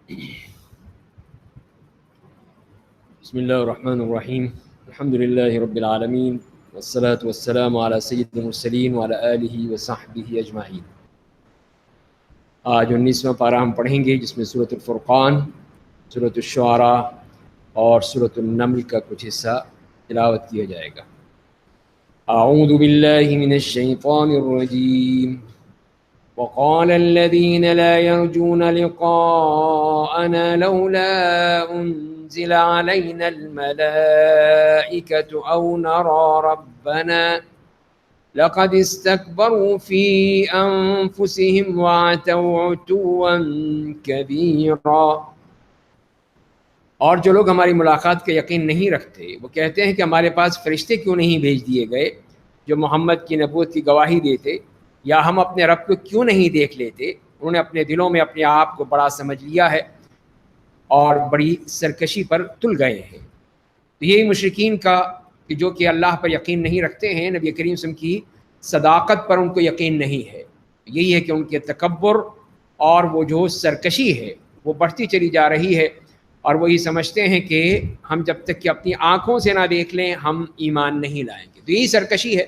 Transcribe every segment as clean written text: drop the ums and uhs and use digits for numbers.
بسم اللہ الرحمن الرحیم الحمد للہ رب العالمین والصلاة والسلام علی سید المرسلین وعلی آلہ وصحبہ اجمعین۔ آج 19واں پارہ ہم پڑھیں گے جس میں سورۃ الفرقان، سورۃ الشعراء اور سورۃ النمل کا کچھ حصہ تلاوت کیا جائے گا۔ اعوذ باللہ من الشیطان الرجیم۔ وقال الذين لا يرجون لقاءنا لولا أنزل علينا الملائكة أو نرى ربنا لقد استكبروا في أنفسهم وعتوا عتوا كبيرا۔ اور جو لوگ ہماری ملاقات کا یقین نہیں رکھتے وہ کہتے ہیں کہ ہمارے پاس فرشتے کیوں نہیں بھیج دیے گئے جو محمد کی نبوت کی گواہی دیتے، یا ہم اپنے رب کو کیوں نہیں دیکھ لیتے۔ انہوں نے اپنے دلوں میں اپنے آپ کو بڑا سمجھ لیا ہے اور بڑی سرکشی پر تل گئے ہیں۔ تو یہی مشرکین کا کہ جو کہ اللہ پر یقین نہیں رکھتے ہیں، نبی کریم صلی اللہ علیہ وسلم کی صداقت پر ان کو یقین نہیں ہے۔ یہی ہے کہ ان کے تکبر اور وہ جو سرکشی ہے وہ بڑھتی چلی جا رہی ہے، اور وہی سمجھتے ہیں کہ ہم جب تک کہ اپنی آنکھوں سے نہ دیکھ لیں ہم ایمان نہیں لائیں گے۔ تو یہی سرکشی ہے،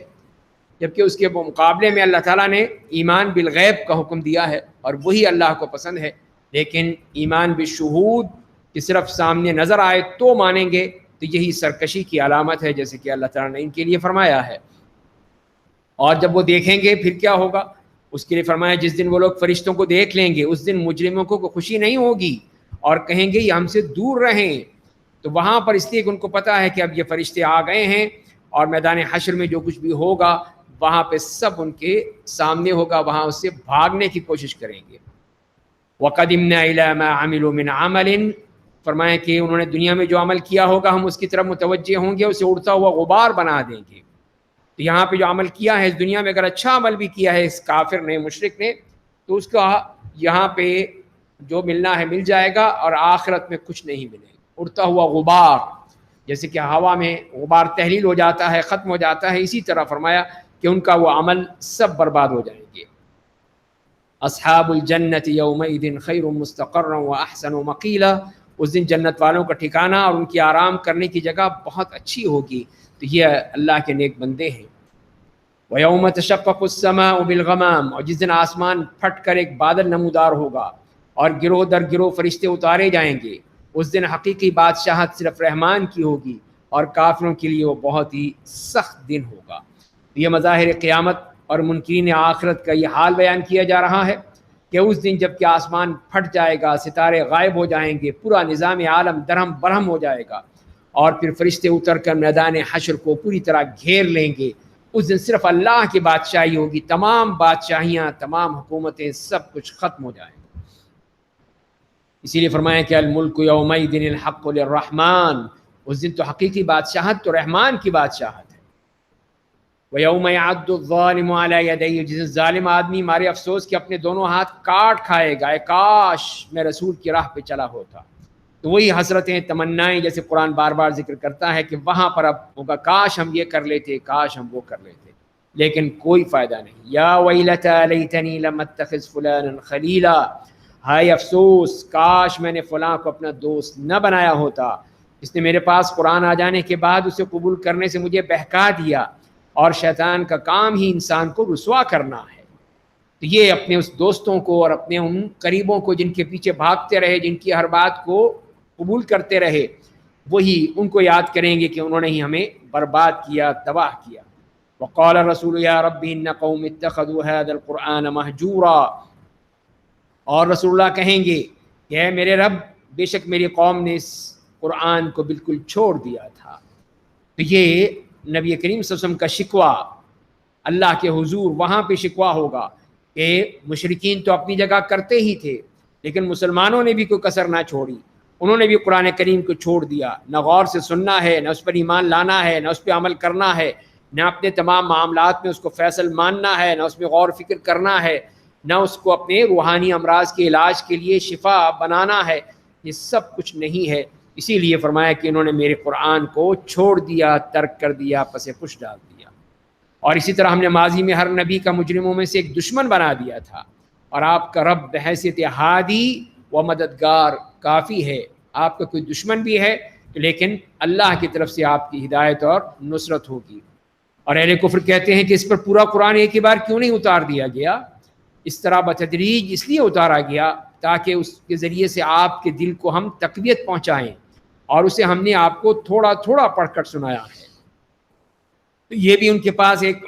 جبکہ اس کے مقابلے میں اللہ تعالیٰ نے ایمان بالغیب کا حکم دیا ہے اور وہی اللہ کو پسند ہے۔ لیکن ایمان بالشہود کہ صرف سامنے نظر آئے تو مانیں گے، تو یہی سرکشی کی علامت ہے، جیسے کہ اللہ تعالیٰ نے ان کے لیے فرمایا ہے۔ اور جب وہ دیکھیں گے پھر کیا ہوگا، اس کے لیے فرمایا جس دن وہ لوگ فرشتوں کو دیکھ لیں گے اس دن مجرموں کو خوشی نہیں ہوگی اور کہیں گے یہ ہم سے دور رہیں۔ تو وہاں پر اس لیے کہ ان کو پتہ ہے کہ اب یہ فرشتے آ گئے ہیں اور میدان حشر میں جو کچھ بھی ہوگا وہاں پہ سب ان کے سامنے ہوگا، وہاں اس سے بھاگنے کی کوشش کریں گے۔ وَقَدِمْنَا إِلَىٰ مَا عَمِلُوا مِنْ عَمَلٍ، فرمائیں کہ انہوں نے دنیا میں جو عمل کیا ہوگا ہم اس کی طرف متوجہ ہوں گے، اسے اڑتا ہوا غبار بنا دیں گے۔ تو یہاں پہ جو عمل کیا ہے اس دنیا میں، اگر اچھا عمل بھی کیا ہے اس کافر نے، مشرک نے، تو اس کا یہاں پہ جو ملنا ہے مل جائے گا، اور آخرت میں کچھ نہیں ملے گا۔ اڑتا ہوا غبار، جیسے کہ ہوا میں غبار تحلیل ہو جاتا ہے، ختم ہو جاتا ہے، اسی طرح فرمایا کہ ان کا وہ عمل سب برباد ہو جائیں گے۔ اصحاب الجنت یومئذ خیر مستقرا واحسن مقیلا، اس دن جنت والوں کا ٹھکانہ اور ان کی آرام کرنے کی جگہ بہت اچھی ہوگی۔ تو یہ اللہ کے نیک بندے ہیں۔ ویوم تشقق السماء بالغمام، اور جس دن آسمان پھٹ کر ایک بادل نمودار ہوگا اور گروہ در گروہ فرشتے اتارے جائیں گے، اس دن حقیقی بادشاہت صرف رحمان کی ہوگی اور کافروں کے لیے وہ بہت ہی سخت دن ہوگا۔ یہ مظاہر قیامت اور منکرین آخرت کا یہ حال بیان کیا جا رہا ہے کہ اس دن جب کہ آسمان پھٹ جائے گا، ستارے غائب ہو جائیں گے، پورا نظام عالم درہم برہم ہو جائے گا، اور پھر فرشتے اتر کر میدان حشر کو پوری طرح گھیر لیں گے۔ اس دن صرف اللہ کی بادشاہی ہوگی، تمام بادشاہیاں، تمام حکومتیں، سب کچھ ختم ہو جائیں گے۔ اسی لیے فرمایا کہ الملک یومئذ الحق للرحمن، اس دن تو حقیقی بادشاہت تو رحمان کی بادشاہت ہے۔ وَيَوْمَ يَعَضُّ الظَّالِمُ عَلَىٰ يَدَيْهِ، جس دن ظالم آدمی مارے افسوس کہ اپنے دونوں ہاتھ کاٹ کھائے گا، اے کاش میں رسول کی راہ پہ چلا ہوتا۔ تو وہی حسرتیں، تمنائیں، جیسے قرآن بار بار ذکر کرتا ہے کہ وہاں پر اب ہوگا کاش ہم یہ کر لیتے، کاش ہم وہ کر لیتے، لیکن کوئی فائدہ نہیں۔ یا ویلتی لیتنی لم اتخذ فلانا خلیلا، ہائے افسوس کاش میں نے فلاں کو اپنا دوست نہ بنایا ہوتا، اس نے میرے پاس قرآن آ جانے کے بعد اسے قبول کرنے سے مجھے بہکا دیا، اور شیطان کا کام ہی انسان کو رسوا کرنا ہے۔ تو یہ اپنے اس دوستوں کو اور اپنے ان قریبوں کو جن کے پیچھے بھاگتے رہے، جن کی ہر بات کو قبول کرتے رہے، وہی ان کو یاد کریں گے کہ انہوں نے ہی ہمیں برباد کیا، تباہ کیا۔ وقال الرسول یا رب ان قوم اتخذوا هذا القرآن مہجورا، اور رسول اللہ کہیں گے کہ اے میرے رب، بے شک میری قوم نے اس قرآن کو بالکل چھوڑ دیا تھا۔ تو یہ نبی کریم صلی اللہ علیہ وسلم کا شکوہ اللہ کے حضور وہاں پہ شکوہ ہوگا کہ مشرکین تو اپنی جگہ کرتے ہی تھے، لیکن مسلمانوں نے بھی کوئی کسر نہ چھوڑی، انہوں نے بھی قرآن کریم کو چھوڑ دیا، نہ غور سے سننا ہے، نہ اس پر ایمان لانا ہے، نہ اس پہ عمل کرنا ہے، نہ اپنے تمام معاملات میں اس کو فیصل ماننا ہے، نہ اس میں غور فکر کرنا ہے، نہ اس کو اپنے روحانی امراض کے علاج کے لیے شفا بنانا ہے۔ یہ سب کچھ نہیں ہے۔ اسی لیے فرمایا کہ انہوں نے میرے قرآن کو چھوڑ دیا، ترک کر دیا، پس پش ڈال دیا۔ اور اسی طرح ہم نے ماضی میں ہر نبی کا مجرموں میں سے ایک دشمن بنا دیا تھا، اور آپ کا رب بحیثیت ہادی و مددگار کافی ہے. آپ کا کوئی دشمن بھی ہے لیکن اللہ کی طرف سے آپ کی ہدایت اور نصرت ہوگی. اور اہل کفر کہتے ہیں کہ اس پر پورا قرآن ایک ہی بار کیوں نہیں اتار دیا گیا؟ اس طرح بتدریج اس لیے اتارا گیا تاکہ اس کے ذریعے سے آپ کے دل کو ہم تقویت پہنچائیں، اور اسے ہم نے آپ کو تھوڑا تھوڑا پڑھ کر سنایا ہے. یہ بھی ان کے پاس ایک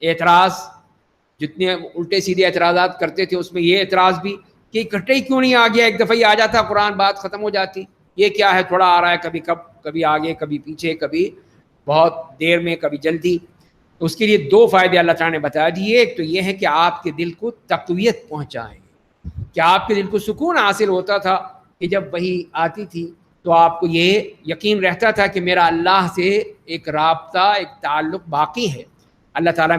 اعتراض، جتنے الٹے سیدھے اعتراضات کرتے تھے اس میں یہ اعتراض بھی کہ اکٹھے ہی کیوں نہیں آ گیا، ایک دفعہ ہی آ جاتا قرآن، بات ختم ہو جاتی. یہ کیا ہے، تھوڑا آ رہا ہے، کبھی آگے کبھی پیچھے، کبھی بہت دیر میں کبھی جلدی. تو اس کے لیے دو فائدے اللہ تعالیٰ نے بتا دیے. ایک تو یہ ہے کہ آپ کے دل کو تقویت پہنچائیں، کہ آپ کے دل کو سکون حاصل ہوتا تھا کہ جب وہی آتی تھی تو آپ کو یہ یقین رہتا تھا کہ میرا اللہ سے ایک رابطہ، ایک تعلق باقی ہے، اللہ تعالیٰ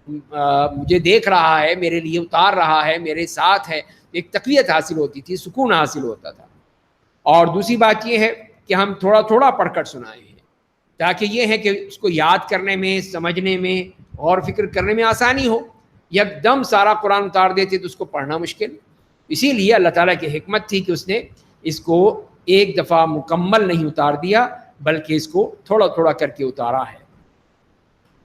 مجھے دیکھ رہا ہے، میرے لیے اتار رہا ہے، میرے ساتھ ہے. ایک تقویت حاصل ہوتی تھی، سکون حاصل ہوتا تھا. اور دوسری بات یہ ہے کہ ہم تھوڑا تھوڑا پڑھ کر سنائے ہیں تاکہ یہ ہے کہ اس کو یاد کرنے میں، سمجھنے میں، غور فکر کرنے میں آسانی ہو. یک دم سارا قرآن اتار دیتے تو اس کو پڑھنا مشکل. اسی لیے اللہ تعالیٰ کی حکمت تھی کہ اس نے اس کو ایک دفعہ مکمل نہیں اتار دیا بلکہ اس کو تھوڑا تھوڑا کر کے اتارا ہے.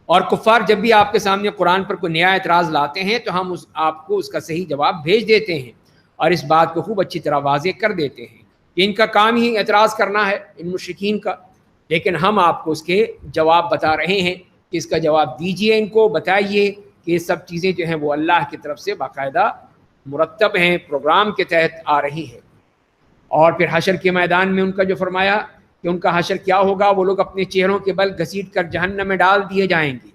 اور کفار جب بھی آپ کے سامنے قرآن پر کوئی نیا اعتراض لاتے ہیں تو ہم آپ کو اس کا صحیح جواب بھیج دیتے ہیں اور اس بات کو خوب اچھی طرح واضح کر دیتے ہیں کہ ان کا کام ہی اعتراض کرنا ہے، ان مشرکین کا، لیکن ہم آپ کو اس کے جواب بتا رہے ہیں کہ اس کا جواب دیجئے، ان کو بتائیے کہ یہ سب چیزیں جو ہیں وہ اللہ کی طرف سے باقاعدہ مرتب ہیں، پروگرام کے تحت آ رہی ہیں. اور پھر حشر کے میدان میں ان کا جو فرمایا کہ ان کا حشر کیا ہوگا، وہ لوگ اپنے چہروں کے بل گھسیٹ کر جہنم میں ڈال دیے جائیں گے،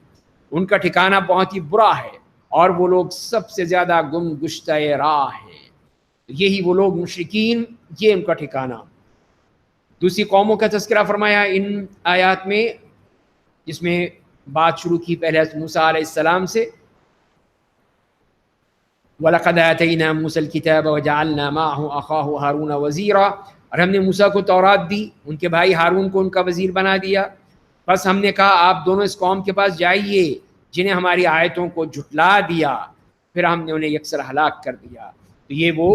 ان کا ٹھکانہ بہت ہی برا ہے، اور وہ لوگ سب سے زیادہ گم گشتہ راہ ہیں. یہی وہ لوگ مشرکین، یہ ان کا ٹھکانہ. دوسری قوموں کا تذکرہ فرمایا ان آیات میں، جس میں بات شروع کی پہلے موسیٰ علیہ السلام سے. وَلَقَدْ آتَيْنَا مُوسَى الْكِتَابَ وَجَعَلْنَا مَعَهُ أَخَاهُ هَارُونَ وَزِيرًا، اور ہم نے موسیٰ کو تورات دی، ان کے بھائی ہارون کو ان کا وزیر بنا دیا. بس ہم نے کہا آپ دونوں اس قوم کے پاس جائیے جنہیں ہماری آیتوں کو جھٹلا دیا، پھر ہم نے انہیں یکسر ہلاک کر دیا. تو یہ وہ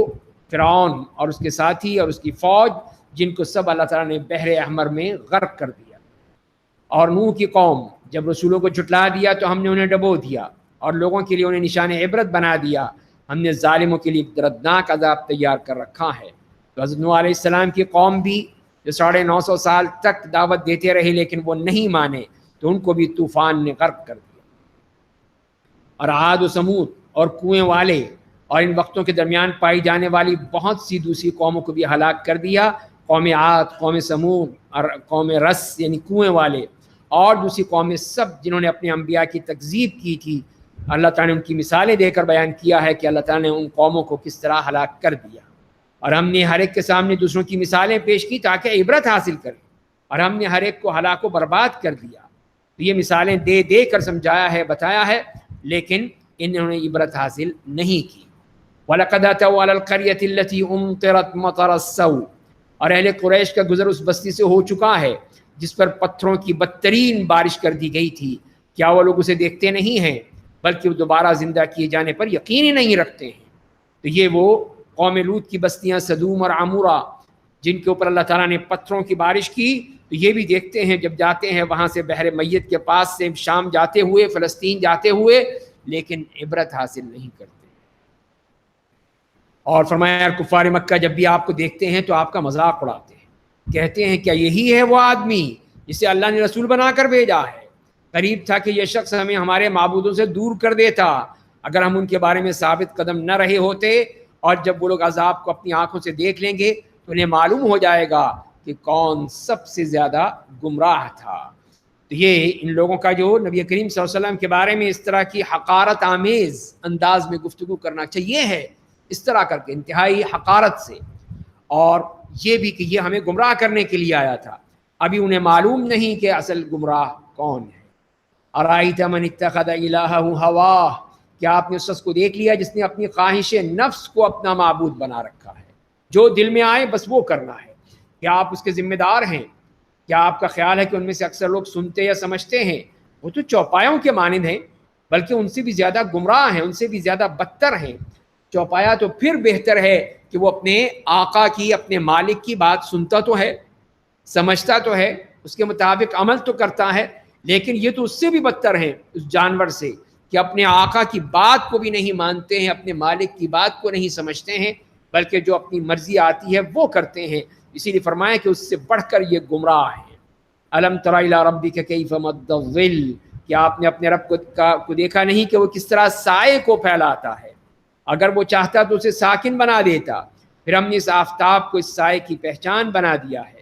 فرعون اور اس کے ساتھی اور اس کی فوج جن کو سب اللہ تعالیٰ نے بحر احمر میں غرق کر دیا. اور نوح کی قوم جب رسولوں کو جھٹلا دیا تو ہم نے انہیں ڈبو دیا اور لوگوں کے لیے انہیں نشان عبرت بنا دیا. ہم نے ظالموں کے لیے دردناک عذاب تیار کر رکھا ہے. تو حضرت نوح علیہ السلام کی قوم بھی جو 950 سال تک دعوت دیتے رہے لیکن وہ نہیں مانے، تو ان کو بھی طوفان نے غرق کر دیا. اور عاد و سمود اور کنویں والے اور ان وقتوں کے درمیان پائی جانے والی بہت سی دوسری قوموں کو بھی ہلاک کر دیا. قوم عاد، قوم سمود اور قوم رس یعنی کنویں والے اور دوسری قومیں سب جنہوں نے اپنے انبیاء کی تکذیب کی تھی، اللہ تعالیٰ نے ان کی مثالیں دے کر بیان کیا ہے کہ اللہ تعالیٰ نے ان قوموں کو کس طرح ہلاک کر دیا. اور ہم نے ہر ایک کے سامنے دوسروں کی مثالیں پیش کی تاکہ عبرت حاصل کریں، اور ہم نے ہر ایک کو ہلاک و برباد کر دیا. تو یہ مثالیں دے دے کر سمجھایا ہے، بتایا ہے، لیکن انہوں نے عبرت حاصل نہیں کی. وَلَقَدْ أَتَوْا عَلَى الْقَرْيَةِ الَّتِي أُمْطِرَتْ مَطَرَ السَّوْءِ، اور اہل قریش کا گزر اس بستی سے ہو چکا ہے جس پر پتھروں کی بدترین بارش کر دی گئی تھی. کیا وہ لوگ اسے دیکھتے نہیں ہیں بلکہ وہ دوبارہ زندہ کیے جانے پر یقین ہی نہیں رکھتے ہیں. تو یہ وہ قوم لوط کی بستیاں صدوم اور عمورہ جن کے اوپر اللہ تعالیٰ نے پتھروں کی بارش کی، تو یہ بھی دیکھتے ہیں جب جاتے ہیں وہاں سے بحر میت کے پاس سے شام جاتے ہوئے، فلسطین جاتے ہوئے، لیکن عبرت حاصل نہیں کرتے. اور فرمایا کفار مکہ جب بھی آپ کو دیکھتے ہیں تو آپ کا مذاق اڑاتے ہیں، کہتے ہیں کیا یہی ہے وہ آدمی جسے اللہ نے رسول بنا کر بھیجا ہے؟ قریب تھا کہ یہ شخص ہمیں ہمارے معبودوں سے دور کر دیتا اگر ہم ان کے بارے میں ثابت قدم نہ رہے ہوتے. اور جب وہ لوگ عذاب کو اپنی آنکھوں سے دیکھ لیں گے تو انہیں معلوم ہو جائے گا کہ کون سب سے زیادہ گمراہ تھا. تو یہ ان لوگوں کا جو نبی کریم صلی اللہ علیہ وسلم کے بارے میں اس طرح کی حقارت آمیز انداز میں گفتگو کرنا چاہیے ہے، اس طرح کر کے انتہائی حقارت سے، اور یہ بھی کہ یہ ہمیں گمراہ کرنے کے لیے آیا تھا. ابھی انہیں معلوم نہیں کہ اصل گمراہ کون ہے. ارائیت من اتخذ الہہ ہواہ، کیا آپ نے اس شخص کو دیکھ لیا جس نے اپنی خواہش نفس کو اپنا معبود بنا رکھا ہے، جو دل میں آئے بس وہ کرنا ہے. کیا آپ اس کے ذمہ دار ہیں؟ کیا آپ کا خیال ہے کہ ان میں سے اکثر لوگ سنتے یا سمجھتے ہیں؟ وہ تو چوپایوں کے مانند ہیں، بلکہ ان سے بھی زیادہ گمراہ ہیں، ان سے بھی زیادہ بدتر ہیں. چوپایا تو پھر بہتر ہے کہ وہ اپنے آقا کی، اپنے مالک کی بات سنتا تو ہے، سمجھتا تو ہے، اس کے مطابق عمل تو کرتا ہے، لیکن یہ تو اس سے بھی بدتر ہے اس جانور سے کہ اپنے آقا کی بات کو بھی نہیں مانتے ہیں، اپنے مالک کی بات کو نہیں سمجھتے ہیں، بلکہ جو اپنی مرضی آتی ہے وہ کرتے ہیں۔ اسی لیے فرمایا کہ اس سے بڑھ کر یہ گمراہ ہیں۔ الم تر الی ربک کیف مد الظل، کیا آپ نے اپنے رب کو دیکھا نہیں کہ وہ کس طرح سائے کو پھیلاتا ہے؟ اگر وہ چاہتا تو اسے ساکن بنا دیتا، پھر ہم نے اس آفتاب کو اس سائے کی پہچان بنا دیا ہے،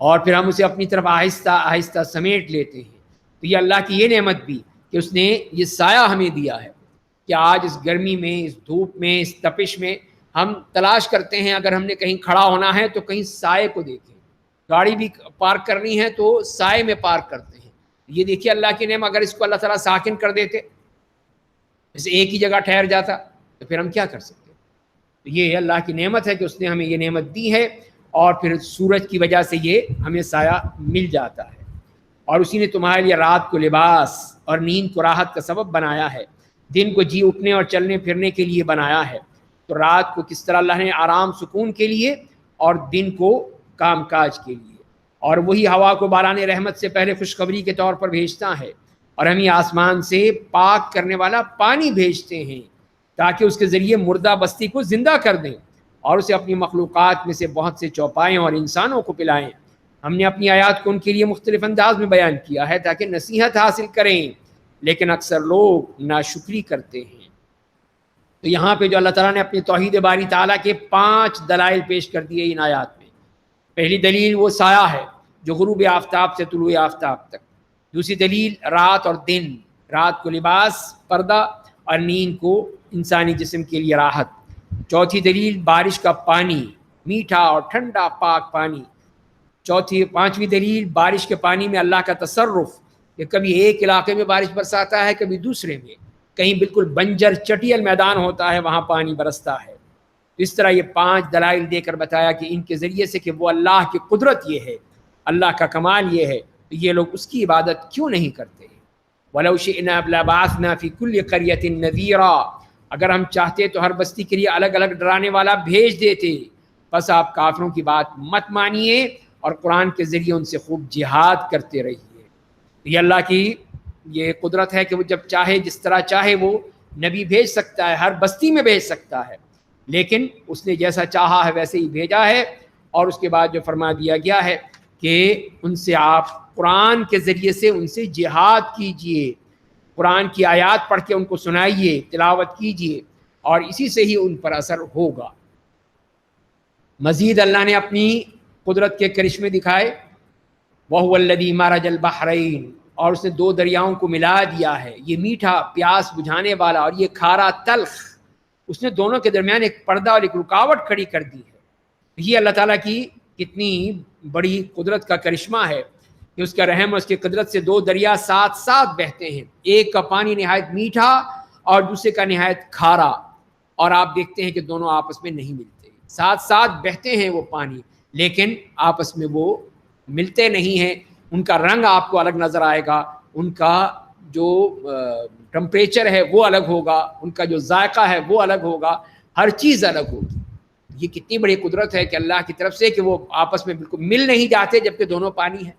اور پھر ہم اسے اپنی طرف آہستہ آہستہ سمیٹ لیتے ہیں۔ تو یہ اللہ کی یہ نعمت بھی کہ اس نے یہ سایہ ہمیں دیا ہے کہ آج اس گرمی میں، اس دھوپ میں، اس تپش میں ہم تلاش کرتے ہیں، اگر ہم نے کہیں کھڑا ہونا ہے تو کہیں سائے کو دیکھیں، گاڑی بھی پارک کرنی ہے تو سائے میں پارک کرتے ہیں۔ یہ دیکھیے اللہ کی نعمت، اگر اس کو اللہ تعالیٰ ساکن کر دیتے، اسے ایک ہی جگہ ٹھہر جاتا، تو پھر ہم کیا کر سکتے؟ یہ اللہ کی نعمت ہے کہ اس نے ہمیں یہ نعمت دی ہے، اور پھر سورج کی وجہ سے یہ ہمیں سایہ مل جاتا ہے۔ اور اسی نے تمہارے لیے رات کو لباس اور نیند کو راحت کا سبب بنایا ہے، دن کو جی اٹھنے اور چلنے پھرنے کے لیے بنایا ہے۔ تو رات کو کس طرح اللہ نے آرام سکون کے لیے، اور دن کو کام کاج کے لیے۔ اور وہی ہوا کو باران رحمت سے پہلے خوشخبری کے طور پر بھیجتا ہے، اور ہم آسمان سے پاک کرنے والا پانی بھیجتے ہیں تاکہ اس کے ذریعے مردہ بستی کو زندہ کر دیں، اور اسے اپنی مخلوقات میں سے بہت سے چوپائیں اور انسانوں کو پلائیں۔ ہم نے اپنی آیات کو ان کے لیے مختلف انداز میں بیان کیا ہے تاکہ نصیحت حاصل کریں، لیکن اکثر لوگ ناشکری کرتے ہیں۔ تو یہاں پہ جو اللہ تعالیٰ نے اپنی توحید باری تعالیٰ کے 5 دلائل پیش کر دیے ان آیات میں۔ پہلی دلیل وہ سایہ ہے جو غروب آفتاب سے طلوع آفتاب تک۔ دوسری دلیل رات اور دن، رات کو لباس، پردہ، اور نیند کو انسانی جسم کے لیے راحت۔ چوتھی دلیل بارش کا پانی، میٹھا اور ٹھنڈا پاک پانی۔ پانچویں دلیل بارش کے پانی میں اللہ کا تصرف، کہ کبھی ایک علاقے میں بارش برساتا ہے، کبھی دوسرے میں، کہیں بالکل بنجر چٹیل میدان ہوتا ہے وہاں پانی برستا ہے۔ اس طرح یہ 5 دلائل دے کر بتایا کہ ان کے ذریعے سے کہ وہ اللہ کی قدرت یہ ہے، اللہ کا کمال یہ ہے، تو یہ لوگ اس کی عبادت کیوں نہیں کرتے؟ وَلَوْ شِئْنَا لَبَعَثْنَا فِي كُلِّ قَرْيَةٍ نَذِيرًا، اگر ہم چاہتے تو ہر بستی کے لیے الگ الگ ڈرانے والا بھیج دیتے۔ بس آپ کافروں کی بات مت مانیے اور قرآن کے ذریعے ان سے خوب جہاد کرتے رہیے۔ یہ اللہ کی یہ قدرت ہے کہ وہ جب چاہے، جس طرح چاہے، وہ نبی بھیج سکتا ہے، ہر بستی میں بھیج سکتا ہے، لیکن اس نے جیسا چاہا ہے ویسے ہی بھیجا ہے۔ اور اس کے بعد جو فرما دیا گیا ہے کہ ان سے آپ قرآن کے ذریعے سے ان سے جہاد کیجئے، قرآن کی آیات پڑھ کے ان کو سنائیے، تلاوت کیجئے، اور اسی سے ہی ان پر اثر ہوگا۔ مزید اللہ نے اپنی قدرت کے کرشمے دکھائے۔ وَهُوَ الَّذِي مَرَجَ الْبَحْرَيْنِ، اور اس نے 2 دریاؤں کو ملا دیا ہے، یہ میٹھا پیاس بجھانے والا اور یہ کھارا تلخ، اس نے دونوں کے درمیان ایک پردہ اور ایک رکاوٹ کھڑی کر دی ہے۔ یہ اللہ تعالیٰ کی کتنی بڑی قدرت کا کرشمہ ہے کہ اس کا رحم اور اس کی قدرت سے 2 دریا ساتھ ساتھ بہتے ہیں، ایک کا پانی نہایت میٹھا اور دوسرے کا نہایت کھارا، اور آپ دیکھتے ہیں کہ دونوں آپس میں نہیں ملتے، ساتھ ساتھ بہتے ہیں وہ پانی، لیکن آپس میں وہ ملتے نہیں ہیں۔ ان کا رنگ آپ کو الگ نظر آئے گا، ان کا جو ٹمپریچر ہے وہ الگ ہوگا، ان کا جو ذائقہ ہے وہ الگ ہوگا، ہر چیز الگ ہوگی۔ یہ کتنی بڑی قدرت ہے کہ اللہ کی طرف سے کہ وہ آپس میں بالکل مل نہیں جاتے جبکہ دونوں پانی ہیں۔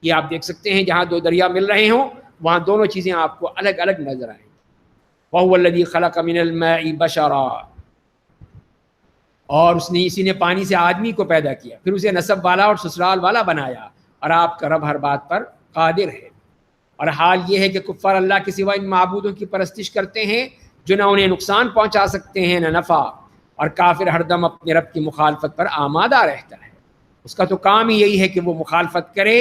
یہ آپ دیکھ سکتے ہیں جہاں 2 دریا مل رہے ہوں وہاں دونوں چیزیں آپ کو الگ الگ نظر آئیں۔ وَهُوَ الَّذِي خَلَقَ مِنَ الْمَاءِ بَشَرًا، اور اس نے اسی نے پانی سے آدمی کو پیدا کیا، پھر اسے نسب والا اور سسرال والا بنایا، اور آپ کا رب ہر بات پر قادر ہے۔ اور حال یہ ہے کہ کفار اللہ کے سوا ان معبودوں کی پرستش کرتے ہیں جو نہ انہیں نقصان پہنچا سکتے ہیں نہ نفع، اور کافر ہر دم اپنے رب کی مخالفت پر آمادہ رہتا ہے۔ اس کا تو کام ہی یہی ہے کہ وہ مخالفت کرے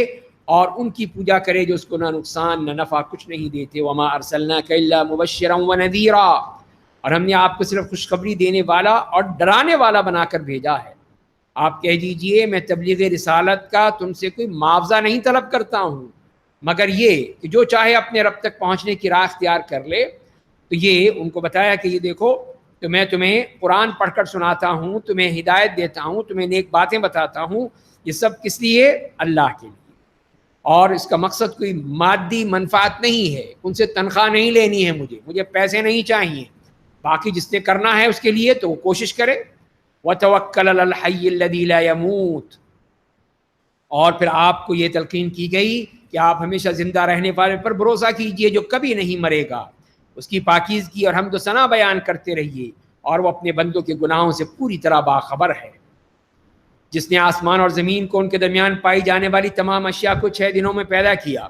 اور ان کی پوجا کرے جو اس کو نہ نقصان نہ نفع کچھ نہیں دیتے۔ وما ارسلناک الا مبشرا ونذیرا، اور ہم نے آپ کو صرف خوشخبری دینے والا اور ڈرانے والا بنا کر بھیجا ہے۔ آپ کہہ دیجئے میں تبلیغ رسالت کا تم سے کوئی معاوضہ نہیں طلب کرتا ہوں، مگر یہ کہ جو چاہے اپنے رب تک پہنچنے کی راہ اختیار کر لے۔ تو یہ ان کو بتایا کہ یہ دیکھو تو میں تمہیں قرآن پڑھ کر سناتا ہوں، تمہیں ہدایت دیتا ہوں، تمہیں نیک باتیں بتاتا ہوں، یہ سب کس لیے؟ اللہ کے لیے۔ اور اس کا مقصد کوئی مادی منفعت نہیں ہے، ان سے تنخواہ نہیں لینی ہے، مجھے پیسے نہیں چاہیے، باقی جس نے کرنا ہے اس کے لیے تو وہ کوشش کرے. وَتَوَكَّلْ عَلَى الْحَيِّ الَّذِي لَا يَمُوتُ، اور پھر آپ کو یہ تلقین کی گئی کہ آپ ہمیشہ زندہ رہنے والے پر بھروسہ کیجئے جو کبھی نہیں مرے گا. اس کی پاکیزگی اور حمد و ثنا بیان کرتے رہیے، اور وہ اپنے بندوں کے گناہوں سے پوری طرح باخبر ہے. جس نے آسمان اور زمین کو ان کے درمیان پائی جانے والی تمام اشیاء کو 6 دنوں میں پیدا کیا،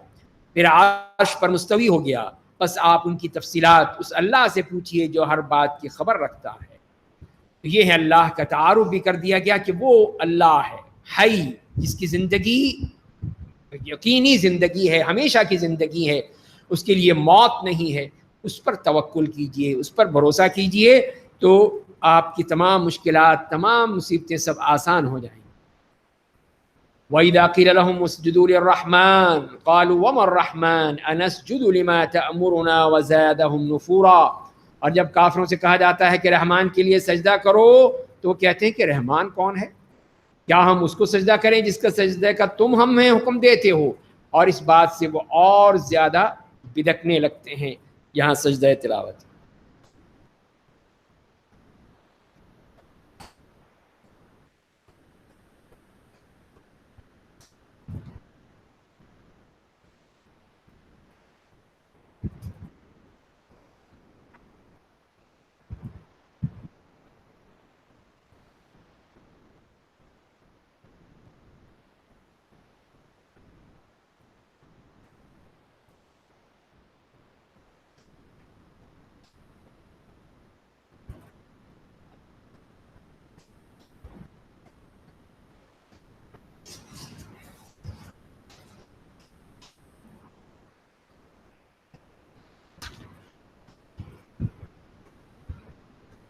پھر عرش پر مستوی ہو گیا، بس آپ ان کی تفصیلات اس اللہ سے پوچھئے جو ہر بات کی خبر رکھتا ہے. تو یہ ہے اللہ کا تعارف بھی کر دیا گیا کہ وہ اللہ ہے حی، جس کی زندگی یقینی زندگی ہے، ہمیشہ کی زندگی ہے، اس کے لیے موت نہیں ہے. اس پر توکل کیجئے، اس پر بھروسہ کیجئے، تو آپ کی تمام مشکلات، تمام مصیبتیں سب آسان ہو جائیں. وَإِذَا قِيلَ لَهُمُ اسْجُدُوا لِلرَّحْمَنِ قَالُوا وَمَا الرَّحْمَنُ أَنَسْجُدُ لِمَا تَأْمُرُنَا وَزَادَهُمْ نُفُورًا. اور جب کافروں سے کہا جاتا ہے کہ رحمان کے لیے سجدہ کرو، تو وہ کہتے ہیں کہ رحمان کون ہے؟ کیا ہم اس کو سجدہ کریں جس کا سجدہ کا تم ہمیں حکم دیتے ہو؟ اور اس بات سے وہ اور زیادہ بدکنے لگتے ہیں. یہاں سجدہ تلاوت.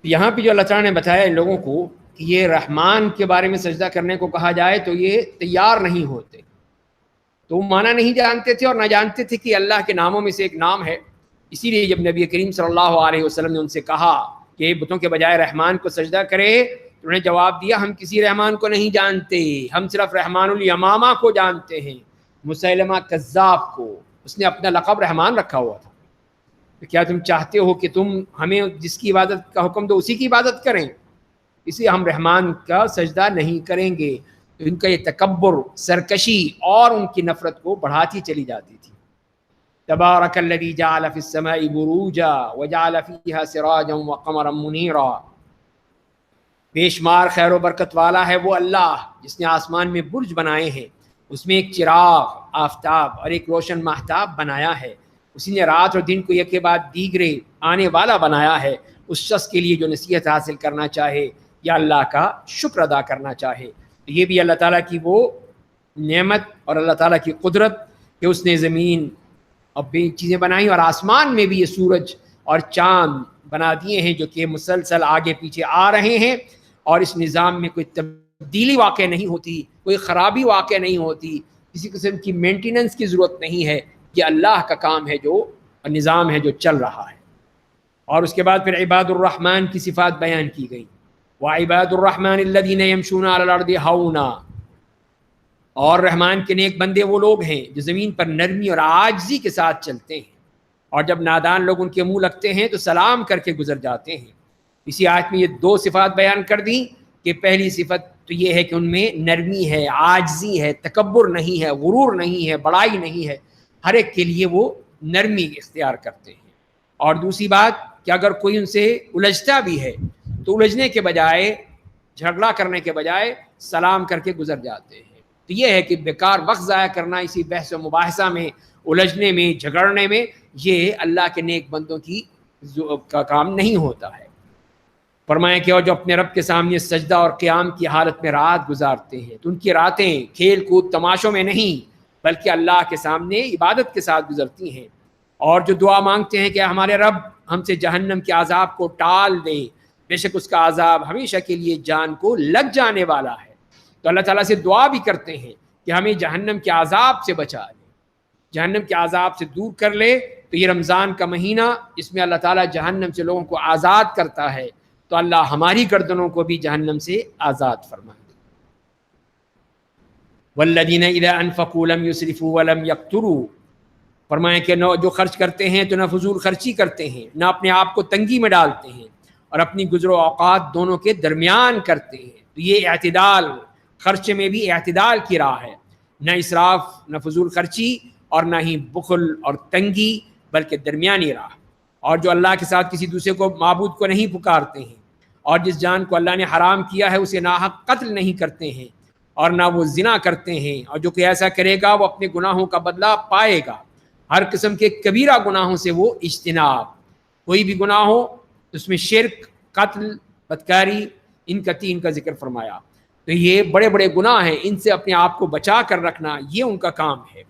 یہاں پہ جو اللہ تعالیٰ نے بتایا ان لوگوں کو کہ یہ رحمان کے بارے میں سجدہ کرنے کو کہا جائے تو یہ تیار نہیں ہوتے. تو وہ معنی نہیں جانتے تھے اور نہ جانتے تھے کہ اللہ کے ناموں میں سے ایک نام ہے. اسی لیے جب نبی کریم صلی اللہ علیہ وسلم نے ان سے کہا کہ بتوں کے بجائے رحمان کو سجدہ کرے، تو انہوں نے جواب دیا ہم کسی رحمان کو نہیں جانتے، ہم صرف رحمان الیمامہ کو جانتے ہیں، مسیلمہ کذاب کو. اس نے اپنا لقب رحمان رکھا ہوا تھا. تو کیا تم چاہتے ہو کہ تم ہمیں جس کی عبادت کا حکم دو اسی کی عبادت کریں؟ اس لیے ہم رحمان کا سجدہ نہیں کریں گے. تو ان کا یہ تکبر، سرکشی اور ان کی نفرت کو بڑھاتی چلی جاتی تھی. تبارک الذی جعل فی السماء بروجا وجعل فیہا سراجا وقمرا منیرا. بے شمار خیر و برکت والا ہے وہ اللہ جس نے آسمان میں برج بنائے ہیں، اس میں ایک چراغ آفتاب اور ایک روشن ماہتاب بنایا ہے. اسی نے رات اور دن کو یک کے بعد دیگرے آنے والا بنایا ہے. اس شخص کے لیے جو نصیحت حاصل کرنا چاہے یا اللہ کا شکر ادا کرنا چاہے. تو یہ بھی اللہ تعالیٰ کی وہ نعمت اور اللہ تعالیٰ کی قدرت کہ اس نے زمین اور بھی چیزیں بنائیں، اور آسمان میں بھی یہ سورج اور چاند بنا دیے ہیں جو کہ مسلسل آگے پیچھے آ رہے ہیں، اور اس نظام میں کوئی تبدیلی واقع نہیں ہوتی، کوئی خرابی واقع نہیں ہوتی، کسی قسم کی مینٹیننس کی ضرورت نہیں ہے. یہ اللہ کا کام ہے، جو نظام ہے جو چل رہا ہے. اور اس کے بعد پھر عباد الرحمن کی صفات بیان کی گئی. وعباد الرحمن الذین یمشون علی الارض ہونا. اور رحمان کے نیک بندے وہ لوگ ہیں جو زمین پر نرمی اور عاجزی کے ساتھ چلتے ہیں، اور جب نادان لوگ ان کے منہ لگتے ہیں تو سلام کر کے گزر جاتے ہیں. اسی آیت میں یہ 2 صفات بیان کر دیں کہ پہلی صفت تو یہ ہے کہ ان میں نرمی ہے، عاجزی ہے، تکبر نہیں ہے، غرور نہیں ہے، بڑائی نہیں ہے، ہر ایک کے لیے وہ نرمی اختیار کرتے ہیں. اور دوسری بات کہ اگر کوئی ان سے الجھتا بھی ہے تو الجھنے کے بجائے، جھگڑا کرنے کے بجائے سلام کر کے گزر جاتے ہیں. تو یہ ہے کہ بیکار وقت ضائع کرنا اسی بحث و مباحثہ میں، الجھنے میں، جھگڑنے میں، یہ اللہ کے نیک بندوں کا کام نہیں ہوتا ہے. فرمایا کہ اور جو اپنے رب کے سامنے سجدہ اور قیام کی حالت میں رات گزارتے ہیں تو ان کی راتیں کھیل کود تماشوں میں نہیں بلکہ اللہ کے سامنے عبادت کے ساتھ گزرتی ہیں. اور جو دعا مانگتے ہیں کہ ہمارے رب ہم سے جہنم کے عذاب کو ٹال دے، بے شک اس کا عذاب ہمیشہ کے لیے جان کو لگ جانے والا ہے. تو اللہ تعالیٰ سے دعا بھی کرتے ہیں کہ ہمیں جہنم کے عذاب سے بچا لے، جہنم کے عذاب سے دور کر لے. تو یہ رمضان کا مہینہ، اس میں اللہ تعالیٰ جہنم سے لوگوں کو آزاد کرتا ہے، تو اللہ ہماری گردنوں کو بھی جہنم سے آزاد فرمائے. والذین اذا انفقوا لم یسرفوا ولم یقتروا. فرمائیں کہ جو خرچ کرتے ہیں تو نہ فضول خرچی کرتے ہیں، نہ اپنے آپ کو تنگی میں ڈالتے ہیں، اور اپنی گزر و اوقات دونوں کے درمیان کرتے ہیں۔ تو یہ اعتدال، خرچے میں بھی اعتدال کی راہ ہے، نہ اسراف نہ فضول خرچی اور نہ ہی بخل اور تنگی، بلکہ درمیانی راہ۔ اور جو اللہ کے ساتھ کسی دوسرے کو معبود کو نہیں پکارتے ہیں، اور جس جان کو اللہ نے حرام کیا ہے اسے ناحق قتل نہیں کرتے ہیں، اور نہ وہ زنا کرتے ہیں، اور جو کوئی ایسا کرے گا وہ اپنے گناہوں کا بدلہ پائے گا۔ ہر قسم کے کبیرہ گناہوں سے وہ اجتناب، کوئی بھی گناہ ہو اس میں شرک، قتل، بدکاری، ان کا 3 کا ذکر فرمایا۔ تو یہ بڑے بڑے گناہ ہیں، ان سے اپنے آپ کو بچا کر رکھنا یہ ان کا کام ہے۔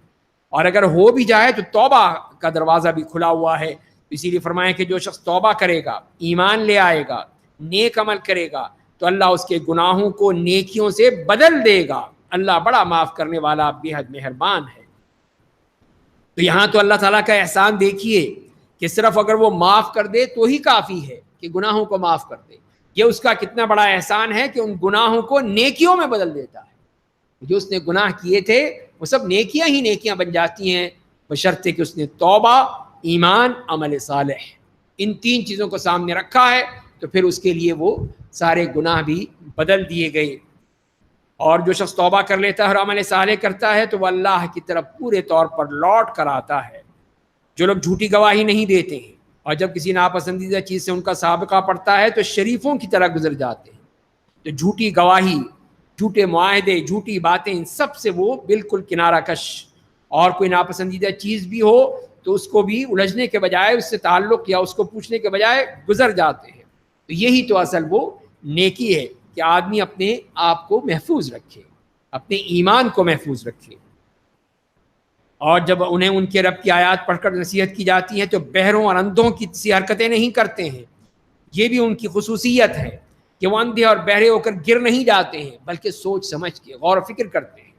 اور اگر ہو بھی جائے تو توبہ کا دروازہ بھی کھلا ہوا ہے، اسی لیے فرمایا کہ جو شخص توبہ کرے گا، ایمان لے آئے گا، نیک عمل کرے گا تو اللہ اس کے گناہوں کو نیکیوں سے بدل دے گا۔ اللہ بڑا معاف کرنے والا، بے حد مہربان ہے۔ تو یہاں تو اللہ تعالیٰ کا احسان دیکھیے کہ صرف اگر وہ معاف کر دے تو ہی کافی ہے کہ گناہوں کو معاف کر دے۔ یہ اس کا کتنا بڑا احسان ہے کہ ان گناہوں کو نیکیوں میں بدل دیتا ہے۔ جو اس نے گناہ کیے تھے وہ سب نیکیاں ہی نیکیاں بن جاتی ہیں، بشرطے کہ اس نے توبہ، ایمان، عمل صالح، ان 3 چیزوں کو سامنے رکھا ہے تو پھر اس کے لیے وہ سارے گناہ بھی بدل دیے گئے۔ اور جو شخص توبہ کر لیتا ہے اور عمل صالح کرتا ہے تو وہ اللہ کی طرف پورے طور پر لوٹ کر آتا ہے۔ جو لوگ جھوٹی گواہی نہیں دیتے ہیں اور جب کسی ناپسندیدہ چیز سے ان کا سابقہ پڑتا ہے تو شریفوں کی طرح گزر جاتے ہیں۔ تو جھوٹی گواہی، جھوٹے معاہدے، جھوٹی باتیں، ان سب سے وہ بالکل کنارہ کش، اور کوئی ناپسندیدہ چیز بھی ہو تو اس کو بھی الجھنے کے بجائے، اس سے تعلق یا اس کو پوچھنے کے بجائے گزر جاتے ہیں۔ تو یہی تو اصل وہ نیکی ہے کہ آدمی اپنے آپ کو محفوظ رکھے، اپنے ایمان کو محفوظ رکھے۔ اور جب انہیں ان کے رب کی آیات پڑھ کر نصیحت کی جاتی ہے تو بہروں اور اندھوں کی سی حرکتیں نہیں کرتے ہیں۔ یہ بھی ان کی خصوصیت ہے کہ وہ اندھے اور بہرے ہو کر گر نہیں جاتے ہیں، بلکہ سوچ سمجھ کے غور و فکر کرتے ہیں۔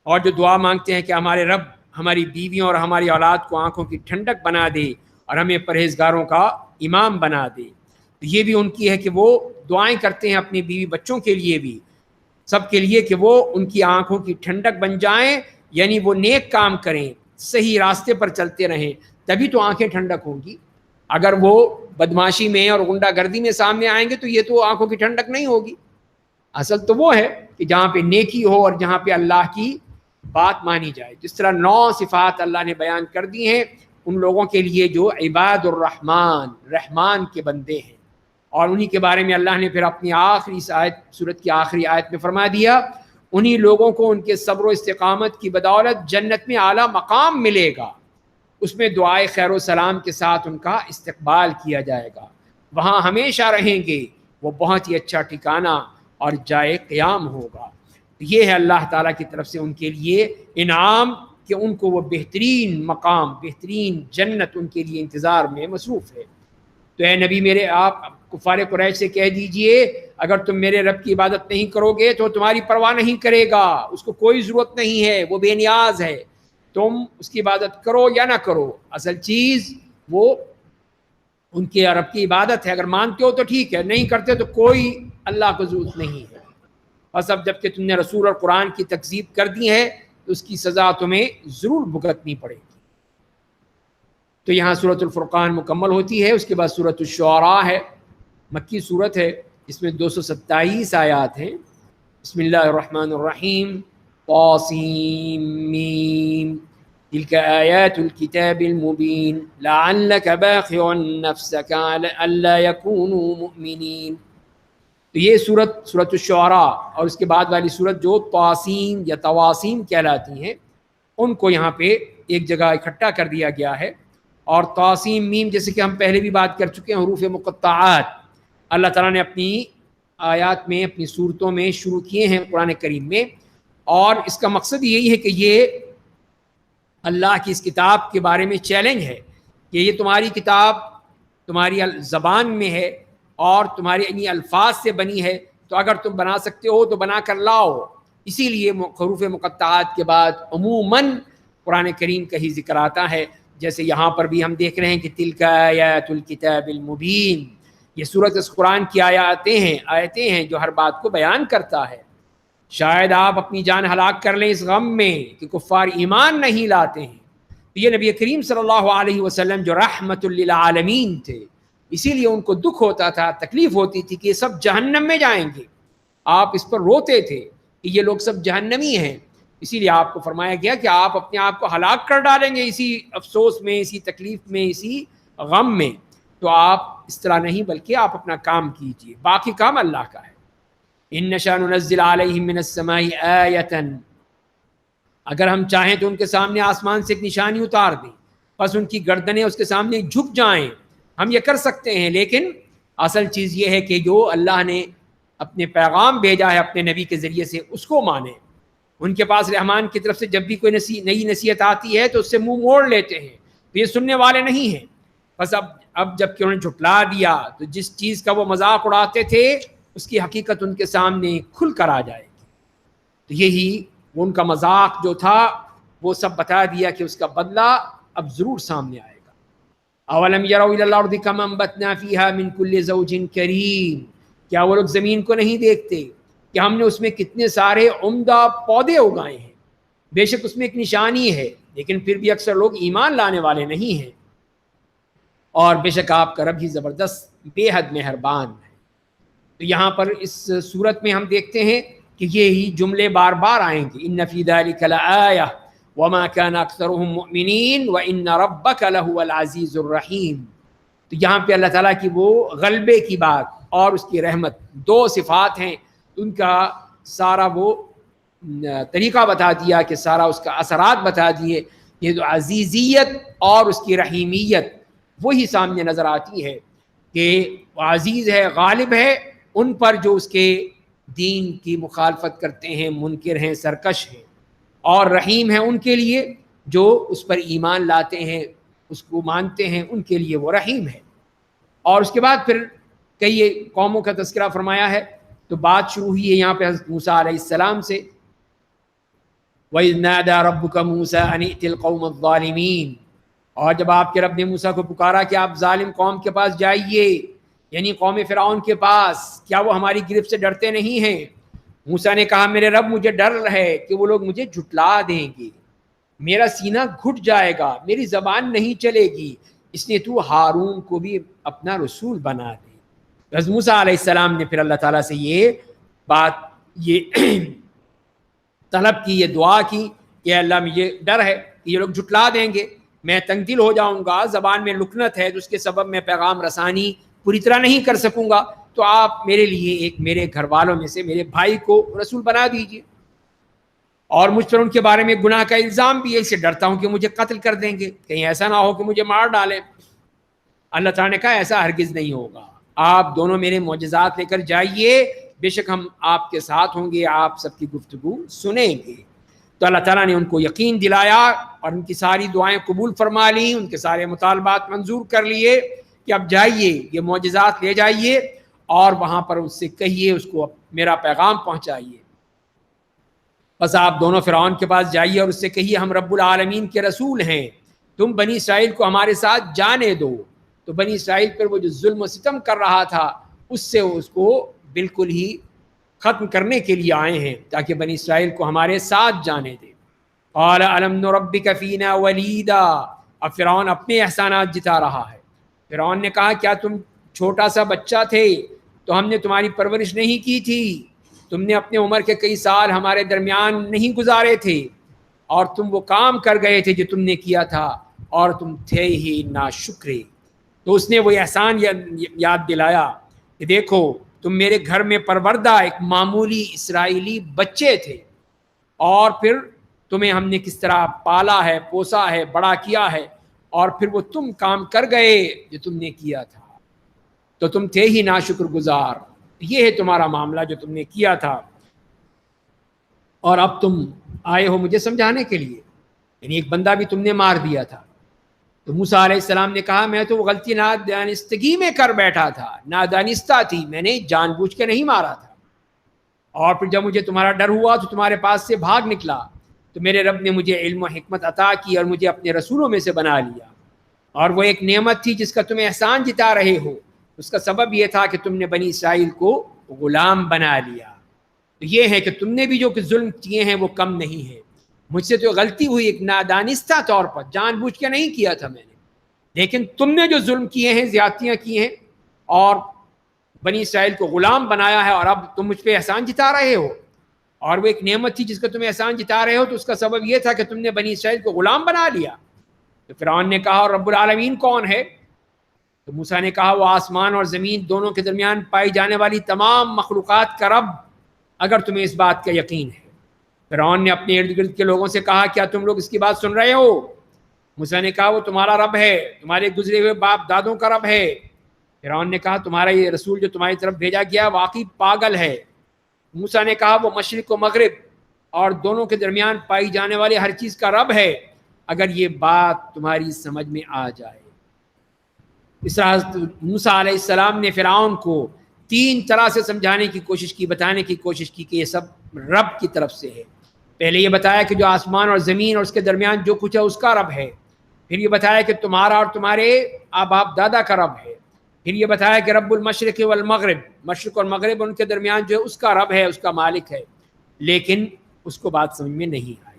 اور جو دعا مانگتے ہیں کہ ہمارے رب ہماری بیویوں اور ہماری اولاد کو آنکھوں کی ٹھنڈک بنا دے اور ہمیں پرہیزگاروں کا امام بنا دے، تو یہ بھی ان کی ہے کہ وہ دعائیں کرتے ہیں اپنی بیوی بچوں کے لیے بھی، سب کے لیے، کہ وہ ان کی آنکھوں کی ٹھنڈک بن جائیں، یعنی وہ نیک کام کریں، صحیح راستے پر چلتے رہیں، تبھی تو آنکھیں ٹھنڈک ہوں گی۔ اگر وہ بدماشی میں اور غنڈہ گردی میں سامنے آئیں گے تو یہ تو آنکھوں کی ٹھنڈک نہیں ہوگی۔ اصل تو وہ ہے کہ جہاں پہ نیکی ہو اور جہاں پہ اللہ کی بات مانی جائے۔ جس طرح 9 صفات اللہ نے بیان کر دی ہیں ان لوگوں کے لیے جو عباد الرحمن، رحمان کے بندے ہیں، اور انہی کے بارے میں اللہ نے پھر اپنی آخری آیت، سورت کی آخری آیت میں فرما دیا، انہی لوگوں کو ان کے صبر و استقامت کی بدولت جنت میں اعلیٰ مقام ملے گا، اس میں دعائے خیر و سلام کے ساتھ ان کا استقبال کیا جائے گا، وہاں ہمیشہ رہیں گے، وہ بہت ہی اچھا ٹھکانہ اور جائے قیام ہوگا۔ یہ ہے اللہ تعالیٰ کی طرف سے ان کے لیے انعام کہ ان کو وہ بہترین مقام، بہترین جنت ان کے لیے انتظار میں مصروف ہے۔ تو اے نبی میرے، آپ کفار قریش سے کہہ دیجئے اگر تم میرے رب کی عبادت نہیں کرو گے تو تمہاری پرواہ نہیں کرے گا، اس کو کوئی ضرورت نہیں ہے، وہ بے نیاز ہے، تم اس کی عبادت کرو یا نہ کرو، اصل چیز وہ ان کے رب کی عبادت ہے۔ اگر مانتے ہو تو ٹھیک ہے، نہیں کرتے تو کوئی اللہ کو ضرورت نہیں ہے۔ بس اب جب کہ تم نے رسول اور قرآن کی تکذیب کر دی ہے تو اس کی سزا تمہیں ضرور بھگتنی پڑے گی۔ تو یہاں سورۃ الفرقان مکمل ہوتی ہے، اس کے بعد سورۃ الشعراء ہے، مکی صورت ہے، اس میں 227 آیات ہیں۔ بسم اللہ الرحمن الرحیم، طاسیم تلک آیات الکتاب المبین لعلک باخع نفسک علی الا یکونوا مؤمنین۔ تو یہ سورۃ الشعراء اور اس کے بعد والی سورت جو طاسیم یا طواسیم کہلاتی ہیں ان کو یہاں پہ ایک جگہ اکٹھا کر دیا گیا ہے۔ اور طاسیم میم، جیسے کہ ہم پہلے بھی بات کر چکے ہیں، حروف مقطعات اللہ تعالیٰ نے اپنی آیات میں، اپنی صورتوں میں شروع کیے ہیں قرآن کریم میں، اور اس کا مقصد یہی ہے کہ یہ اللہ کی اس کتاب کے بارے میں چیلنج ہے کہ یہ تمہاری کتاب تمہاری زبان میں ہے اور تمہارے انہی الفاظ سے بنی ہے، تو اگر تم بنا سکتے ہو تو بنا کر لاؤ۔ اسی لیے حروف مقطعات کے بعد عموماً قرآن کریم کا ہی ذکر آتا ہے، جیسے یہاں پر بھی ہم دیکھ رہے ہیں کہ تلک آیات الکتاب المبین، یہ سورت اس قرآن کی آیتیں ہیں جو ہر بات کو بیان کرتا ہے۔ شاید آپ اپنی جان ہلاک کر لیں اس غم میں کہ کفار ایمان نہیں لاتے ہیں، تو یہ نبی کریم صلی اللہ علیہ وسلم جو رحمت للعالمین تھے، اسی لیے ان کو دکھ ہوتا تھا، تکلیف ہوتی تھی کہ یہ سب جہنم میں جائیں گے. آپ اس پر روتے تھے کہ یہ لوگ سب جہنمی ہیں. اسی لیے آپ کو فرمایا گیا کہ آپ اپنے آپ کو ہلاک کر ڈالیں گے اسی افسوس میں، اسی تکلیف میں، اسی غم میں. تو آپ اس طرح نہیں، بلکہ آپ اپنا کام کیجیے، باقی کام اللہ کا ہے. ان نشاء ننزل علیہم من السماء آیۃ، اگر ہم چاہیں تو ان کے سامنے آسمان سے ایک نشانی اتار دیں، بس ان کی گردنیں اس کے سامنے جھک جائیں. ہم یہ کر سکتے ہیں، لیکن اصل چیز یہ ہے کہ جو اللہ نے اپنے پیغام بھیجا ہے اپنے نبی کے ذریعے سے اس کو مانیں. ان کے پاس رحمان کی طرف سے جب بھی کوئی نئی نصیحت آتی ہے تو اس سے منہ موڑ لیتے ہیں، تو یہ سننے والے نہیں ہیں. بس اب جب کہ انہوں نے جھٹلا دیا تو جس چیز کا وہ مذاق اڑاتے تھے اس کی حقیقت ان کے سامنے کھل کر آ جائے گی. تو یہی ان کا مذاق جو تھا وہ سب بتا دیا کہ اس کا بدلہ اب ضرور سامنے آئے گا. اولم یروا الی الارض کما انبتنا فیہا من کل زوج کریم، کیا وہ لوگ زمین کو نہیں دیکھتے کہ ہم نے اس میں کتنے سارے عمدہ پودے اگائے ہیں. بے شک اس میں ایک نشانی ہے، لیکن پھر بھی اکثر لوگ ایمان لانے والے نہیں ہیں. اور بے شک آپ کا رب ہی زبردست بے حد مہربان ہے. تو یہاں پر اس صورت میں ہم دیکھتے ہیں کہ یہی جملے بار بار آئیں گے، ان فی ذلک لآیہ وما كان اکثرهم مؤمنین وان ربک لہو العزیز الرحیم. تو یہاں پہ اللہ تعالیٰ کی وہ غلبے کی بات اور اس کی رحمت، دو صفات ہیں، ان کا سارا وہ طریقہ بتا دیا کہ سارا اس کا اثرات بتا دیے. یہ جو عزیزیت اور اس کی رحیمیت وہی سامنے نظر آتی ہے کہ وہ عزیز ہے، غالب ہے ان پر جو اس کے دین کی مخالفت کرتے ہیں، منکر ہیں، سرکش ہیں، اور رحیم ہے ان کے لیے جو اس پر ایمان لاتے ہیں، اس کو مانتے ہیں، ان کے لیے وہ رحیم ہے. اور اس کے بعد پھر کئی قوموں کا تذکرہ فرمایا ہے. تو بات شروع ہوئی ہے یہاں پہ حضرت موسیٰ علیہ السلام سے. وَإِذْ نَادَى رَبُّكَ مُوسَىٰ أَنِ ائْتِ الْقَوْمَ الظَّالِمِينَ، اور جب آپ کے رب نے موسیٰ کو پکارا کہ آپ ظالم قوم کے پاس جائیے، یعنی قوم فرعون کے پاس، کیا وہ ہماری گرفت سے ڈرتے نہیں ہیں؟ موسیٰ نے کہا میرے رب مجھے ڈر ہے کہ وہ لوگ مجھے جھٹلا دیں گے، میرا سینہ گھٹ جائے گا، میری زبان نہیں چلے گی، اس لیے تو ہارون کو بھی اپنا رسول بنا دے. حضرت موسیٰ علیہ السلام نے پھر اللہ تعالیٰ سے یہ بات طلب کی، یہ دعا کی کہ اللہ مجھے ڈر ہے کہ یہ لوگ جھٹلا دیں گے، میں تنگ دل ہو جاؤں گا، زبان میں لکنت ہے تو اس کے سبب میں پیغام رسانی پوری طرح نہیں کر سکوں گا، تو آپ میرے لیے ایک میرے گھر والوں میں سے میرے بھائی کو رسول بنا دیجیے. اور مجھ پر ان کے بارے میں گناہ کا الزام بھی ہے، اس سے ڈرتا ہوں کہ مجھے قتل کر دیں گے، کہیں ایسا نہ ہو کہ مجھے مار ڈالیں. اللہ تعالیٰ نے کہا ایسا ہرگز نہیں ہوگا، آپ دونوں میرے معجزات لے کر جائیے، بے شک ہم آپ کے ساتھ ہوں گے، آپ سب کی گفتگو سنیں گے. تو اللہ تعالیٰ نے ان کو یقین دلایا اور ان کی ساری دعائیں قبول فرما لیں، ان کے سارے مطالبات منظور کر لیے کہ اب جائیے، یہ معجزات لے جائیے اور وہاں پر اس سے کہیے، اس کو میرا پیغام پہنچائیے. بس آپ دونوں فرعون کے پاس جائیے اور اس سے کہیے ہم رب العالمین کے رسول ہیں، تم بنی اسرائیل کو ہمارے ساتھ جانے دو. تو بنی اسرائیل پر وہ جو ظلم و ستم کر رہا تھا اس سے اس کو بالکل ہی ختم کرنے کے لیے آئے ہیں تاکہ بنی اسرائیل کو ہمارے ساتھ جانے دے. قال الم نربک فینا ولیدا، اب فرعون اپنے احسانات جتا رہا ہے. فرعون نے کہا کیا تم چھوٹا سا بچہ تھے تو ہم نے تمہاری پرورش نہیں کی تھی؟ تم نے اپنے عمر کے کئی سال ہمارے درمیان نہیں گزارے تھے اور تم وہ کام کر گئے تھے جو تم نے کیا تھا اور تم تھے ہی ناشکرے. تو اس نے وہ احسان یاد دلایا کہ دیکھو تم میرے گھر میں پروردہ ایک معمولی اسرائیلی بچے تھے اور پھر تمہیں ہم نے کس طرح پالا ہے، پوسا ہے، بڑا کیا ہے، اور پھر وہ تم کام کر گئے جو تم نے کیا تھا، تو تم تھے ہی ناشکر گزار. یہ ہے تمہارا معاملہ جو تم نے کیا تھا، اور اب تم آئے ہو مجھے سمجھانے کے لیے، یعنی ایک بندہ بھی تم نے مار دیا تھا. تو موسیٰ علیہ السلام نے کہا میں تو غلطی نادانستگی میں کر بیٹھا تھا، نادانستہ تھی، میں نے جان بوجھ کے نہیں مارا تھا. اور پھر جب مجھے تمہارا ڈر ہوا تو تمہارے پاس سے بھاگ نکلا، تو میرے رب نے مجھے علم و حکمت عطا کی اور مجھے اپنے رسولوں میں سے بنا لیا. اور وہ ایک نعمت تھی جس کا تم احسان جتا رہے ہو، اس کا سبب یہ تھا کہ تم نے بنی اسرائیل کو غلام بنا لیا. تو یہ ہے کہ تم نے بھی جو کہ ظلم کیے ہیں وہ کم نہیں ہے. مجھ سے تو غلطی ہوئی، ایک نادانستہ طور پر، جان بوجھ کے نہیں کیا تھا میں نے. لیکن تم نے جو ظلم کیے ہیں، زیادتیاں کی ہیں اور بنی اسرائیل کو غلام بنایا ہے، اور اب تم مجھ پہ احسان جتا رہے ہو، اور وہ ایک نعمت تھی جس کا تم احسان جتا رہے ہو، تو اس کا سبب یہ تھا کہ تم نے بنی اسرائیل کو غلام بنا لیا۔ تو فرعون نے کہا اور رب العالمین کون ہے؟ تو موسیٰ نے کہا وہ آسمان اور زمین دونوں کے درمیان پائی جانے والی تمام مخلوقات کا رب، اگر تمہیں اس بات کا یقین ہے۔ فرعون نے اپنے ارد گرد کے لوگوں سے کہا کیا تم لوگ اس کی بات سن رہے ہو؟ موسیٰ نے کہا وہ تمہارا رب ہے، تمہارے گزرے ہوئے باپ دادوں کا رب ہے۔ فرعون نے کہا تمہارا یہ رسول جو تمہاری طرف بھیجا گیا واقعی پاگل ہے۔ موسیٰ نے کہا وہ مشرق و مغرب اور دونوں کے درمیان پائی جانے والے ہر چیز کا رب ہے، اگر یہ بات تمہاری سمجھ میں آ جائے۔ اس طرح موسیٰ علیہ السلام نے فرعون کو 3 طرح سے سمجھانے کی کوشش کی، بتانے کی کوشش کی کہ یہ سب رب کی طرف سے ہے۔ پہلے یہ بتایا کہ جو آسمان اور زمین اور اس کے درمیان جو کچھ ہے اس کا رب ہے، پھر یہ بتایا کہ تمہارا اور تمہارے باپ دادا کا رب ہے، پھر یہ بتایا کہ رب المشرق والمغرب، مشرق اور مغرب ان کے درمیان جو ہے اس کا رب ہے، اس کا مالک ہے، لیکن اس کو بات سمجھ میں نہیں آئی۔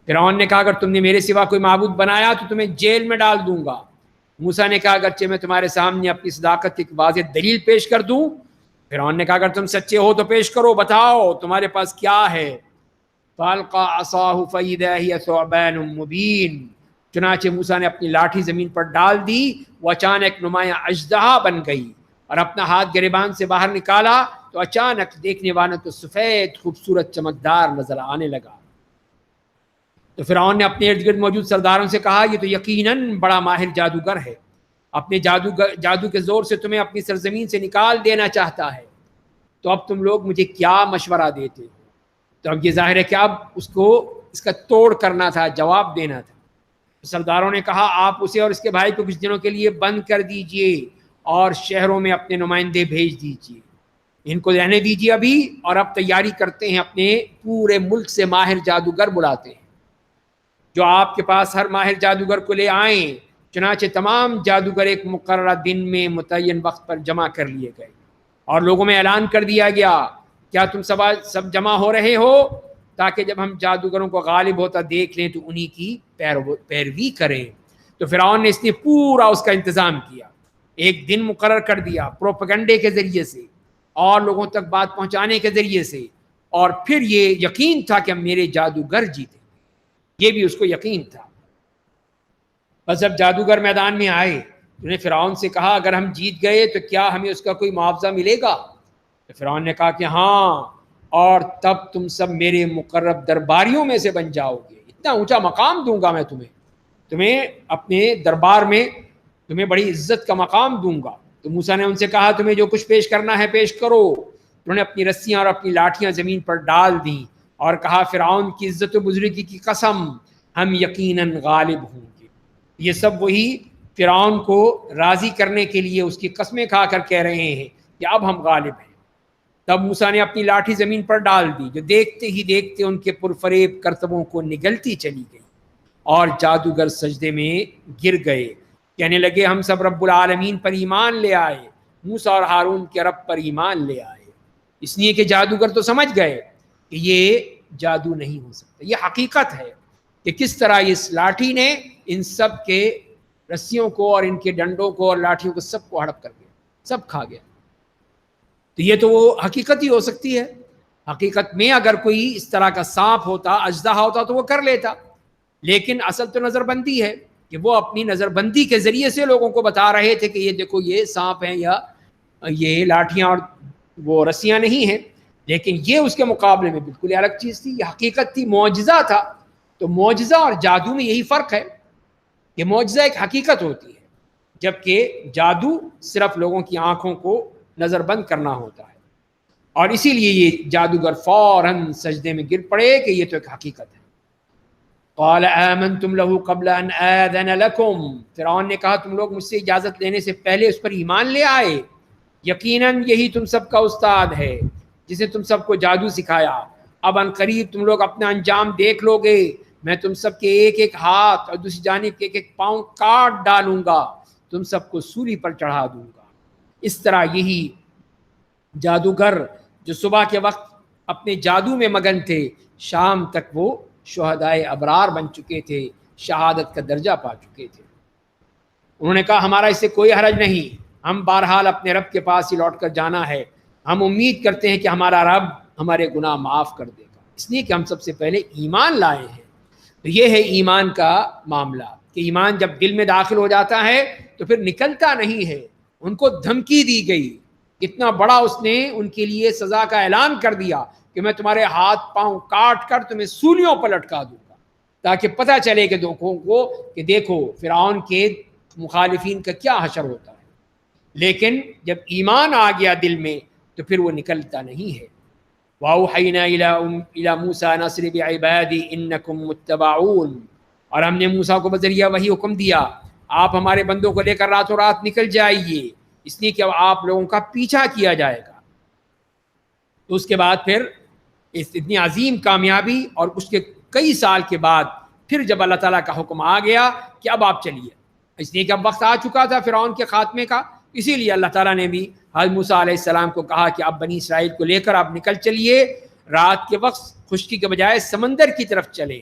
فرعون نے کہا اگر تم نے میرے سوا کوئی معبود بنایا تو تمہیں جیل میں ڈال دوں گا۔ موسیٰ نے کہا اگرچہ میں تمہارے سامنے اپنی صداقت کی ایک واضح دلیل پیش کر دوں۔ فرعون نے کہا اگر تم سچے ہو تو پیش کرو، بتاؤ تمہارے پاس کیا ہے۔ فَأَلْقَىٰ عَصَاهُ فَإِذَا هِيَ ثُعْبَانٌ مُّبِينٌ، چنانچہ موسیٰ نے اپنی لاٹھی زمین پر ڈال دی، وہ اچانک نمایاں اژدہا بن گئی، اور اپنا ہاتھ گریبان سے باہر نکالا تو اچانک دیکھنے والوں کو سفید خوبصورت چمکدار نظر آنے لگا۔ تو فرعون نے اپنے ارد گرد موجود سرداروں سے کہا یہ تو یقیناً بڑا ماہر جادوگر ہے، اپنے جادو کے زور سے تمہیں اپنی سرزمین سے نکال دینا چاہتا ہے، تو اب تم لوگ مجھے کیا مشورہ دیتے ہو؟ تو اب یہ ظاہر ہے کہ اب اس کو اس کا توڑ کرنا تھا، جواب دینا تھا۔ سرداروں نے کہا آپ اسے اور اس کے بھائی کو کچھ دنوں کے لیے بند کر دیجئے اور شہروں میں اپنے نمائندے بھیج دیجئے، ان کو رہنے دیجئے ابھی، اور اب تیاری کرتے ہیں، اپنے پورے ملک سے ماہر جادوگر بلاتے ہیں جو آپ کے پاس ہر ماہر جادوگر کو لے آئیں۔ چنانچہ تمام جادوگر ایک مقررہ دن میں متعین وقت پر جمع کر لیے گئے، اور لوگوں میں اعلان کر دیا گیا کیا تم سب جمع ہو رہے ہو تاکہ جب ہم جادوگروں کو غالب ہوتا دیکھ لیں تو انہی کی پیروی کریں۔ تو فرعون نے اس نے پورا اس کا انتظام کیا، ایک دن مقرر کر دیا پروپیگنڈے کے ذریعے سے اور لوگوں تک بات پہنچانے کے ذریعے سے، اور پھر یہ یقین تھا کہ میرے جادوگر جیتے، یہ بھی اس کو یقین تھا۔ بس جب جادوگر میدان میں آئے انہوں نے فرعون سے کہا اگر ہم جیت گئے تو کیا ہمیں اس کا کوئی معاوضہ ملے گا؟ تو فرعون نے کہا کہ ہاں، اور تب تم سب میرے مقرب درباریوں میں سے بن جاؤ گے، اتنا اونچا مقام دوں گا میں تمہیں اپنے دربار میں تمہیں بڑی عزت کا مقام دوں گا۔ تو موسیٰ نے ان سے کہا تمہیں جو کچھ پیش کرنا ہے پیش کرو۔ انہوں نے اپنی رسیاں اور اپنی لاٹھیاں زمین پر ڈال دیں اور کہا فرعون کی عزت و بزرگی کی قسم ہم یقیناً غالب ہوں گے۔ یہ سب وہی فرعون کو راضی کرنے کے لیے اس کی قسمیں کھا کر کہہ رہے ہیں کہ اب ہم غالب ہیں۔ تب موسیٰ نے اپنی لاٹھی زمین پر ڈال دی جو دیکھتے ہی دیکھتے ان کے پرفریب کرتبوں کو نگلتی چلی گئی، اور جادوگر سجدے میں گر گئے، کہنے لگے ہم سب رب العالمین پر ایمان لے آئے، موسیٰ اور ہارون کے رب پر ایمان لے آئے۔ اس لیے کہ جادوگر تو سمجھ گئے کہ یہ جادو نہیں ہو سکتا، یہ حقیقت ہے کہ کس طرح اس لاٹھی نے ان سب کے رسیوں کو اور ان کے ڈنڈوں کو اور لاٹھیوں کو سب کو ہڑپ کر گیا، سب کھا گیا۔ تو یہ تو وہ حقیقت ہی ہو سکتی ہے۔ حقیقت میں اگر کوئی اس طرح کا سانپ ہوتا، اژدہا ہوتا تو وہ کر لیتا، لیکن اصل تو نظر بندی ہے کہ وہ اپنی نظر بندی کے ذریعے سے لوگوں کو بتا رہے تھے کہ یہ دیکھو یہ سانپ ہیں یا یہ لاٹھیاں اور وہ رسیاں نہیں ہیں، لیکن یہ اس کے مقابلے میں بالکل الگ چیز تھی، یہ حقیقت تھی، معجزہ تھا۔ تو معجزہ اور جادو میں یہی فرق ہے کہ معجزہ ایک حقیقت ہوتی ہے، جبکہ جادو صرف لوگوں کی آنکھوں کو نظر بند کرنا ہوتا ہے، اور اسی لیے یہ جادوگر فوراً سجدے میں گر پڑے کہ یہ تو ایک حقیقت ہے۔ قال آمنتم له قبل ان آذن لكم، فرعون نے کہا تم لوگ مجھ سے اجازت لینے سے پہلے اس پر ایمان لے آئے، یقیناً یہی تم سب کا استاد ہے جسے تم سب کو جادو سکھایا، اب ان قریب تم لوگ اپنا انجام دیکھ لو گے، میں تم سب کے ایک ایک ہاتھ اور دوسری جانب کے ایک ایک پاؤں کاٹ ڈالوں گا، تم سب کو سولی پر چڑھا دوں گا۔ اس طرح یہی جادوگر جو صبح کے وقت اپنے جادو میں مگن تھے، شام تک وہ شہدائے ابرار بن چکے تھے، شہادت کا درجہ پا چکے تھے۔ انہوں نے کہا ہمارا اس سے کوئی حرج نہیں، ہم بہرحال اپنے رب کے پاس ہی لوٹ کر جانا ہے، ہم امید کرتے ہیں کہ ہمارا رب ہمارے گناہ معاف کر دے گا، اس لیے کہ ہم سب سے پہلے ایمان لائے ہیں۔ تو یہ ہے ایمان کا معاملہ کہ ایمان جب دل میں داخل ہو جاتا ہے تو پھر نکلتا نہیں ہے۔ ان کو دھمکی دی گئی، اتنا بڑا اس نے ان کے لیے سزا کا اعلان کر دیا کہ میں تمہارے ہاتھ پاؤں کاٹ کر تمہیں سولیوں پر لٹکا دوں گا، تاکہ پتہ چلے کہ لوگوں کو کہ دیکھو فرعون کے مخالفین کا کیا حشر ہوتا ہے۔ لیکن جب ایمان آ گیا دل میں تو پھر وہ نکلتا نہیں ہے۔ وَأَوْحَيْنَا إِلَى مُوسَىٰ أَنْ أَسْرِ بِعِبَادِي إِنَّكُمْ مُتَّبَعُونَ، اور ہم نے موسیٰ کو بذریعہ وحی حکم دیا آپ ہمارے بندوں کو لے کر راتوں رات نکل جائیے، اس لیے کہ اب آپ لوگوں کا پیچھا کیا جائے گا۔ تو اس کے بعد پھر اس اتنی عظیم کامیابی اور اس کے کئی سال کے بعد پھر جب اللہ تعالیٰ کا حکم آ گیا کہ اب آپ چلیے، اس لیے کہ اب وقت آ چکا تھا فرعون کے خاتمے کا، اسی لیے اللہ تعالیٰ نے بھی حضرت موسیٰ علیہ السلام کو کہا کہ اب بنی اسرائیل کو لے کر آپ نکل چلیے، رات کے وقت خشکی کے بجائے سمندر کی طرف چلیں۔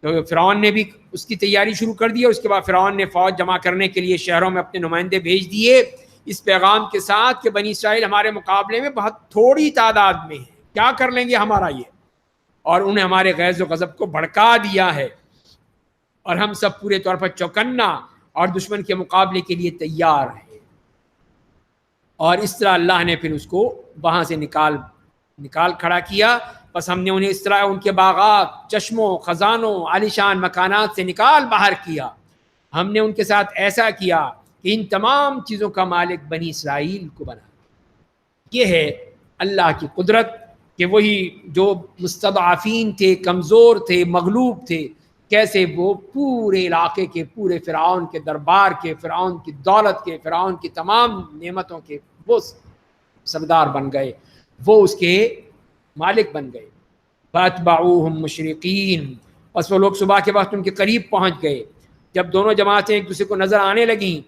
تو فرعون نے بھی اس کی تیاری شروع کر دی، اور اس کے بعد فرعون نے فوج جمع کرنے کے لیے شہروں میں اپنے نمائندے بھیج دیے اس پیغام کے ساتھ کہ بنی اسرائیل ہمارے مقابلے میں بہت تھوڑی تعداد میں ہے، کیا کر لیں گے ہمارا یہ، اور انہیں ہمارے غیظ و غضب کو بھڑکا دیا ہے، اور ہم سب پورے طور پر چوکنا اور دشمن کے مقابلے کے لیے تیار ہیں۔ اور اس طرح اللہ نے پھر اس کو وہاں سے نکال کھڑا کیا، بس ہم نے انہیں اس طرح ان کے باغات، چشموں، خزانوں، عالیشان مکانات سے نکال باہر کیا۔ ہم نے ان کے ساتھ ایسا کیا کہ ان تمام چیزوں کا مالک بنی اسرائیل کو بنا۔ یہ ہے اللہ کی قدرت کہ وہی جو مستضعفین تھے، کمزور تھے، مغلوب تھے، کیسے وہ پورے علاقے کے، پورے فرعون کے دربار کے، فرعون کی دولت کے، فرعون کی تمام نعمتوں کے وہ سردار بن گئے، وہ اس کے مالک بن گئے۔ فَأَتْبَعُوهُمْ مُشْرِقِينَ، پس وہ لوگ صبح کے وقت ان کے قریب پہنچ گئے۔ جب دونوں جماعتیں ایک دوسرے کو نظر آنے لگیں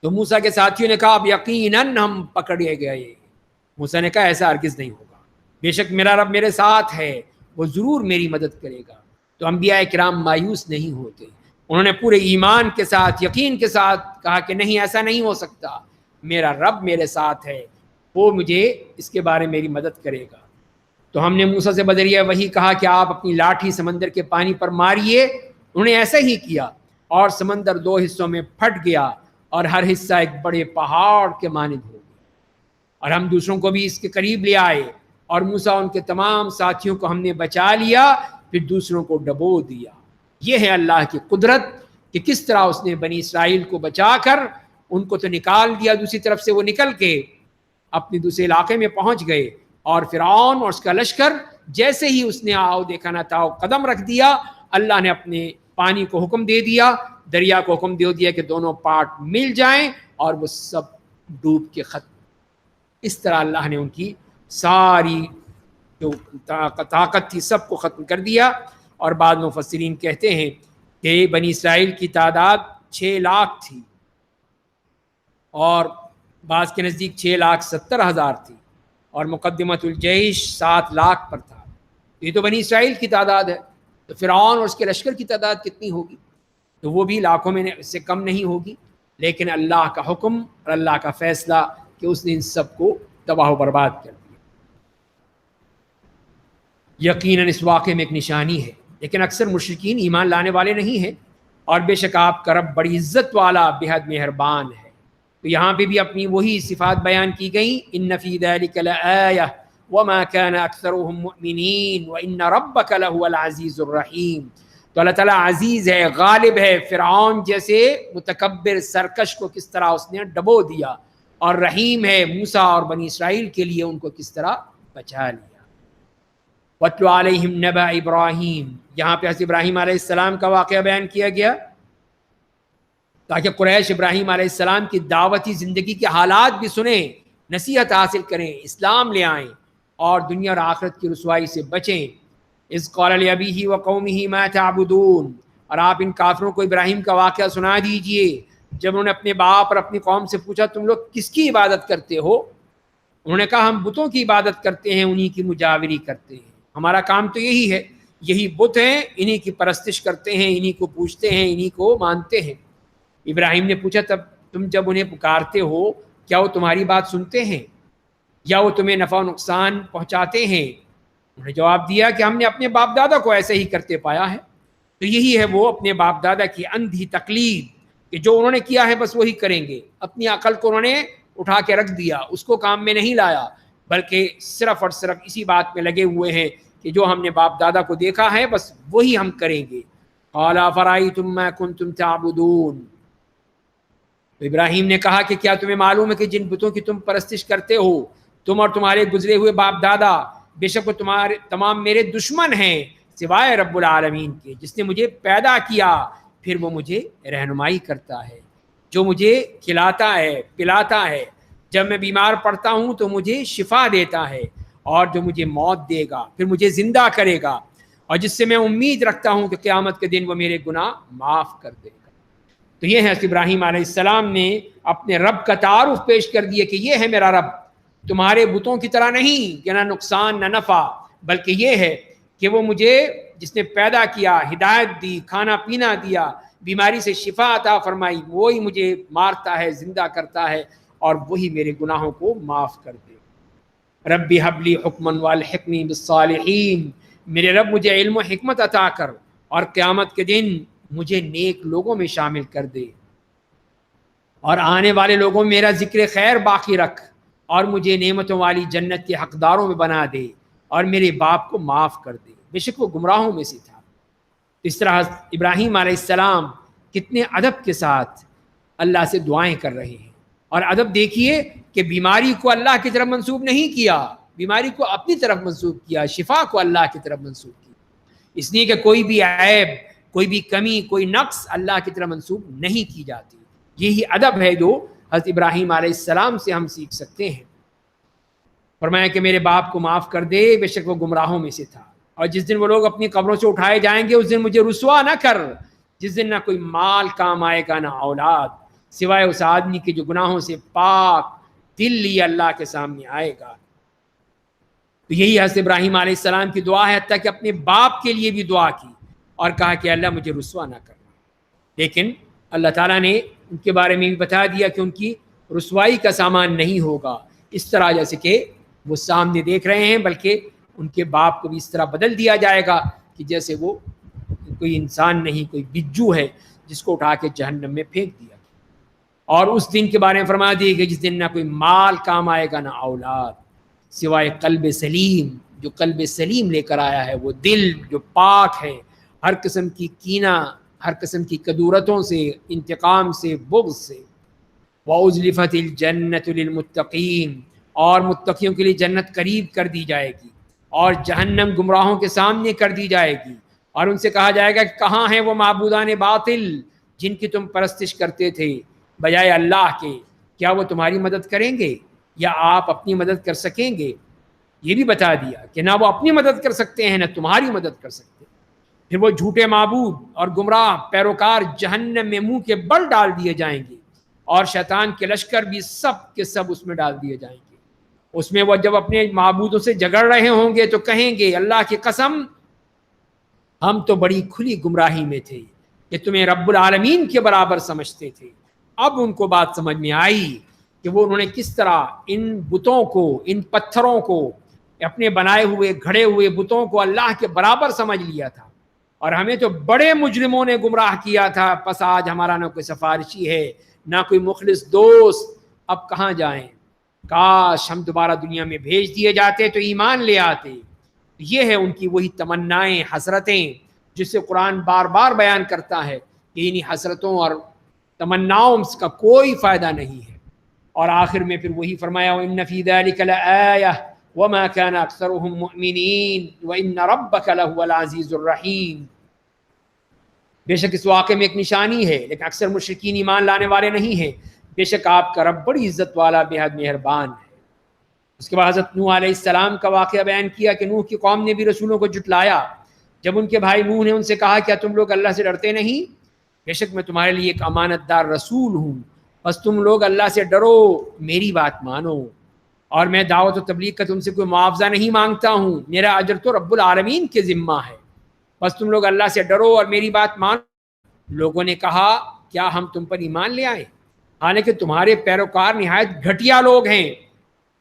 تو موسیٰ کے ساتھیوں نے کہا اب یقیناً ہم پکڑے گئے۔ موسیٰ نے کہا ایسا ہرگز نہیں ہوگا، بے شک میرا رب میرے ساتھ ہے، وہ ضرور میری مدد کرے گا۔ تو انبیاء کرام مایوس نہیں ہوتے، انہوں نے پورے ایمان کے ساتھ، یقین کے ساتھ کہا کہ نہیں، ایسا نہیں ہو سکتا، میرا رب میرے ساتھ ہے، وہ مجھے اس کے بارے میں میری مدد کرے گا۔ تو ہم نے موسیٰ سے بذریعہ وحی کہا کہ آپ اپنی لاٹھی سمندر کے پانی پر ماریے۔ انہوں نے ایسا ہی کیا، اور سمندر دو حصوں میں پھٹ گیا، اور ہر حصہ ایک بڑے پہاڑ کے مانند ہو گیا، اور ہم دوسروں کو بھی اس کے قریب لے آئے، اور موسیٰ ان کے تمام ساتھیوں کو ہم نے بچا لیا، پھر دوسروں کو ڈبو دیا۔ یہ ہے اللہ کی قدرت کہ کس طرح اس نے بنی اسرائیل کو بچا کر ان کو تو نکال دیا، دوسری طرف سے وہ نکل کے اپنے دوسرے علاقے میں پہنچ گئے، اور فرعون اور اس کا لشکر جیسے ہی اس نے آؤ دیکھا نہ تھا قدم رکھ دیا، اللہ نے اپنے پانی کو حکم دے دیا، دریا کو حکم دے دیا کہ دونوں پارٹ مل جائیں، اور وہ سب ڈوب کے ختم۔ اس طرح اللہ نے ان کی ساری جو طاقت تھی سب کو ختم کر دیا۔ اور بعض مفسرین کہتے ہیں کہ بنی اسرائیل کی تعداد 6 لاکھ تھی، اور بعض کے نزدیک 6,70,000 تھی، اور مقدمۃ الجیش 7 لاکھ پر تھا۔ یہ تو بنی اسرائیل کی تعداد ہے، تو فرعون اور اس کے لشکر کی تعداد کتنی ہوگی؟ تو وہ بھی لاکھوں میں سے کم نہیں ہوگی۔ لیکن اللہ کا حکم اور اللہ کا فیصلہ کہ اس نے ان سب کو تباہ و برباد کر دیا۔ یقیناً اس واقعے میں ایک نشانی ہے، لیکن اکثر مشرکین ایمان لانے والے نہیں ہیں، اور بے شک آپ کا رب بڑی عزت والا، بہت مہربان ہے۔ تو یہاں پہ بھی اپنی وہی صفات بیان کی گئیں، ان فی ذلک لآیہ وما کان اکثرهم مؤمنین وان ربک لہو العزیز الرحیم۔ تو اللہ تعالیٰ عزیز ہے، غالب ہے، فرعون جیسے متکبر سرکش کو کس طرح اس نے ڈبو دیا، اور رحیم ہے موسیٰ اور بنی اسرائیل کے لیے ان کو کس طرح بچا لیا۔ وَاتْلُ عَلَيْهِمْ نَبَأَ إِبْرَاهِيمَ، یہاں پہ حضرت ابراہیم علیہ السلام کا واقعہ بیان کیا گیا تاکہ قریش ابراہیم علیہ السلام کی دعوتی زندگی کے حالات بھی سنیں، نصیحت حاصل کریں، اسلام لے آئیں، اور دنیا اور آخرت کی رسوائی سے بچیں۔ اذ قال لأبیہ وقومہ ما تعبدون، اور آپ ان کافروں کو ابراہیم کا واقعہ سنا دیجئے جب انہوں نے اپنے باپ اور اپنی قوم سے پوچھا تم لوگ کس کی عبادت کرتے ہو؟ انہوں نے کہا ہم بتوں کی عبادت کرتے ہیں، انہی کی مجاوری کرتے ہیں، ہمارا کام تو یہی ہے۔ یہی بت ہیں، انہی کی پرستش کرتے ہیں، انہی کو پوجتے ہیں، انہی کو مانتے ہیں۔ ابراہیم نے پوچھا تب تم جب انہیں پکارتے ہو کیا وہ تمہاری بات سنتے ہیں یا وہ تمہیں نفع و نقصان پہنچاتے ہیں؟ انہوں نے جواب دیا کہ ہم نے اپنے باپ دادا کو ایسے ہی کرتے پایا ہے۔ تو یہی ہے وہ اپنے باپ دادا کی اندھی تقلید کہ جو انہوں نے کیا ہے بس وہی کریں گے۔ اپنی عقل کو انہوں نے اٹھا کے رکھ دیا، اس کو کام میں نہیں لایا، بلکہ صرف اور صرف اسی بات میں لگے ہوئے ہیں کہ جو ہم نے باپ دادا کو دیکھا ہے بس وہی ہم کریں گے۔ قال افرأیتم ما کنتم تعبدون، تو ابراہیم نے کہا کہ کیا تمہیں معلوم ہے کہ جن بتوں کی تم پرستش کرتے ہو تم اور تمہارے گزرے ہوئے باپ دادا، بے شک وہ تمہارے تمام میرے دشمن ہیں سوائے رب العالمین کے جس نے مجھے پیدا کیا، پھر وہ مجھے رہنمائی کرتا ہے، جو مجھے کھلاتا ہے پلاتا ہے، جب میں بیمار پڑتا ہوں تو مجھے شفا دیتا ہے، اور جو مجھے موت دے گا پھر مجھے زندہ کرے گا، اور جس سے میں امید رکھتا ہوں کہ قیامت کے دن وہ میرے گناہ معاف کر دے گا۔ تو یہ ہے ابراہیم علیہ السلام نے اپنے رب کا تعارف پیش کر دیا کہ یہ ہے میرا رب، تمہارے بتوں کی طرح نہیں کہ نہ نقصان نہ نفع، بلکہ یہ ہے کہ وہ مجھے جس نے پیدا کیا، ہدایت دی، کھانا پینا دیا، بیماری سے شفا عطا فرمائی، وہی مجھے مارتا ہے، زندہ کرتا ہے، اور وہی میرے گناہوں کو معاف کر دے۔ ربی حبلی حکمن والحقنی بالصالحین، میرے رب مجھے علم و حکمت عطا کر اور قیامت کے دن مجھے نیک لوگوں میں شامل کر دے، اور آنے والے لوگوں میں میرا ذکر خیر باقی رکھ، اور مجھے نعمتوں والی جنت کے حقداروں میں بنا دے، اور میرے باپ کو معاف کر دے، بے شک وہ گمراہوں میں سے تھا۔ اس طرح ابراہیم علیہ السلام کتنے ادب کے ساتھ اللہ سے دعائیں کر رہے ہیں، اور ادب دیکھیے کہ بیماری کو اللہ کی طرف منسوب نہیں کیا، بیماری کو اپنی طرف منسوب کیا، شفا کو اللہ کی طرف منسوب کیا، اس لیے کہ کوئی بھی عیب، کوئی بھی کمی، کوئی نقص اللہ کی طرف منسوب نہیں کی جاتی۔ یہی ادب ہے جو حضرت ابراہیم علیہ السلام سے ہم سیکھ سکتے ہیں۔ فرمایا کہ میرے باپ کو معاف کر دے، بے شک وہ گمراہوں میں سے تھا، اور جس دن وہ لوگ اپنی قبروں سے اٹھائے جائیں گے اس دن مجھے رسوا نہ کر، جس دن نہ کوئی مال کام آئے گا نہ اولاد، سوائے اس آدمی کے جو گناہوں سے پاک دل لیے اللہ کے سامنے آئے گا۔ تو یہی حضرت ابراہیم علیہ السلام کی دعا ہے، حتیٰ کہ اپنے باپ کے لیے بھی دعا کی اور کہا کہ اللہ مجھے رسوا نہ کرنا۔ لیکن اللہ تعالیٰ نے ان کے بارے میں بھی بتا دیا کہ ان کی رسوائی کا سامان نہیں ہوگا، اس طرح جیسے کہ وہ سامنے دیکھ رہے ہیں، بلکہ ان کے باپ کو بھی اس طرح بدل دیا جائے گا کہ جیسے وہ کوئی انسان نہیں، کوئی بجو ہے جس کو اٹھا کے جہنم میں پھینک دیا۔ اور اس دن کے بارے میں فرما دیے کہ جس دن نہ کوئی مال کام آئے گا نہ اولاد، سوائے قلب سلیم، جو قلب سلیم لے کر آیا ہے، وہ دل جو پاک ہے ہر قسم کی کینہ، ہر قسم کی کدورتوں سے، انتقام سے، بغض سے۔ وَأُزْلِفَتِ الْجَنَّةُ لِلْمُتَّقِينَ، اور متقیوں کے لیے جنت قریب کر دی جائے گی، اور جہنم گمراہوں کے سامنے کر دی جائے گی، اور ان سے کہا جائے گا کہ کہاں ہیں وہ معبودان باطل جن کی تم پرستش کرتے تھے بجائے اللہ کے، کیا وہ تمہاری مدد کریں گے یا آپ اپنی مدد کر سکیں گے؟ یہ بھی بتا دیا کہ نہ وہ اپنی مدد کر سکتے ہیں نہ تمہاری مدد کر سکتے۔ پھر وہ جھوٹے معبود اور گمراہ پیروکار جہنم میں منہ کے بل ڈال دیے جائیں گے، اور شیطان کے لشکر بھی سب کے سب اس میں ڈال دیے جائیں گے۔ اس میں وہ جب اپنے معبودوں سے جھگڑ رہے ہوں گے تو کہیں گے اللہ کی قسم ہم تو بڑی کھلی گمراہی میں تھے کہ تمہیں رب العالمین کے برابر سمجھتے تھے۔ اب ان کو بات سمجھ میں آئی کہ وہ انہوں نے کس طرح ان بتوں کو، ان پتھروں کو، اپنے بنائے ہوئے گھڑے ہوئے بتوں کو اللہ کے برابر سمجھ لیا تھا، اور ہمیں تو بڑے مجرموں نے گمراہ کیا تھا، پس آج ہمارا نہ کوئی سفارشی ہے نہ کوئی مخلص دوست، اب کہاں جائیں؟ کاش ہم دوبارہ دنیا میں بھیج دیے جاتے تو ایمان لے آتے۔ یہ ہے ان کی وہی تمنائیں، حسرتیں، جس سے قرآن بار بار بیان کرتا ہے کہ انہی حسرتوں اور تمناؤں کا کوئی فائدہ نہیں ہے۔ اور آخر میں پھر وہی فرمایا وَإِنَّ فِي ذَلِكَ لَآيَةً وَمَا كَانَ أَكْثَرُهُم مُؤْمِنِينَ وَإِنَّ رَبَّكَ لَهُوَ الْعَزِيزُ الرَّحِيمُ، بے شک اس واقعے میں ایک نشانی ہے، لیکن اکثر مشرکین ایمان لانے والے نہیں ہیں۔ بے شک آپ کا رب بڑی عزت والا، بے حد مہربان ہے۔ اس کے بعد حضرت نوح علیہ السلام کا واقعہ بیان کیا کہ نوح کی قوم نے بھی رسولوں کو جھٹلایا۔ جب ان کے بھائی نوح نے ان سے کہا کیا تم لوگ اللہ سے ڈرتے نہیں؟ بے شک میں تمہارے لیے ایک امانت دار رسول ہوں، بس تم لوگ اللہ سے ڈرو، میری بات مانو، اور میں دعوت و تبلیغ کا تم سے کوئی معاوضہ نہیں مانگتا ہوں، میرا اجر تو رب العالمین کے ذمہ ہے۔ بس تم لوگ اللہ سے ڈرو اور میری بات مانو۔ لوگوں نے کہا کیا ہم تم پر ایمان لے آئیں حالانکہ تمہارے پیروکار نہایت گھٹیا لوگ ہیں۔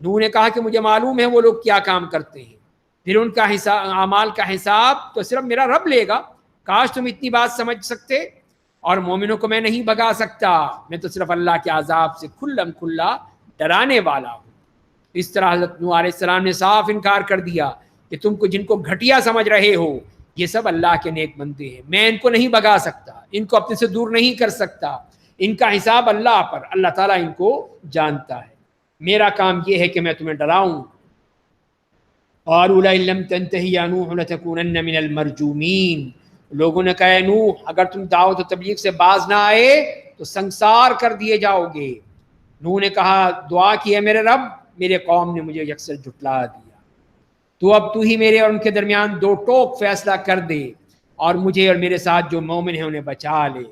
نوح نے کہا کہ مجھے معلوم ہے وہ لوگ کیا کام کرتے ہیں، پھر ان کا حساب، اعمال کا حساب تو صرف میرا رب لے گا۔ کاش تم اتنی بات سمجھ سکتے، اور مومنوں کو میں نہیں بھگا سکتا، میں تو صرف اللہ کے عذاب سے کھلم کھلا ڈرانے والا ہوں۔ اس طرح حضرت نوح علیہ السلام نے صاف انکار کر دیا کہ تم کو جن کو گھٹیا سمجھ رہے ہو یہ سب اللہ کے نیک بندے ہیں، میں ان کو نہیں بھگا سکتا، ان کو اپنے سے دور نہیں کر سکتا، ان کا حساب اللہ پر، اللہ تعالیٰ ان کو جانتا ہے، میرا کام یہ ہے کہ میں تمہیں ڈراؤں۔ قالوا لئن لم تنتهي يا نوح لتكونن من المرجومین، لوگوں نے کہا اے نوح اگر تم دعوت و تبلیغ سے باز نہ آئے تو سنسار کر دیے جاؤ گے۔ نوح نے کہا دعا کی ہے میرے رب، میرے قوم نے مجھے یکسر جھٹلا دیا، تو اب تو ہی میرے اور ان کے درمیان دو ٹوک فیصلہ کر دے، اور مجھے اور میرے ساتھ جو مومن ہیں انہیں بچا لے۔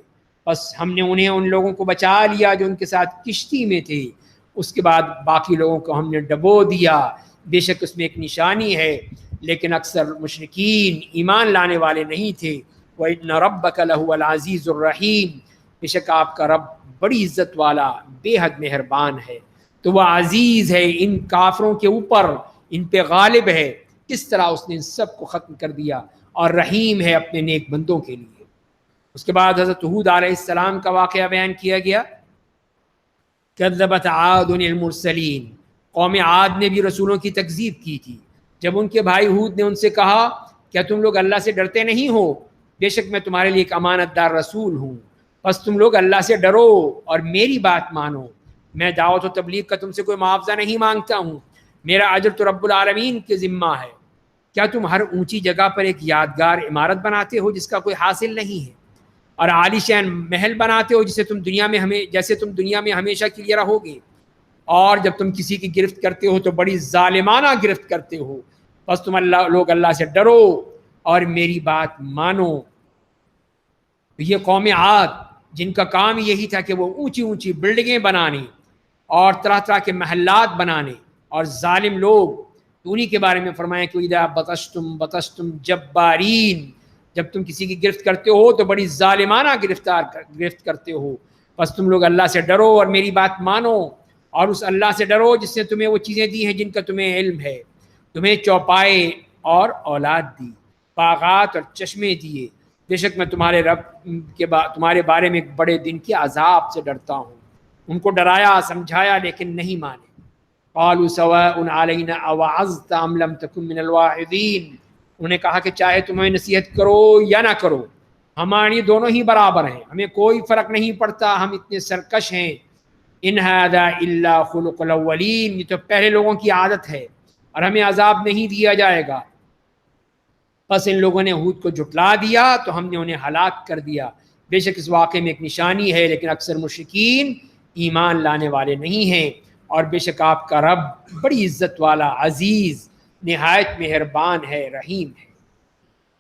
بس ہم نے انہیں ان لوگوں کو بچا لیا جو ان کے ساتھ کشتی میں تھے، اس کے بعد باقی لوگوں کو ہم نے ڈبو دیا، بے شک اس میں ایک نشانی ہے، لیکن اکثر مشرکین ایمان لانے والے نہیں تھے۔ وَإِنَّ رَبَّكَ لَهُوَ الْعَزِيزُ الرَّحِيمُ، بے شک آپ کا رب بڑی عزت والا بے حد مہربان ہے۔ تو وہ عزیز ہے ان کافروں کے اوپر، ان پہ غالب ہے، کس طرح اس نے ان سب کو ختم کر دیا، اور رحیم ہے اپنے نیک بندوں کے لیے۔ اس کے بعد حضرت ہود علیہ السلام کا واقعہ بیان کیا گیا۔ کذبت عاد المرسلین، قوم عاد نے بھی رسولوں کی تکذیب کی تھی۔ جب ان کے بھائی ہود نے ان سے کہا کیا تم لوگ اللہ سے ڈرتے نہیں ہو، بے شک میں تمہارے لیے ایک امانت دار رسول ہوں، بس تم لوگ اللہ سے ڈرو اور میری بات مانو۔ میں دعوت و تبلیغ کا تم سے کوئی معاوضہ نہیں مانگتا ہوں، میرا اجر تو رب العالمین کے ذمہ ہے۔ کیا تم ہر اونچی جگہ پر ایک یادگار عمارت بناتے ہو جس کا کوئی حاصل نہیں ہے، اور عالی شان محل بناتے ہو جیسے تم دنیا میں ہمیشہ کے لیے رہو گے، اور جب تم کسی کی گرفت کرتے ہو تو بڑی ظالمانہ گرفت کرتے ہو، بس تم اللہ سے ڈرو اور میری بات مانو۔ یہ قوم عاد جن کا کام یہی تھا کہ وہ اونچی اونچی بلڈنگیں بنانی اور طرح طرح کے محلات بنانے، اور ظالم لوگ، تو انہی کے بارے میں فرمایا کہ اذا بطشتم جبارین، جب تم کسی کی گرفت کرتے ہو تو بڑی ظالمانہ گرفت کرتے ہو، بس تم لوگ اللہ سے ڈرو اور میری بات مانو، اور اس اللہ سے ڈرو جس نے تمہیں وہ چیزیں دی ہیں جن کا تمہیں علم ہے، تمہیں چوپائے اور اولاد دی، باغات اور چشمے دیے، بے شک میں تمہارے بارے میں ایک بڑے دن کے عذاب سے ڈرتا ہوں۔ ان کو ڈرایا سمجھایا لیکن نہیں مانے۔ قالوا سواء علینا اوعظت ام لم تکن من الواعظین، انہوں نے کہا کہ چاہے تمہیں نصیحت کرو یا نہ کرو، ہماری دونوں ہی برابر ہیں، ہمیں کوئی فرق نہیں پڑتا، ہم اتنے سرکش ہیں۔ ان ھذا الا خلق الاولین، یہ تو پہلے لوگوں کی عادت ہے، اور ہمیں عذاب نہیں دیا جائے گا۔ پس ان لوگوں نے ہود کو جھٹلا دیا تو ہم نے انہیں ہلاک کر دیا۔ بے شک اس واقعے میں ایک نشانی ہے، لیکن اکثر مشرکین ایمان لانے والے نہیں ہیں، اور بے شک آپ کا رب بڑی عزت والا عزیز نہایت مہربان ہے، رحیم ہے۔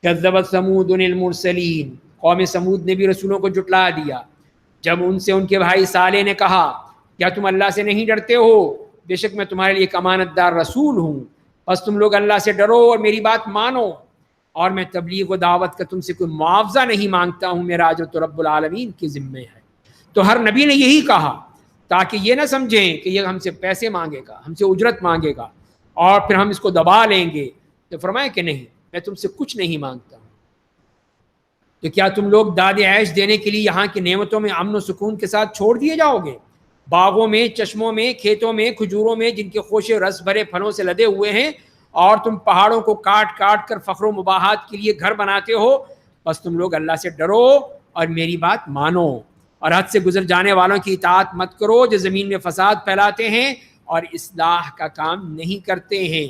کذبت ثمود المرسلین، قوم سمود نے بھی رسولوں کو جھٹلا دیا جب ان سے ان کے بھائی صالح نے کہا کیا تم اللہ سے نہیں ڈرتے ہو، بے شک میں تمہارے لیے ایک امانت دار رسول ہوں، بس تم لوگ اللہ سے ڈرو اور میری بات مانو، اور میں تبلیغ و دعوت کا تم سے کوئی معاوضہ نہیں مانگتا ہوں، میرا اجر تو رب العالمین کے ذمے ہے۔ تو ہر نبی نے یہی کہا تاکہ یہ نہ سمجھیں کہ یہ ہم سے پیسے مانگے گا، ہم سے اجرت مانگے گا اور پھر ہم اس کو دبا لیں گے، تو فرمایا کہ نہیں، میں تم سے کچھ نہیں مانگتا ہوں۔ تو کیا تم لوگ داد عیش دینے کے لیے یہاں کی نعمتوں میں امن و سکون کے ساتھ چھوڑ دیے جاؤ گے، باغوں میں، چشموں میں، کھیتوں میں، کھجوروں میں جن کے خوشے رس بھرے پھلوں سے لدے ہوئے ہیں، اور تم پہاڑوں کو کاٹ کاٹ کر فخر و مباحات کے لیے گھر بناتے ہو، بس تم لوگ اللہ سے ڈرو اور میری بات مانو، اور حد سے گزر جانے والوں کی اطاعت مت کرو جو زمین میں فساد پھیلاتے ہیں اور اصلاح کا کام نہیں کرتے ہیں۔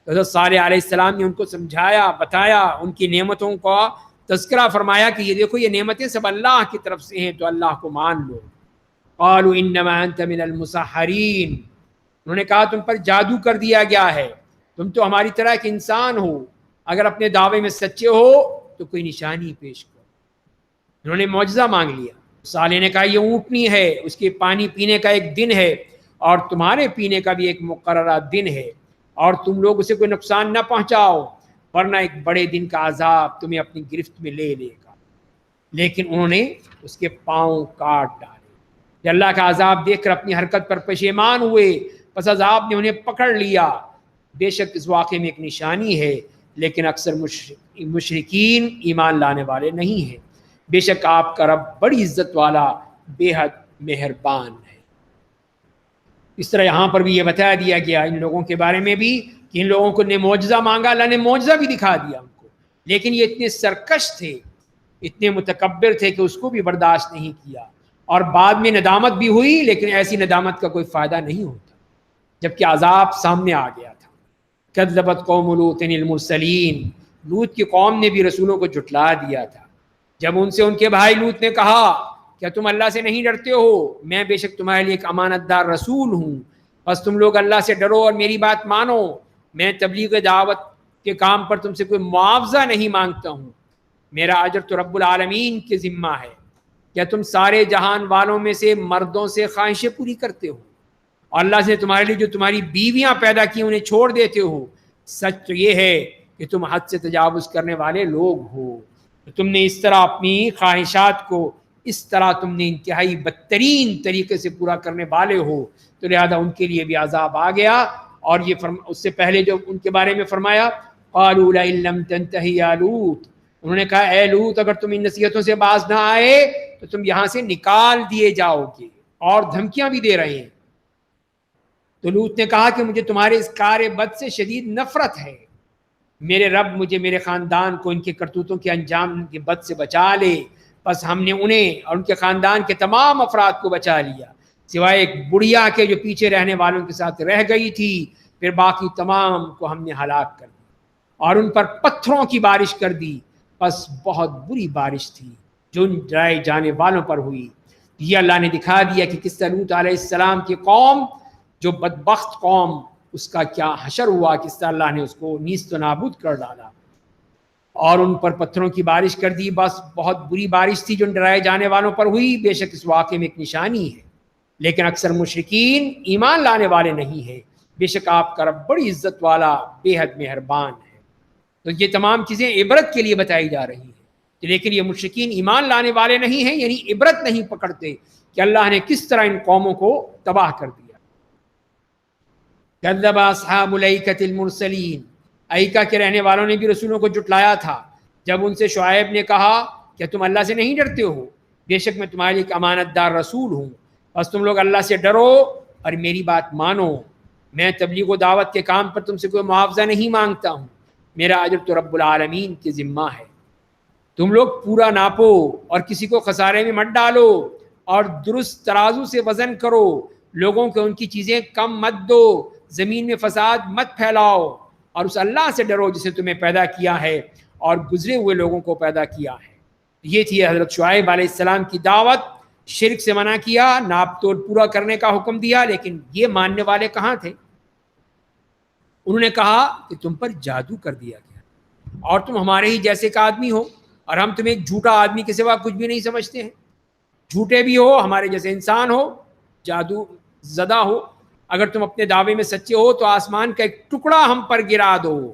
حضرت صالح علیہ السلام نے ان کو سمجھایا، بتایا، ان کی نعمتوں کا تذکرہ فرمایا کہ یہ دیکھو یہ نعمتیں سب اللہ کی طرف سے ہیں، تو اللہ کو مان لو۔ قالوا انما انت من المسحرین، انہوں نے کہا تم پر جادو کر دیا گیا ہے، تم تو ہماری طرح ایک انسان ہو، اگر اپنے دعوے میں سچے ہو تو کوئی نشانی پیش کرو۔ انہوں نے معجزہ مانگ لیا۔ صالح نے کہا یہ اونٹنی ہے، اس کے پانی پینے کا ایک دن ہے اور تمہارے پینے کا بھی ایک مقررہ دن ہے، اور تم لوگ اسے کوئی نقصان نہ پہنچاؤ، ورنہ ایک بڑے دن کا عذاب تمہیں اپنی گرفت میں لے لے گا۔ لیکن انہوں نے اس کے پاؤں کاٹ ڈالے۔ کہ اللہ کا عذاب دیکھ کر اپنی حرکت پر پشیمان ہوئے، پس عذاب نے انہیں پکڑ لیا۔ بے شک اس واقعے میں ایک نشانی ہے، لیکن اکثر مشرکین ایمان لانے والے نہیں ہیں۔ بے شک آپ کا رب بڑی عزت والا، بے حد مہربان ہے۔ اس طرح یہاں پر بھی یہ بتا دیا گیا ان لوگوں کے بارے میں بھی کہ ان لوگوں کو نے معجزہ مانگا، اللہ نے معجزہ بھی دکھا دیا ان کو، لیکن یہ اتنے سرکش تھے، اتنے متکبر تھے کہ اس کو بھی برداشت نہیں کیا، اور بعد میں ندامت بھی ہوئی، لیکن ایسی ندامت کا کوئی فائدہ نہیں ہوتا جبکہ عذاب سامنے آ گیا تھا۔ کذبت قوم لوط المرسلین، لوط کی قوم نے بھی رسولوں کو جھٹلا دیا تھا جب ان سے ان کے بھائی لوط نے کہا کیا تم اللہ سے نہیں ڈرتے ہو؟ میں بے شک تمہارے لیے ایک امانت دار رسول ہوں، بس تم لوگ اللہ سے ڈرو اور میری بات مانو۔ میں تبلیغ دعوت کے کام پر تم سے کوئی معاوضہ نہیں مانگتا ہوں، میرا اجر تو رب العالمین کے ذمہ ہے۔ کیا تم سارے جہان والوں میں سے مردوں سے خواہشیں پوری کرتے ہو اور اللہ سے تمہارے لیے جو تمہاری بیویاں پیدا کی انہیں چھوڑ دیتے ہو؟ سچ تو یہ ہے کہ تم حد سے تجاوز کرنے والے لوگ ہو۔ تم نے اس طرح اپنی خواہشات کو اس طرح تم نے انتہائی بدترین طریقے سے پورا کرنے والے ہو، تو لہذا ان کے لیے بھی عذاب آ گیا۔ اور یہ اس سے پہلے جو ان کے بارے میں فرمایا قالوا لئن لم تنتهي يا لوط، انہوں نے کہا اے لوط اگر تم ان نصیحتوں سے باز نہ آئے تو تم یہاں سے نکال دیے جاؤ گے، اور دھمکیاں بھی دے رہے ہیں۔ تو لوط نے کہا کہ مجھے تمہارے اس کار بد سے شدید نفرت ہے، میرے رب مجھے میرے خاندان کو ان کے کرتوتوں کے انجام کے بد سے بچا لے۔ بس ہم نے انہیں اور ان کے خاندان کے تمام افراد کو بچا لیا سوائے ایک بڑھیا کے جو پیچھے رہنے والوں کے ساتھ رہ گئی تھی، پھر باقی تمام کو ہم نے ہلاک کر دیا اور ان پر پتھروں کی بارش کر دی۔ بس بہت بری بارش تھی جو ان ڈرائے جانے والوں پر ہوئی۔ یہ اللہ نے دکھا دیا کہ کس طرح لوط علیہ السلام کی قوم، جو بدبخت قوم، اس کا کیا حشر ہوا، کس طرح اللہ نے اس کو نیست و نابود کر ڈالا اور ان پر پتھروں کی بارش کر دی۔ بس بہت بری بارش تھی جو ڈرائے جانے والوں پر ہوئی۔ بے شک اس واقعے میں ایک نشانی ہے، لیکن اکثر مشرکین ایمان لانے والے نہیں ہیں۔ بے شک آپ کا رب بڑی عزت والا، بے حد مہربان ہے۔ تو یہ تمام چیزیں عبرت کے لیے بتائی جا رہی ہیں، لیکن یہ مشرکین ایمان لانے والے نہیں ہیں، یعنی عبرت نہیں پکڑتے کہ اللہ نے کس طرح ان قوموں کو تباہ کر دیا۔ کذب اصحاب الایکۃ المرسلین، ایکا کے رہنے والوں نے بھی رسولوں کو جھٹلایا تھا جب ان سے شعیب نے کہا کہ تم اللہ سے نہیں ڈرتے ہو؟ بے شک میں تمہارے لیے ایک امانت دار رسول ہوں، بس تم لوگ اللہ سے ڈرو اور میری بات مانو۔ میں تبلیغ و دعوت کے کام پر تم سے کوئی معاوضہ نہیں مانگتا ہوں، میرا اجر تو رب العالمین کے ذمہ ہے۔ تم لوگ پورا ناپو اور کسی کو خسارے میں مت ڈالو، اور درست ترازو سے وزن کرو، لوگوں کو ان کی چیزیں کم مت دو، زمین میں فساد مت پھیلاؤ، اور اس اللہ سے ڈرو جس نے تمہیں پیدا کیا ہے اور گزرے ہوئے لوگوں کو پیدا کیا ہے۔ یہ تھی حضرت شعیب علیہ السلام کی دعوت، شرک سے منع کیا، ناپ توڑ پورا کرنے کا حکم دیا، لیکن یہ ماننے والے کہاں تھے؟ انہوں نے کہا کہ تم پر جادو کر دیا گیا اور تم ہمارے ہی جیسے کا آدمی ہو، اور ہم تمہیں ایک جھوٹا آدمی کے سوا کچھ بھی نہیں سمجھتے ہیں۔ جھوٹے بھی ہو، ہمارے جیسے انسان ہو، جادو زدہ ہو، اگر تم اپنے دعوے میں سچے ہو تو آسمان کا ایک ٹکڑا ہم پر گرا دو۔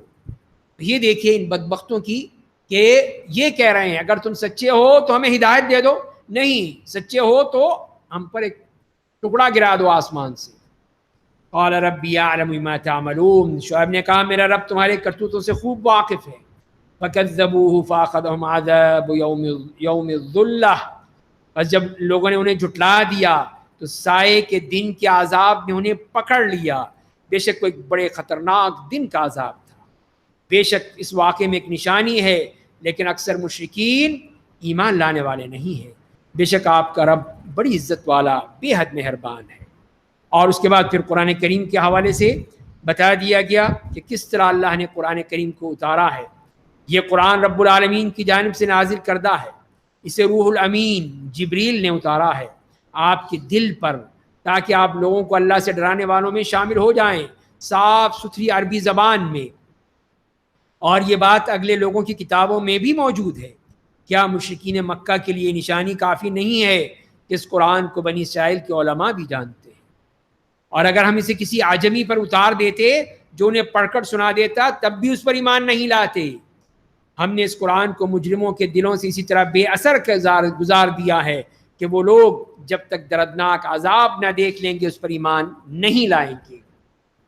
یہ دیکھیے ان بدبختوں کی کہ یہ کہہ رہے ہیں اگر تم سچے ہو تو ہمیں ہدایت دے دو، نہیں سچے ہو تو ہم پر ایک ٹکڑا گرا دو آسمان سے۔ قال ربی اعلم بما تعملون، شعیب نے کہا میرا رب تمہارے کرتوتوں سے خوب واقف ہے۔ فکذبوہ فاخذہم عذاب یوم الظلہ، بس جب لوگوں نے انہیں جھٹلا دیا تو سائے کے دن کے عذاب نے انہیں پکڑ لیا۔ بے شک وہ ایک بڑے خطرناک دن کا عذاب تھا۔ بے شک اس واقعے میں ایک نشانی ہے، لیکن اکثر مشرکین ایمان لانے والے نہیں ہیں۔ بے شک آپ کا رب بڑی عزت والا، بے حد مہربان ہے۔ اور اس کے بعد پھر قرآن کریم کے حوالے سے بتا دیا گیا کہ کس طرح اللہ نے قرآن کریم کو اتارا ہے۔ یہ قرآن رب العالمین کی جانب سے نازل کردہ ہے، اسے روح الامین جبریل نے اتارا ہے آپ کے دل پر، تاکہ آپ لوگوں کو اللہ سے ڈرانے والوں میں شامل ہو جائیں، صاف ستھری عربی زبان میں۔ اور یہ بات اگلے لوگوں کی کتابوں میں بھی موجود ہے۔ کیا مشرکین مکہ کے لیے نشانی کافی نہیں ہے کہ اس قرآن کو بنی اسرائیل کے علماء بھی جانتے ہیں؟ اور اگر ہم اسے کسی عجمی پر اتار دیتے جو انہیں پڑھ کر سنا دیتا تب بھی اس پر ایمان نہیں لاتے. ہم نے اس قرآن کو مجرموں کے دلوں سے اسی طرح بے اثر گزار دیا ہے کہ وہ لوگ جب تک دردناک عذاب نہ دیکھ لیں گے اس پر ایمان نہیں لائیں گے.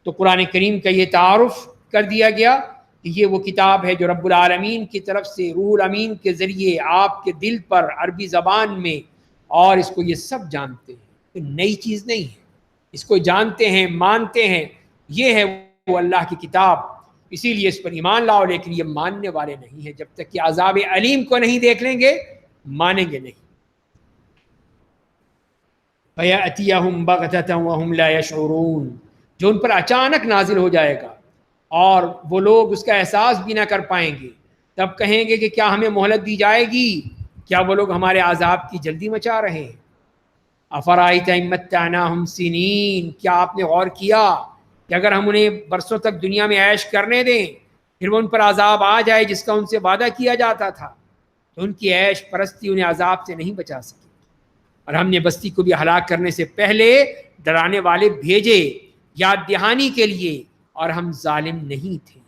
تو قرآن کریم کا یہ تعارف کر دیا گیا کہ یہ وہ کتاب ہے جو رب العالمین کی طرف سے روح الامین کے ذریعے آپ کے دل پر عربی زبان میں، اور اس کو یہ سب جانتے ہیں، یہ نئی چیز نہیں ہے، اس کو جانتے ہیں، مانتے ہیں. یہ ہے وہ اللہ کی کتاب، اسی لیے اس پر ایمان لاؤ. لیکن یہ ماننے والے نہیں ہیں، جب تک کہ عذاب علیم کو نہیں دیکھ لیں گے مانیں گے نہیں. فَيَأْتِيَهُمْ بَغْتَةً وَهُمْ لَا يَشْعُرُونَ، جو ان پر اچانک نازل ہو جائے گا اور وہ لوگ اس کا احساس بھی نہ کر پائیں گے. تب کہیں گے کہ کیا ہمیں مہلت دی جائے گی؟ کیا وہ لوگ ہمارے عذاب کی جلدی مچا رہے ہیں؟ أَفَرَأَيْتَ إِن مَّتَّعْنَاهُمْ سِنِينَ، کیا آپ نے غور کیا کہ اگر ہم انہیں برسوں تک دنیا میں عیش کرنے دیں پھر وہ ان پر عذاب آ جائے جس کا ان سے وعدہ کیا جاتا تھا، تو ان کی عیش پرستی انہیں عذاب سے نہیں بچا سکی. اور ہم نے بستی کو بھی ہلاک کرنے سے پہلے ڈرانے والے بھیجے یاد دہانی کے لیے، اور ہم ظالم نہیں تھے.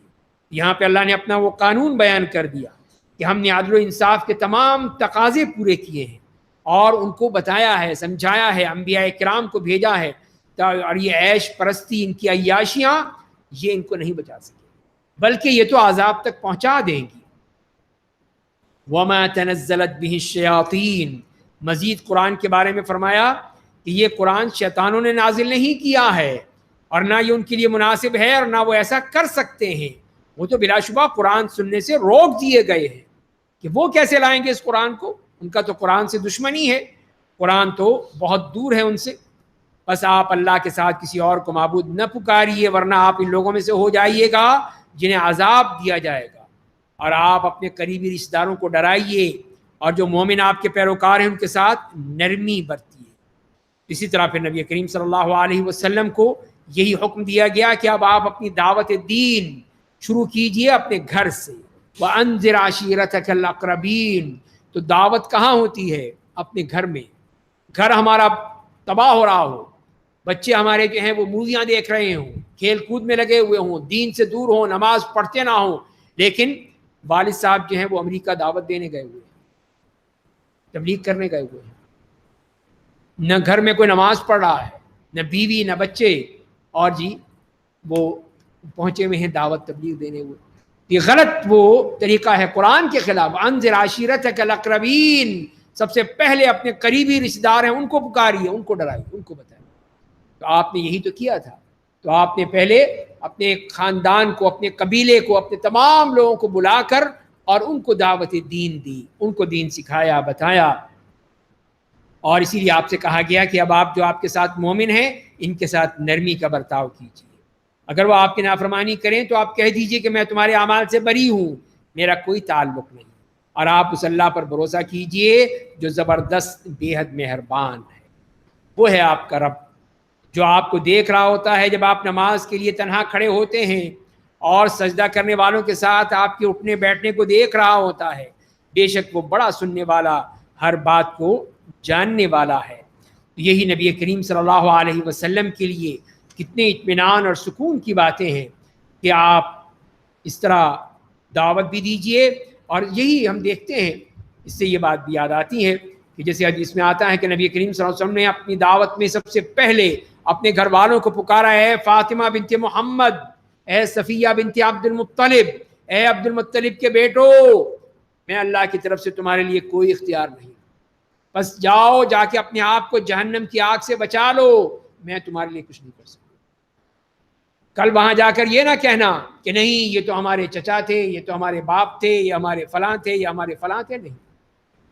یہاں پہ اللہ نے اپنا وہ قانون بیان کر دیا کہ ہم نے عدل و انصاف کے تمام تقاضے پورے کیے ہیں اور ان کو بتایا ہے، سمجھایا ہے، انبیاء کرام کو بھیجا ہے، اور یہ عیش پرستی، ان کی عیاشیاں، یہ ان کو نہیں بچا سکے بلکہ یہ تو عذاب تک پہنچا دیں گی. وَمَا تَنَزَّلَتْ بِهِ الشَّيَاطِينُ، مزید قرآن کے بارے میں فرمایا کہ یہ قرآن شیطانوں نے نازل نہیں کیا ہے، اور نہ یہ ان کے لیے مناسب ہے، اور نہ وہ ایسا کر سکتے ہیں. وہ تو بلا شبہ قرآن سننے سے روک دیے گئے ہیں کہ وہ کیسے لائیں گے اس قرآن کو، ان کا تو قرآن سے دشمنی ہے، قرآن تو بہت دور ہے ان سے. بس آپ اللہ کے ساتھ کسی اور کو معبود نہ پکاریے، ورنہ آپ ان لوگوں میں سے ہو جائیے گا جنہیں عذاب دیا جائے گا. اور آپ اپنے قریبی رشتہ داروں کو ڈرائیے، اور جو مومن آپ کے پیروکار ہیں ان کے ساتھ نرمی برتیے. اسی طرح پھر نبی کریم صلی اللہ علیہ وسلم کو یہی حکم دیا گیا کہ اب آپ اپنی دعوت دین شروع کیجئے اپنے گھر سے. وَأَنذِرْ عَشِيرَتَكَ الْأَقْرَبِينَ، تو دعوت کہاں ہوتی ہے؟ اپنے گھر میں. گھر ہمارا تباہ ہو رہا ہو، بچے ہمارے جو ہیں وہ موویاں دیکھ رہے ہوں، کھیل کود میں لگے ہوئے ہوں، دین سے دور ہوں، نماز پڑھتے نہ ہوں، لیکن والد صاحب جو ہیں وہ امریکہ دعوت دینے گئے ہوئے ہیں، تبلیغ کرنے گئے ہوئے ہیں. نہ گھر میں کوئی نماز پڑھ رہا ہے، نہ بیوی، نہ بچے، اور جی وہ پہنچے ہوئے ہیں دعوت تبلیغ دینے ہوئے. یہ غلط وہ طریقہ ہے، قرآن کے خلاف. انذر عشیرتک الاقربین، سب سے پہلے اپنے قریبی رشتہ دار ہیں ان کو پکاریے، ان کو ڈرائیے، ان کو بتائیے. تو آپ نے یہی تو کیا تھا. تو آپ نے پہلے اپنے خاندان کو، اپنے قبیلے کو، اپنے تمام لوگوں کو بلا کر اور ان کو دعوت دین دی، ان کو دین سکھایا، بتایا. اور اسی لیے آپ سے کہا گیا کہ اب آپ جو آپ کے ساتھ مومن ہیں ان کے ساتھ نرمی کا برتاؤ کیجیے. اگر وہ آپ کی نافرمانی کریں تو آپ کہہ دیجئے کہ میں تمہارے اعمال سے بری ہوں، میرا کوئی تعلق نہیں. اور آپ اس اللہ پر بھروسہ کیجئے جو زبردست، بے حد مہربان ہے. وہ ہے آپ کا رب جو آپ کو دیکھ رہا ہوتا ہے جب آپ نماز کے لیے تنہا کھڑے ہوتے ہیں، اور سجدہ کرنے والوں کے ساتھ آپ کے اٹھنے بیٹھنے کو دیکھ رہا ہوتا ہے. بے شک وہ بڑا سننے والا، ہر بات کو جاننے والا ہے. یہی نبی کریم صلی اللہ علیہ وسلم کے لیے کتنے اطمینان اور سکون کی باتیں ہیں کہ آپ اس طرح دعوت بھی دیجئے. اور یہی ہم دیکھتے ہیں، اس سے یہ بات بھی یاد آتی ہے کہ جیسے حدیث میں آتا ہے کہ نبی کریم صلی اللہ علیہ وسلم نے اپنی دعوت میں سب سے پہلے اپنے گھر والوں کو پکارا، اے فاطمہ بنت محمد، اے صفیہ بنت عبد المطلب، اے عبد المطلب کے بیٹو، میں اللہ کی طرف سے تمہارے لیے کوئی اختیار نہیں، بس جاؤ، جا کے اپنے آپ کو جہنم کی آگ سے بچا لو، میں تمہارے لیے کچھ نہیں کر سکتا. کل وہاں جا کر یہ نہ کہنا کہ نہیں یہ تو ہمارے چچا تھے، یہ تو ہمارے باپ تھے، یہ ہمارے فلاں تھے، یہ ہمارے فلاں تھے. نہیں،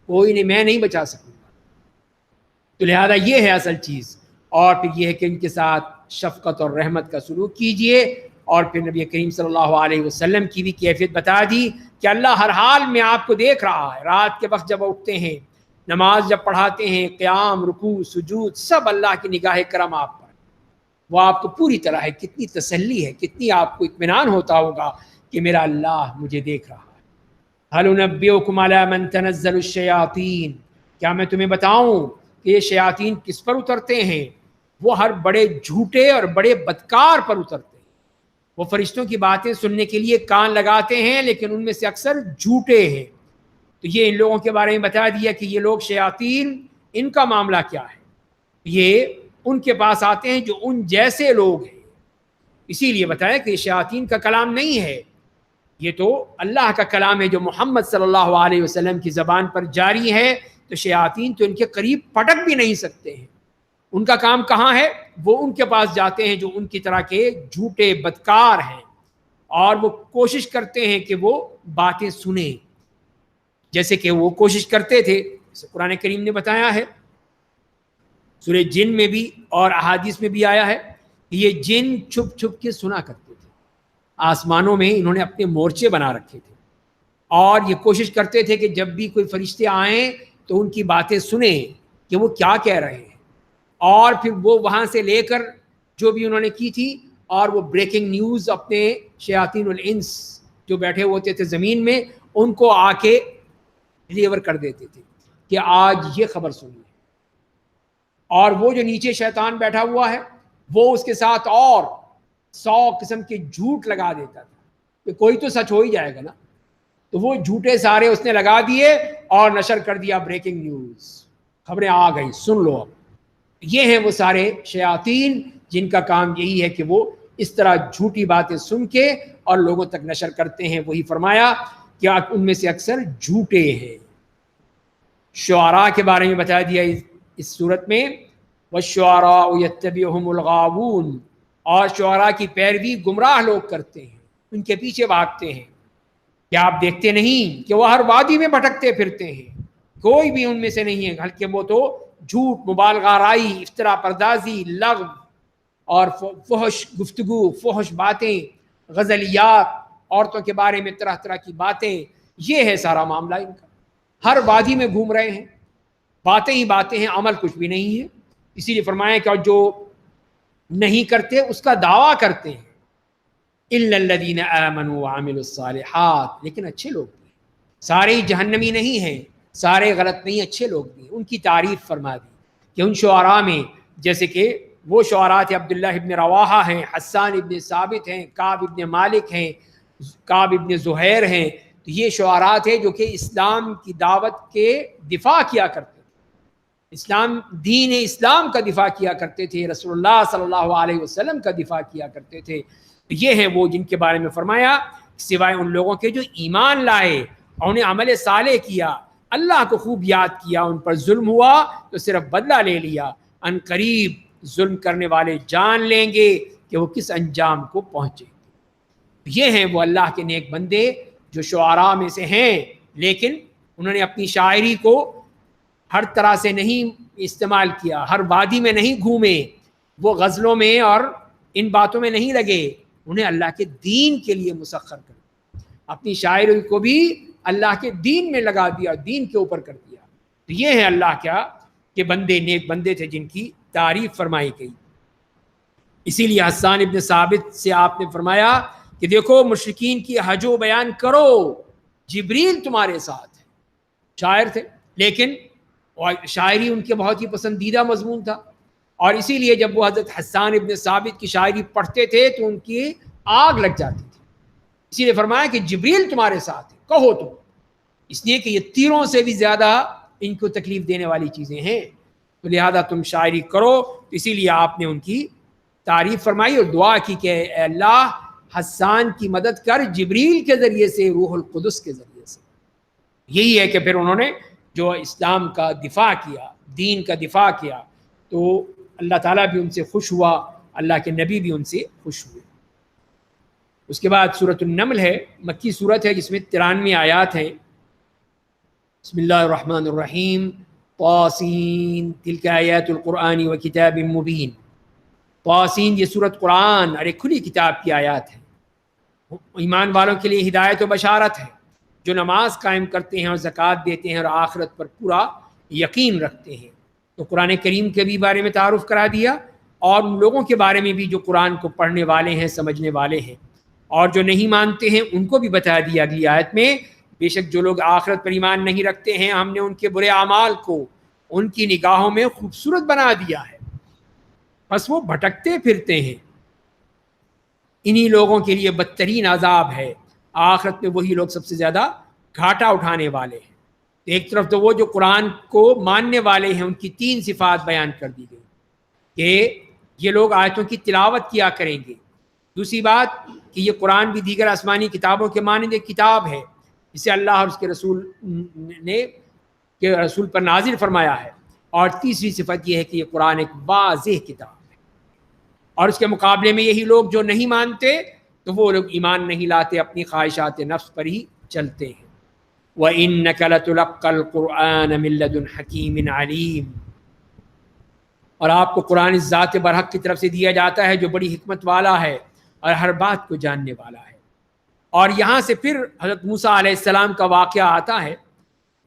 کوئی نہیں، میں نہیں بچا سکوں گا. تو لہذا یہ ہے اصل چیز. اور پھر یہ ہے کہ ان کے ساتھ شفقت اور رحمت کا سلوک کیجئے. اور پھر نبی کریم صلی اللہ علیہ وسلم کی بھی کیفیت بتا دی کہ اللہ ہر حال میں آپ کو دیکھ رہا ہے. رات کے وقت جب اٹھتے ہیں، نماز جب پڑھاتے ہیں، قیام، رکوع، سجود، سب اللہ کی نگاہ کرم آپ پر، وہ آپ کو پوری طرح ہے. کتنی تسلی ہے، کتنی آپ کو اطمینان ہوتا ہوگا کہ میرا اللہ مجھے دیکھ رہا ہے. هل انبئکم علی من تنزل الشیاطین، کیا میں تمہیں بتاؤں کہ یہ شیاطین کس پر اترتے ہیں؟ وہ ہر بڑے جھوٹے اور بڑے بدکار پر اترتے ہیں. وہ فرشتوں کی باتیں سننے کے لیے کان لگاتے ہیں لیکن ان میں سے اکثر جھوٹے ہیں. تو یہ ان لوگوں کے بارے میں بتا دیا کہ یہ لوگ شیاطین، ان کا معاملہ کیا ہے. یہ ان کے پاس آتے ہیں جو ان جیسے لوگ ہیں. اسی لیے بتایا کہ یہ شیاطین کا کلام نہیں ہے، یہ تو اللہ کا کلام ہے جو محمد صلی اللہ علیہ وسلم کی زبان پر جاری ہے. تو شیاطین تو ان کے قریب پٹک بھی نہیں سکتے ہیں. ان کا کام کہاں ہے؟ وہ ان کے پاس جاتے ہیں جو ان کی طرح کے جھوٹے بدکار ہیں، اور وہ کوشش کرتے ہیں کہ وہ باتیں سنیں، جیسے کہ وہ کوشش کرتے تھے. جیسے قرآن کریم نے بتایا ہے، سورہ جن میں بھی اور احادیث میں بھی آیا ہے کہ یہ جن چھپ چھپ کے سنا کرتے تھے. آسمانوں میں انہوں نے اپنے مورچے بنا رکھے تھے اور یہ کوشش کرتے تھے کہ جب بھی کوئی فرشتے آئیں تو ان کی باتیں سنیں کہ وہ کیا کہہ رہے ہیں، اور پھر وہ وہاں سے لے کر جو بھی انہوں نے کی تھی، اور وہ بریکنگ نیوز اپنے شیاطین الانس جو بیٹھے ہوتے تھے زمین میں ان کو آ کے ڈلیور کر دیتے تھے کہ آج یہ خبر سنیے. اور وہ جو نیچے شیطان بیٹھا ہوا ہے وہ اس کے ساتھ اور 100 قسم کے جھوٹ لگا دیتا تھا کہ کوئی تو سچ ہو ہی جائے گا نا. تو وہ جھوٹے سارے اس نے لگا دیے اور نشر کر دیا بریکنگ نیوز، خبریں آ گئی، سن لو. اب یہ ہیں وہ سارے شیاطین جن کا کام یہی ہے کہ وہ اس طرح جھوٹی باتیں سن کے اور لوگوں تک نشر کرتے ہیں. وہی فرمایا کہ ان میں سے اکثر جھوٹے ہیں. شعراء کے بارے میں بتا دیا اس صورت میں، وَالشُّعَرَاءُ يَتَّبِعُهُمُ الْغَاوُونَ، اور شعراء کی پیروی گمراہ لوگ کرتے ہیں، ان کے پیچھے بھاگتے ہیں. کیا آپ دیکھتے نہیں کہ وہ ہر وادی میں بھٹکتے پھرتے ہیں؟ کوئی بھی ان میں سے نہیں ہے بلکہ وہ تو جھوٹ، مبالغہ آرائی، افتراء پردازی، لغو اور فحش گفتگو، فحش باتیں، غزلیات، عورتوں کے بارے میں طرح طرح کی باتیں، یہ ہے سارا معاملہ ان کا. ہر وادی میں گھوم رہے ہیں، باتیں ہی باتیں ہیں، عمل کچھ بھی نہیں ہے. اسی لیے فرمایا کہ جو نہیں کرتے اس کا دعویٰ کرتے ہیں. الا الذین آمنوا وعملوا الصالحات، لیکن اچھے لوگ بھی، سارے ہی جہنمی نہیں ہیں، سارے غلط نہیں، اچھے لوگ بھی. ان کی تعریف فرما دی کہ ان شعراء میں جیسے کہ وہ شعراء تھے عبداللہ ابن رواحہ ہیں، حسان ابن ثابت ہیں، کعب ابن مالک ہیں، کعب ابن زہیر ہیں. تو یہ شعراء تھے جو کہ اسلام کی دعوت کے دفاع کیا کرتے تھے، اسلام، دین اسلام کا دفاع کیا کرتے تھے، رسول اللہ صلی اللہ علیہ وسلم کا دفاع کیا کرتے تھے. یہ ہیں وہ جن کے بارے میں فرمایا سوائے ان لوگوں کے جو ایمان لائے اور انہیں عمل صالح کیا، اللہ کو خوب یاد کیا، ان پر ظلم ہوا تو صرف بدلہ لے لیا، ان قریب ظلم کرنے والے جان لیں گے کہ وہ کس انجام کو پہنچے. یہ ہیں وہ اللہ کے نیک بندے جو شعراء میں سے ہیں، لیکن انہوں نے اپنی شاعری کو ہر طرح سے نہیں استعمال کیا، ہر وادی میں نہیں گھومے، وہ غزلوں میں اور ان باتوں میں نہیں لگے، انہیں اللہ کے دین کے لیے مسخر کر دیا، اپنی شاعری کو بھی اللہ کے دین میں لگا دیا، دین کے اوپر کر دیا. تو یہ ہے اللہ کیا کہ بندے، نیک بندے تھے جن کی تعریف فرمائی گئی. اسی لیے حسان ابن ثابت سے آپ نے فرمایا کہ دیکھو مشرکین کی حج و بیان کرو، جبریل تمہارے ساتھ ہے. شاعر تھے لیکن شاعری ان کے بہت ہی پسندیدہ مضمون تھا، اور اسی لیے جب وہ حضرت حسان ابن ثابت کی شاعری پڑھتے تھے تو ان کی آگ لگ جاتی تھی. اسی لیے فرمایا کہ جبریل تمہارے ساتھ ہے، کہو تم، اس لیے کہ یہ تیروں سے بھی زیادہ ان کو تکلیف دینے والی چیزیں ہیں، تو لہذا تم شاعری کرو. اسی لیے آپ نے ان کی تعریف فرمائی اور دعا کی کہ اے اللہ حسان کی مدد کر جبریل کے ذریعے سے، روح القدس کے ذریعے سے. یہی ہے کہ پھر انہوں نے جو اسلام کا دفاع کیا، دین کا دفاع کیا، تو اللہ تعالیٰ بھی ان سے خوش ہوا، اللہ کے نبی بھی ان سے خوش ہوئے. اس کے بعد سورۃ النمل ہے، مکی سورت ہے جس میں 93 آیات ہیں. بسم اللہ الرحمن الرحیم. طاسین تلک آیات القرآن و کتاب مبین. طاسین، یہ سورت قرآن اور ایک کھلی کتاب کی آیات ہے. ایمان والوں کے لیے ہدایت و بشارت ہے جو نماز قائم کرتے ہیں اور زکوٰۃ دیتے ہیں اور آخرت پر پورا یقین رکھتے ہیں. تو قرآن کریم کے بھی بارے میں تعارف کرا دیا، اور ان لوگوں کے بارے میں بھی جو قرآن کو پڑھنے والے ہیں، سمجھنے والے ہیں، اور جو نہیں مانتے ہیں ان کو بھی بتا دیا اگلی آیت میں. بے شک جو لوگ آخرت پر ایمان نہیں رکھتے ہیں، ہم نے ان کے برے اعمال کو ان کی نگاہوں میں خوبصورت بنا دیا ہے، بس وہ بھٹکتے پھرتے ہیں. انہی لوگوں کے لیے بدترین عذاب ہے، آخرت میں وہی لوگ سب سے زیادہ گھاٹا اٹھانے والے ہیں۔ ایک طرف تو وہ جو قرآن کو ماننے والے ہیں، ان کی 3 صفات بیان کر دی گئی کہ یہ لوگ آیتوں کی تلاوت کیا کریں گے، دوسری بات کہ یہ قرآن بھی دیگر آسمانی کتابوں کے مانند ایک کتاب ہے جسے اللہ اور اس کے رسول پر نازل فرمایا ہے، اور تیسری صفت یہ ہے کہ یہ قرآن ایک واضح کتاب ہے۔ اور اس کے مقابلے میں یہی لوگ جو نہیں مانتے تو وہ لوگ ایمان نہیں لاتے، اپنی خواہشات نفس پر ہی چلتے ہیں۔ وَإِنَّكَ لَتُلَقَّى الْقُرْآنَ مِن لَّدُنْ حَكِيمٍ عَلِيمٍ، اور آپ کو قرآن اس ذات برحق کی طرف سے دیا جاتا ہے جو بڑی حکمت والا ہے اور ہر بات کو جاننے والا ہے۔ اور یہاں سے پھر حضرت موسیٰ علیہ السلام کا واقعہ آتا ہے،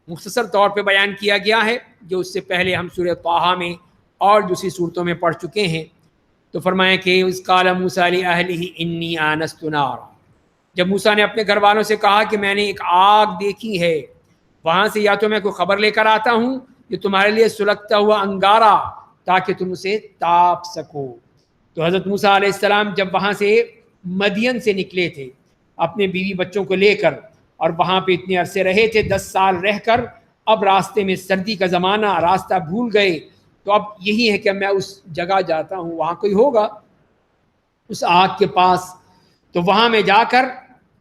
مختصر طور پہ بیان کیا گیا ہے، جو اس سے پہلے ہم سورہ طٰہٰ میں اور دوسری صورتوں میں پڑھ چکے ہیں۔ تو فرمایا کہ اذ قال موسیٰ لأہلہ انی آنست نارا، جب موسیٰ نے اپنے گھر والوں سے کہا کہ میں نے ایک آگ دیکھی ہے، وہاں سے یا تو میں کوئی خبر لے کر آتا ہوں جو تمہارے لیے سلگتا ہوا انگارہ تاکہ تم اسے تاپ سکو۔ تو حضرت موسیٰ علیہ السلام جب وہاں سے مدین سے نکلے تھے اپنے بیوی بچوں کو لے کر، اور وہاں پہ اتنے عرصے رہے تھے، 10 سال رہ کر اب راستے میں سردی کا زمانہ، راستہ بھول گئے، تو اب یہی ہے کہ میں اس جگہ جاتا ہوں، وہاں کوئی ہوگا اس آگ کے پاس، تو وہاں میں جا کر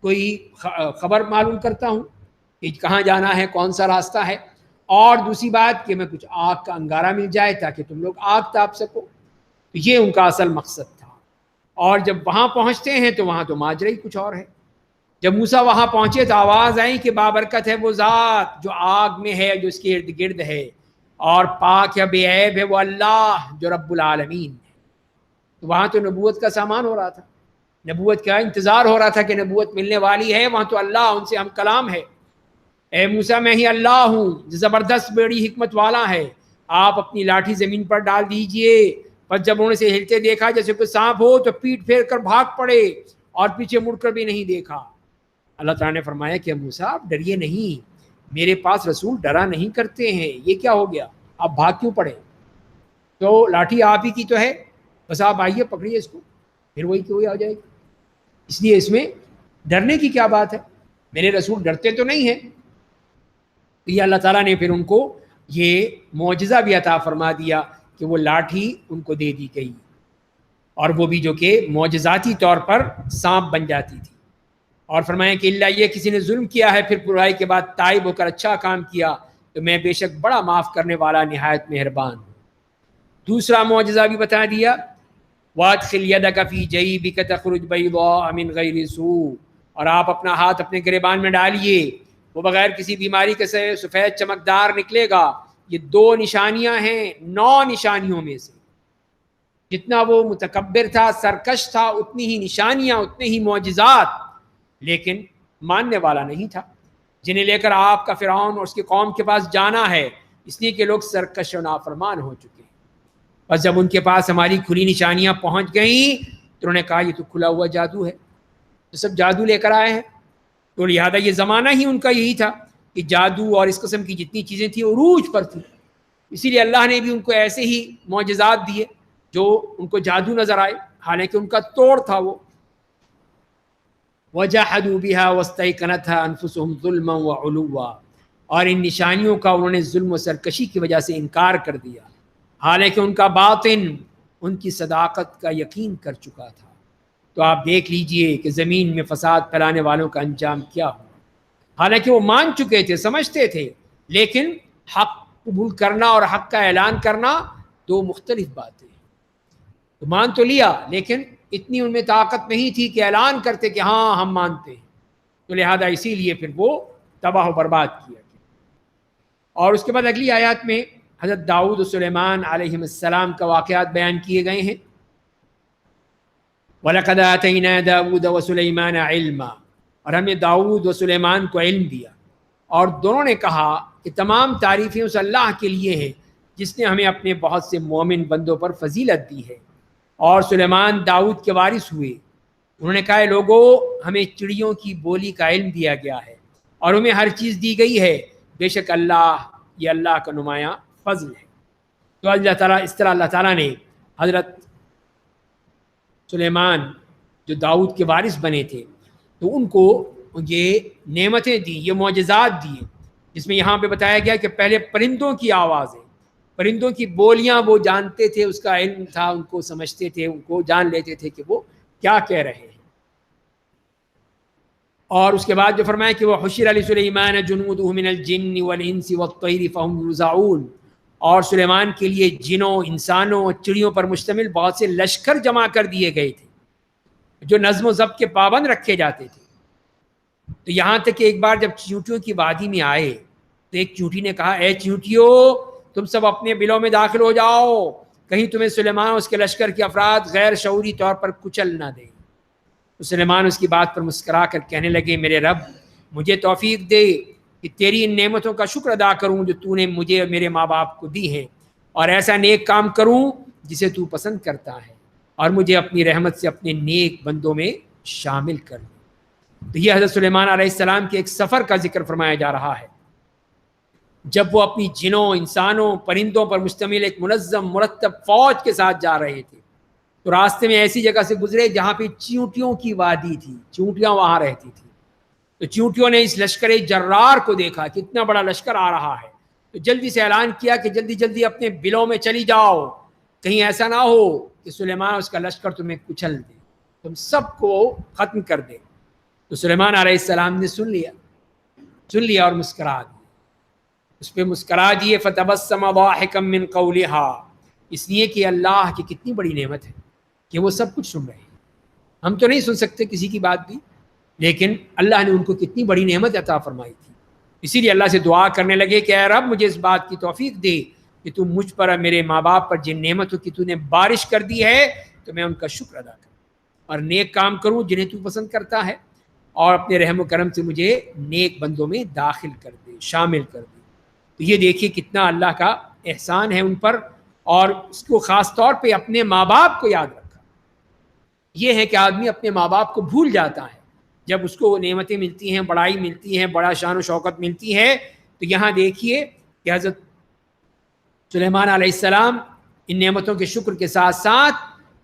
کوئی خبر معلوم کرتا ہوں کہ کہاں جانا ہے، کون سا راستہ ہے، اور دوسری بات کہ میں کچھ آگ کا انگارہ مل جائے تاکہ تم لوگ آگ تاپ سکو۔ تو یہ ان کا اصل مقصد تھا۔ اور جب وہاں پہنچتے ہیں تو وہاں تو ماجرا ہی کچھ اور ہے۔ جب موسیٰ وہاں پہنچے تو آواز آئی کہ بابرکت ہے وہ ذات جو آگ میں ہے، جو اس کے ارد گرد ہے، اور پاک ہے، بے عیب ہے وہ اللہ جو رب العالمین ہے۔ تو وہاں تو نبوت کا سامان ہو رہا تھا، نبوت کا انتظار ہو رہا تھا کہ نبوت ملنے والی ہے، وہاں تو اللہ ان سے ہم کلام ہے۔ اے موسیٰ میں ہی اللہ ہوں، زبردست بڑی حکمت والا ہے، آپ اپنی لاٹھی زمین پر ڈال دیجئے۔ بس جب انہوں نے سے ہلتے دیکھا جیسے کوئی سانپ ہو تو پیٹ پھیر کر بھاگ پڑے اور پیچھے مڑ کر بھی نہیں دیکھا۔ اللہ تعالیٰ نے فرمایا کہ موسیٰ آپ ڈریے نہیں، میرے پاس رسول ڈرا نہیں کرتے ہیں، یہ کیا ہو گیا، آپ بھاگ کیوں پڑے؟ تو لاٹھی آپ ہی کی تو ہے، بس آپ آئیے پکڑیے اس کو، پھر وہی کہ وہی آ جائے گی۔ اس لیے اس میں ڈرنے کی کیا بات ہے، میرے رسول ڈرتے تو نہیں ہیں۔ تو یہ اللہ تعالیٰ نے پھر ان کو یہ معجزہ بھی عطا فرما دیا کہ وہ لاٹھی ان کو دے دی گئی، اور وہ بھی جو کہ معجزاتی طور پر سانپ بن جاتی تھی۔ اور فرمایا کہ اللہ یہ کسی نے ظلم کیا ہے پھر برائی کے بعد تائب ہو کر اچھا کام کیا تو میں بے شک بڑا معاف کرنے والا نہایت مہربان ہوں۔ دوسرا معجزہ بھی بتا دیا، وَأَدْخِلْ يَدَكَ فِي جَيْبِكَ تَخْرُجْ بَيْضَاءَ مِنْ غَيْرِ سُوءٍ، اور آپ اپنا ہاتھ اپنے گریبان میں ڈالیے، وہ بغیر کسی بیماری کے سفید چمکدار نکلے گا۔ یہ 2 نشانیاں ہیں 9 نشانیوں میں سے۔ جتنا وہ متکبر تھا، سرکش تھا، اتنی ہی نشانیاں، اتنے ہی معجزات، لیکن ماننے والا نہیں تھا، جنہیں لے کر آپ کا فرعون اور اس کی قوم کے پاس جانا ہے، اس لیے کہ لوگ سرکش و نافرمان ہو چکے ہیں۔ بس جب ان کے پاس ہماری کھلی نشانیاں پہنچ گئیں تو انہوں نے کہا یہ تو کھلا ہوا جادو ہے، تو سب جادو لے کر آئے ہیں۔ تو لہذا یہ زمانہ ہی ان کا یہی تھا کہ جادو اور اس قسم کی جتنی چیزیں تھیں عروج پر تھیں، اسی لیے اللہ نے بھی ان کو ایسے ہی معجزات دیے جو ان کو جادو نظر آئے، حالانکہ ان کا توڑ تھا وہ۔ وَجَحَدُوا بِهَا وَاسْتَيْقَنَتْهَا أَنفُسُهُمْ ظُلْمًا وَعُلُوًّا، اور ان نشانیوں کا انہوں نے ظلم و سرکشی کی وجہ سے انکار کر دیا، حالانکہ ان کا باطن ان کی صداقت کا یقین کر چکا تھا۔ تو آپ دیکھ لیجئے کہ زمین میں فساد پھیلانے والوں کا انجام کیا ہوا، حالانکہ وہ مان چکے تھے، سمجھتے تھے، لیکن حق قبول کرنا اور حق کا اعلان کرنا 2 مختلف باتیں ہیں۔ تو مان تو لیا لیکن اتنی ان میں طاقت نہیں تھی کہ اعلان کرتے کہ ہاں ہم مانتے ہیں، تو لہذا اسی لیے پھر وہ تباہ و برباد کیا گیا۔ اور اس کے بعد اگلی آیات میں حضرت داؤد و سلیمان علیہ السلام کا واقعات بیان کیے گئے ہیں۔ وَلَقَدْ آتَيْنَا دَاوُودَ وَسُلَيْمَانَ عِلْمًا، اور ہم نے داؤد و سلیمان کو علم دیا، اور دونوں نے کہا کہ تمام تعریفیں اس اللہ کے لیے ہیں جس نے ہمیں اپنے بہت سے مومن بندوں پر فضیلت دی ہے۔ اور سلیمان داؤد کے وارث ہوئے، انہوں نے کہا لوگوں ہمیں چڑیوں کی بولی کا علم دیا گیا ہے اور ہمیں ہر چیز دی گئی ہے، بے شک اللہ یہ اللہ کا نمایاں فضل ہے۔ تو اللہ تعالیٰ اس طرح اللہ تعالیٰ نے حضرت سلیمان جو داؤد کے وارث بنے تھے، تو ان کو یہ نعمتیں دی، یہ معجزات دیے، جس میں یہاں پہ بتایا گیا کہ پہلے پرندوں کی آوازیں، پرندوں کی بولیاں وہ جانتے تھے، اس کا علم تھا، ان کو سمجھتے تھے، ان کو جان لیتے تھے کہ وہ کیا کہہ رہے ہیں۔ اور اس کے بعد جو فرمایا کہ وہ حشر علی سلیمان جنودہ من الجن والانس والطیر فهم یوزعون، اور سلیمان کے لیے جنوں، انسانوں اور چڑیوں پر مشتمل بہت سے لشکر جمع کر دیے گئے تھے جو نظم و ضبط کے پابند رکھے جاتے تھے۔ تو یہاں تک کہ ایک بار جب چیونٹیوں کی وادی میں آئے تو ایک چیونٹی نے کہا، اے چیونٹیوں، تم سب اپنے بلوں میں داخل ہو جاؤ، کہیں تمہیں سلیمان اور اس کے لشکر کے افراد غیر شعوری طور پر کچل نہ دیں۔ تو سلیمان اس کی بات پر مسکرا کر کہنے لگے، میرے رب، مجھے توفیق دے کہ تیری ان نعمتوں کا شکر ادا کروں جو تو نے مجھے اور میرے ماں باپ کو دی ہیں، اور ایسا نیک کام کروں جسے تو پسند کرتا ہے، اور مجھے اپنی رحمت سے اپنے نیک بندوں میں شامل کر لے۔ تو یہ حضرت سلیمان علیہ السلام کے ایک سفر کا ذکر فرمایا جا رہا ہے، جب وہ اپنی جنوں، انسانوں، پرندوں پر مشتمل ایک منظم مرتب فوج کے ساتھ جا رہے تھے، تو راستے میں ایسی جگہ سے گزرے جہاں پہ چیونٹیوں کی وادی تھی، چیونٹیاں وہاں رہتی تھی۔ تو چیونٹیوں نے اس لشکر جرار کو دیکھا کہ اتنا بڑا لشکر آ رہا ہے، تو جلدی سے اعلان کیا کہ جلدی جلدی اپنے بلوں میں چلی جاؤ، کہیں ایسا نہ ہو کہ سلیمان اس کا لشکر تمہیں کچل دے، تم سب کو ختم کر دے۔ تو سلیمان علیہ السلام نے سن لیا اور مسکرا دیا، اس پہ مسکرا دیے، فتبسم ضاحکا من قولہا، اس لیے کہ اللہ کی کتنی بڑی نعمت ہے کہ وہ سب کچھ سن رہے ہیں۔ ہم تو نہیں سن سکتے کسی کی بات بھی، لیکن اللہ نے ان کو کتنی بڑی نعمت عطا فرمائی تھی۔ اسی لیے اللہ سے دعا کرنے لگے کہ اے رب، مجھے اس بات کی توفیق دے کہ تم مجھ پر اور میرے ماں باپ پر جن نعمتوں کی تو نے بارش کر دی ہے، تو میں ان کا شکر ادا کروں اور نیک کام کروں جنہیں تو پسند کرتا ہے، اور اپنے رحم و کرم سے مجھے نیک بندوں میں داخل کر دے، شامل کر دے۔ تو یہ دیکھیے کتنا اللہ کا احسان ہے ان پر، اور اس کو خاص طور پہ اپنے ماں باپ کو یاد رکھا۔ یہ ہے کہ آدمی اپنے ماں باپ کو بھول جاتا ہے جب اس کو وہ نعمتیں ملتی ہیں، بڑائی ملتی ہیں، بڑا شان و شوکت ملتی ہے۔ تو یہاں دیکھیے کہ حضرت سلیمان علیہ السلام ان نعمتوں کے شکر کے ساتھ ساتھ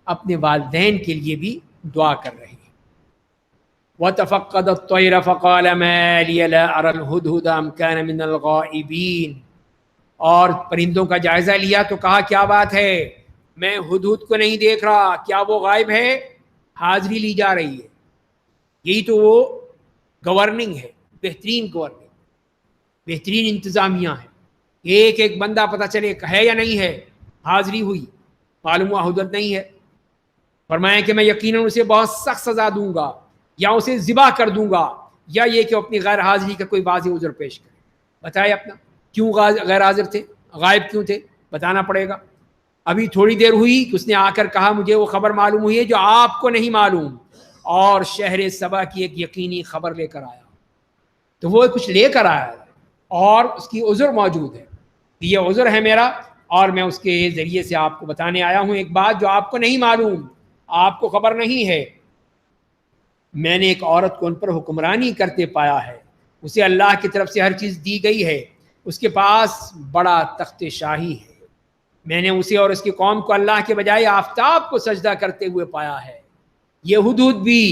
اپنے والدین کے لیے بھی دعا کر رہے ہیں۔ وَتَفَقَّدَ الطَّيْرَ فَقَالَ مَا لِيَ لَا أَرَى الْهُدْهُدَ أَمْ كَانَ مِنَ الْغَائِبِينَ، اور پرندوں کا جائزہ لیا تو کہا، کیا بات ہے، میں ہدہد کو نہیں دیکھ رہا، کیا وہ غائب ہے؟ حاضری لی جا رہی ہے۔ یہی تو وہ گورننگ ہے، بہترین گورننگ، بہترین انتظامیہ ہے۔ ایک ایک بندہ پتہ چلے ہے یا نہیں ہے، حاضری ہوئی، معلوم ہوا ہدہد نہیں ہے، فرمایا کہ میں یقیناً اسے بہت سخت سزا دوں گا، یا اسے ذبح کر دوں گا، یا یہ کہ اپنی غیر حاضری کا کوئی واضح عذر پیش کرے۔ بتائے اپنا کیوں غیر حاضر تھے، غائب کیوں تھے، بتانا پڑے گا۔ ابھی تھوڑی دیر ہوئی کہ اس نے آ کر کہا، مجھے وہ خبر معلوم ہوئی ہے جو آپ کو نہیں معلوم، اور شہر سبا کی ایک یقینی خبر لے کر آیا۔ تو وہ کچھ لے کر آیا اور اس کی عذر موجود ہے، یہ عذر ہے میرا، اور میں اس کے ذریعے سے آپ کو بتانے آیا ہوں ایک بات جو آپ کو نہیں معلوم، آپ کو خبر نہیں ہے۔ میں نے ایک عورت کو ان پر حکمرانی کرتے پایا ہے، اسے اللہ کی طرف سے ہر چیز دی گئی ہے، اس کے پاس بڑا تخت شاہی ہے، میں نے اسے اور اس کی قوم کو اللہ کے بجائے آفتاب کو سجدہ کرتے ہوئے پایا ہے۔ یہ ہدہد بھی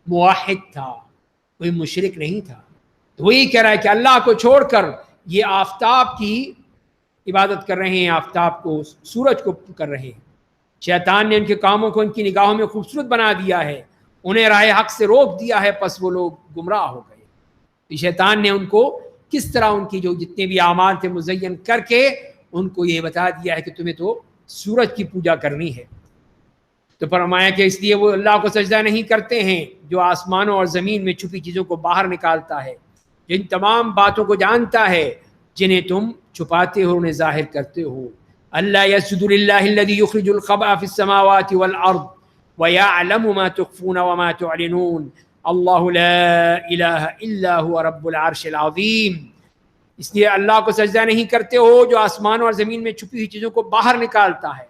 موحد تھا، کوئی مشرک نہیں تھا۔ تو وہی کہہ رہا ہے کہ اللہ کو چھوڑ کر یہ آفتاب کی عبادت کر رہے ہیں، آفتاب کو، سورج کو کر رہے ہیں۔ شیطان نے ان کے کاموں کو ان کی نگاہوں میں خوبصورت بنا دیا ہے، انہیں راہ حق سے روک دیا ہے، پس وہ لوگ گمراہ ہو گئے۔ شیطان نے ان کو کس طرح ان کی جو جتنے بھی اعمال تھے مزین کر کے ان کو یہ بتا دیا ہے کہ تمہیں تو سورج کی پوجا کرنی ہے۔ تو فرمایا کہ اس لیے وہ اللہ کو سجدہ نہیں کرتے ہیں جو آسمانوں اور زمین میں چھپی چیزوں کو باہر نکالتا ہے، جن تمام باتوں کو جانتا ہے جنہیں تم چھپاتے ہو، انہیں ظاہر کرتے ہو۔ اللہ یسجد للہ الذی یخرج الخبأ فی السماوات والارض ویعلم ما تخفون وما تعلنون اللہ لا الہ الا هو رب العرش العظیم۔ اس لیے اللہ کو سجدہ نہیں کرتے ہو جو آسمان اور زمین میں چھپی ہوئی چیزوں کو باہر نکالتا ہے،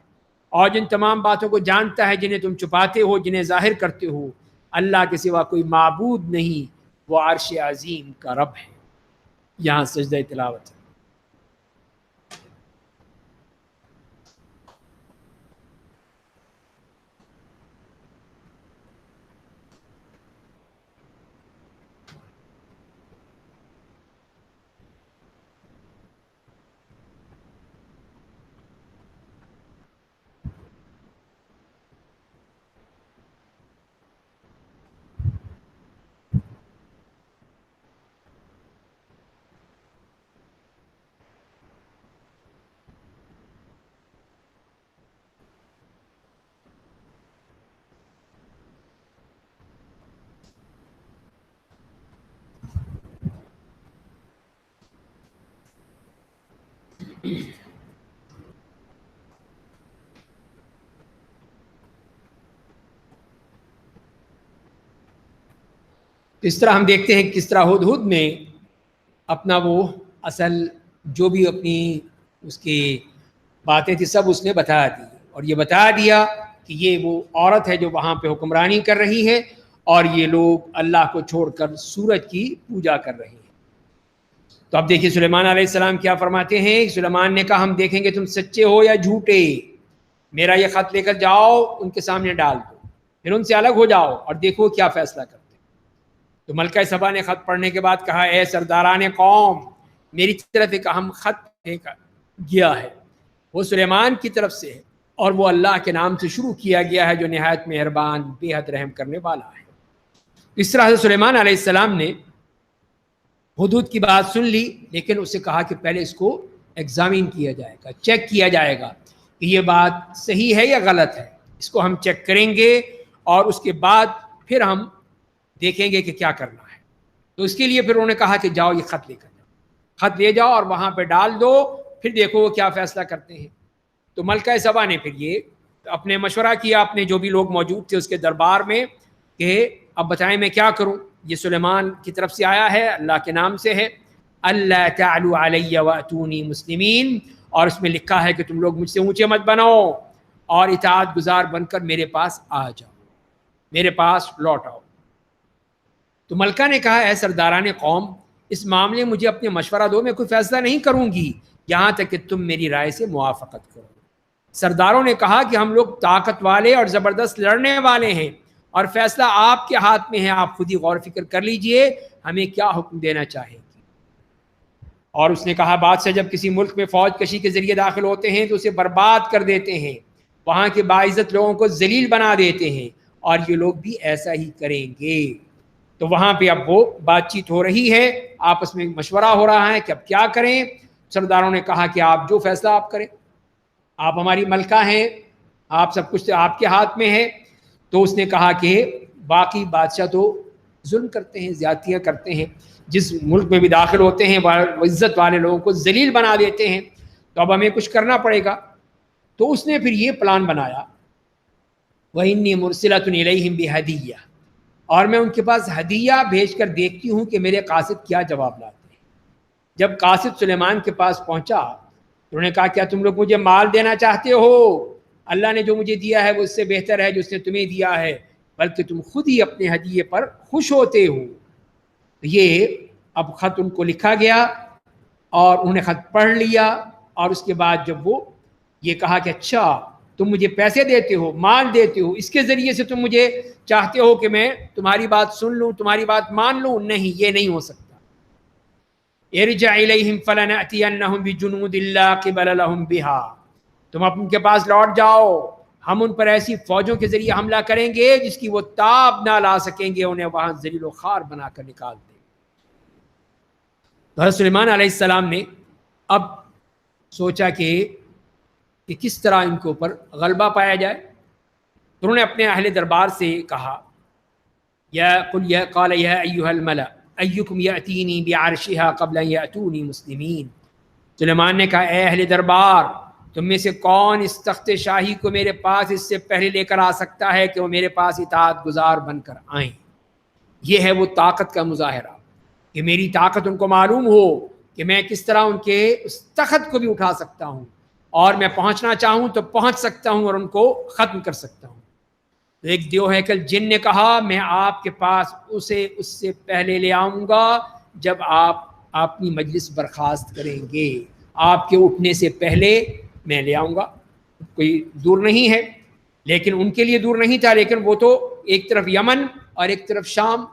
اور جن تمام باتوں کو جانتا ہے جنہیں تم چھپاتے ہو، جنہیں ظاہر کرتے ہو۔ اللہ کے سوا کوئی معبود نہیں، وہ عرش عظیم کا رب ہے۔ یہاں سجدہ تلاوت ہے۔ اس طرح ہم دیکھتے ہیں کس طرح ہدہد نے اپنا وہ اصل جو بھی اپنی اس کی باتیں تھی سب اس نے بتا دی، اور یہ بتا دیا کہ یہ وہ عورت ہے جو وہاں پہ حکمرانی کر رہی ہے، اور یہ لوگ اللہ کو چھوڑ کر سورج کی پوجا کر رہے ہیں۔ تو اب دیکھیے سلیمان علیہ السلام کیا فرماتے ہیں۔ سلیمان نے کہا ہم دیکھیں گے تم سچے ہو یا جھوٹے، میرا یہ خط لے کر جاؤ ان کے سامنے ڈال دو، پھر ان سے الگ ہو جاؤ اور دیکھو کیا فیصلہ کرتے۔ تو ملکہ سبا نے خط پڑھنے کے بعد کہا اے سرداران قوم، میری طرف ایک اہم خط گیا ہے، وہ سلیمان کی طرف سے ہے، اور وہ اللہ کے نام سے شروع کیا گیا ہے جو نہایت مہربان بے حد رحم کرنے والا ہے۔ اس طرح سے سلیمان علیہ السلام نے حدود کی بات سن لی، لیکن اسے کہا کہ پہلے اس کو ایگزامین کیا جائے گا، چیک کیا جائے گا کہ یہ بات صحیح ہے یا غلط ہے، اس کو ہم چیک کریں گے اور اس کے بعد پھر ہم دیکھیں گے کہ کیا کرنا ہے۔ تو اس کے لیے پھر انہوں نے کہا کہ جاؤ یہ خط لے کر جاؤ، خط لے جاؤ اور وہاں پہ ڈال دو، پھر دیکھو وہ کیا فیصلہ کرتے ہیں۔ تو ملکہ سبا نے پھر یہ اپنے مشورہ کیا، اپنے جو بھی لوگ موجود تھے اس کے دربار میں، کہ اب بتائیں میں کیا کروں، یہ سلیمان کی طرف سے آیا ہے، اللہ کے نام سے ہے، اللہ تعلوا علی واتونی مسلمین، اور اس میں لکھا ہے کہ تم لوگ مجھ سے اونچے مت بنو اور اطاعت گزار بن کر میرے پاس آ جاؤ، میرے پاس لوٹ آؤ۔ تو ملکہ نے کہا اے سرداران قوم، اس معاملے میں مجھے اپنے مشورہ دو، میں کوئی فیصلہ نہیں کروں گی یہاں تک کہ تم میری رائے سے موافقت کرو۔ سرداروں نے کہا کہ ہم لوگ طاقت والے اور زبردست لڑنے والے ہیں، اور فیصلہ آپ کے ہاتھ میں ہے، آپ خود ہی غور فکر کر لیجئے ہمیں کیا حکم دینا چاہے گی۔ اور اس نے کہا بادشاہ جب کسی ملک میں فوج کشی کے ذریعے داخل ہوتے ہیں تو اسے برباد کر دیتے ہیں، وہاں کے باعزت لوگوں کو ذلیل بنا دیتے ہیں، اور یہ لوگ بھی ایسا ہی کریں گے۔ تو وہاں پہ اب وہ بات چیت ہو رہی ہے، آپس میں مشورہ ہو رہا ہے کہ اب کیا کریں۔ سرداروں نے کہا کہ آپ جو فیصلہ آپ کریں، آپ ہماری ملکہ ہیں، آپ سب کچھ آپ کے ہاتھ میں ہے۔ تو اس نے کہا کہ باقی بادشاہ تو ظلم کرتے ہیں، زیادتیاں کرتے ہیں، جس ملک میں بھی داخل ہوتے ہیں وہ عزت والے لوگوں کو ذلیل بنا دیتے ہیں، تو اب ہمیں کچھ کرنا پڑے گا۔ تو اس نے پھر یہ پلان بنایا وَإِنِّي مُرْسِلَةٌ إِلَيْهِمْ بِهَدِيَّةٍ، اور میں ان کے پاس ہدیہ بھیج کر دیکھتی ہوں کہ میرے قاصد کیا جواب لاتے ہیں۔ جب قاصد سلیمان کے پاس پہنچا تو انہوں نے کہا کیا تم لوگ مجھے مال دینا چاہتے ہو؟ اللہ نے جو مجھے دیا ہے وہ اس سے بہتر ہے جو اس نے تمہیں دیا ہے، بلکہ تم خود ہی اپنے ہدیے پر خوش ہوتے ہو۔ یہ اب خط ان کو لکھا گیا اور انہوں نے خط پڑھ لیا، اور اس کے بعد جب وہ یہ کہا کہ اچھا تم مجھے پیسے دیتے ہو، مال دیتے ہو، اس کے ذریعے سے تم مجھے چاہتے ہو کہ میں تمہاری بات سن لوں، تمہاری بات مان لوں، نہیں یہ نہیں ہو سکتا۔ ارجع الیہم فلنأتینہم بجنود لا قبل لہم بہا، تم ان کے پاس لوٹ جاؤ، ہم ان پر ایسی فوجوں کے ذریعے حملہ کریں گے جس کی وہ تاب نہ لا سکیں گے، انہیں وہاں ذلیل و خوار بنا کر نکال دیں۔ حضرت سلیمان علیہ السلام نے اب سوچا کہ کس طرح ان کے اوپر غلبہ پایا جائے۔ تو انہوں نے اپنے اہل دربار سے کہا قال یا ایھا الملأ ایکم یأتینی بعرشھا قبل ان یأتونی مسلمین۔ سلیمان نے کہا اے اہل دربار، تم میں سے کون اس تخت شاہی کو میرے پاس اس سے پہلے لے کر آ سکتا ہے کہ وہ میرے پاس اطاعت گزار بن کر آئیں۔ یہ ہے وہ طاقت کا مظاہرہ کہ میری طاقت ان کو معلوم ہو کہ میں کس طرح ان کے اس تخت کو بھی اٹھا سکتا ہوں، اور میں پہنچنا چاہوں تو پہنچ سکتا ہوں اور ان کو ختم کر سکتا ہوں۔ تو ایک دیو ہیکل جن نے کہا میں آپ کے پاس اسے اس سے پہلے لے آؤں گا جب آپ اپنی مجلس برخاست کریں گے، آپ کے اٹھنے سے پہلے میں لے آؤں گا۔ کوئی دور نہیں ہے، لیکن ان کے لیے دور نہیں تھا، لیکن وہ تو ایک طرف یمن اور ایک طرف شام،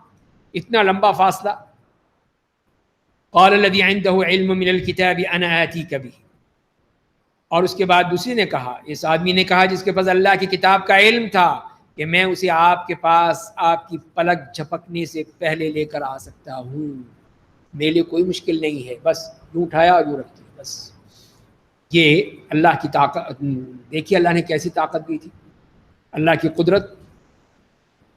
اتنا لمبا فاصلہ۔ قال الذي عنده علم من الكتاب انا آتيك به، اور اس کے بعد دوسری نے کہا، اس آدمی نے کہا جس کے پاس اللہ کی کتاب کا علم تھا، کہ میں اسے آپ کے پاس آپ کی پلک جھپکنے سے پہلے لے کر آ سکتا ہوں، میرے لیے کوئی مشکل نہیں ہے، بس یوں اٹھایا اور یوں رکھ دیا بس۔ یہ اللہ کی طاقت دیکھیے، اللہ نے کیسی طاقت دی تھی، اللہ کی قدرت۔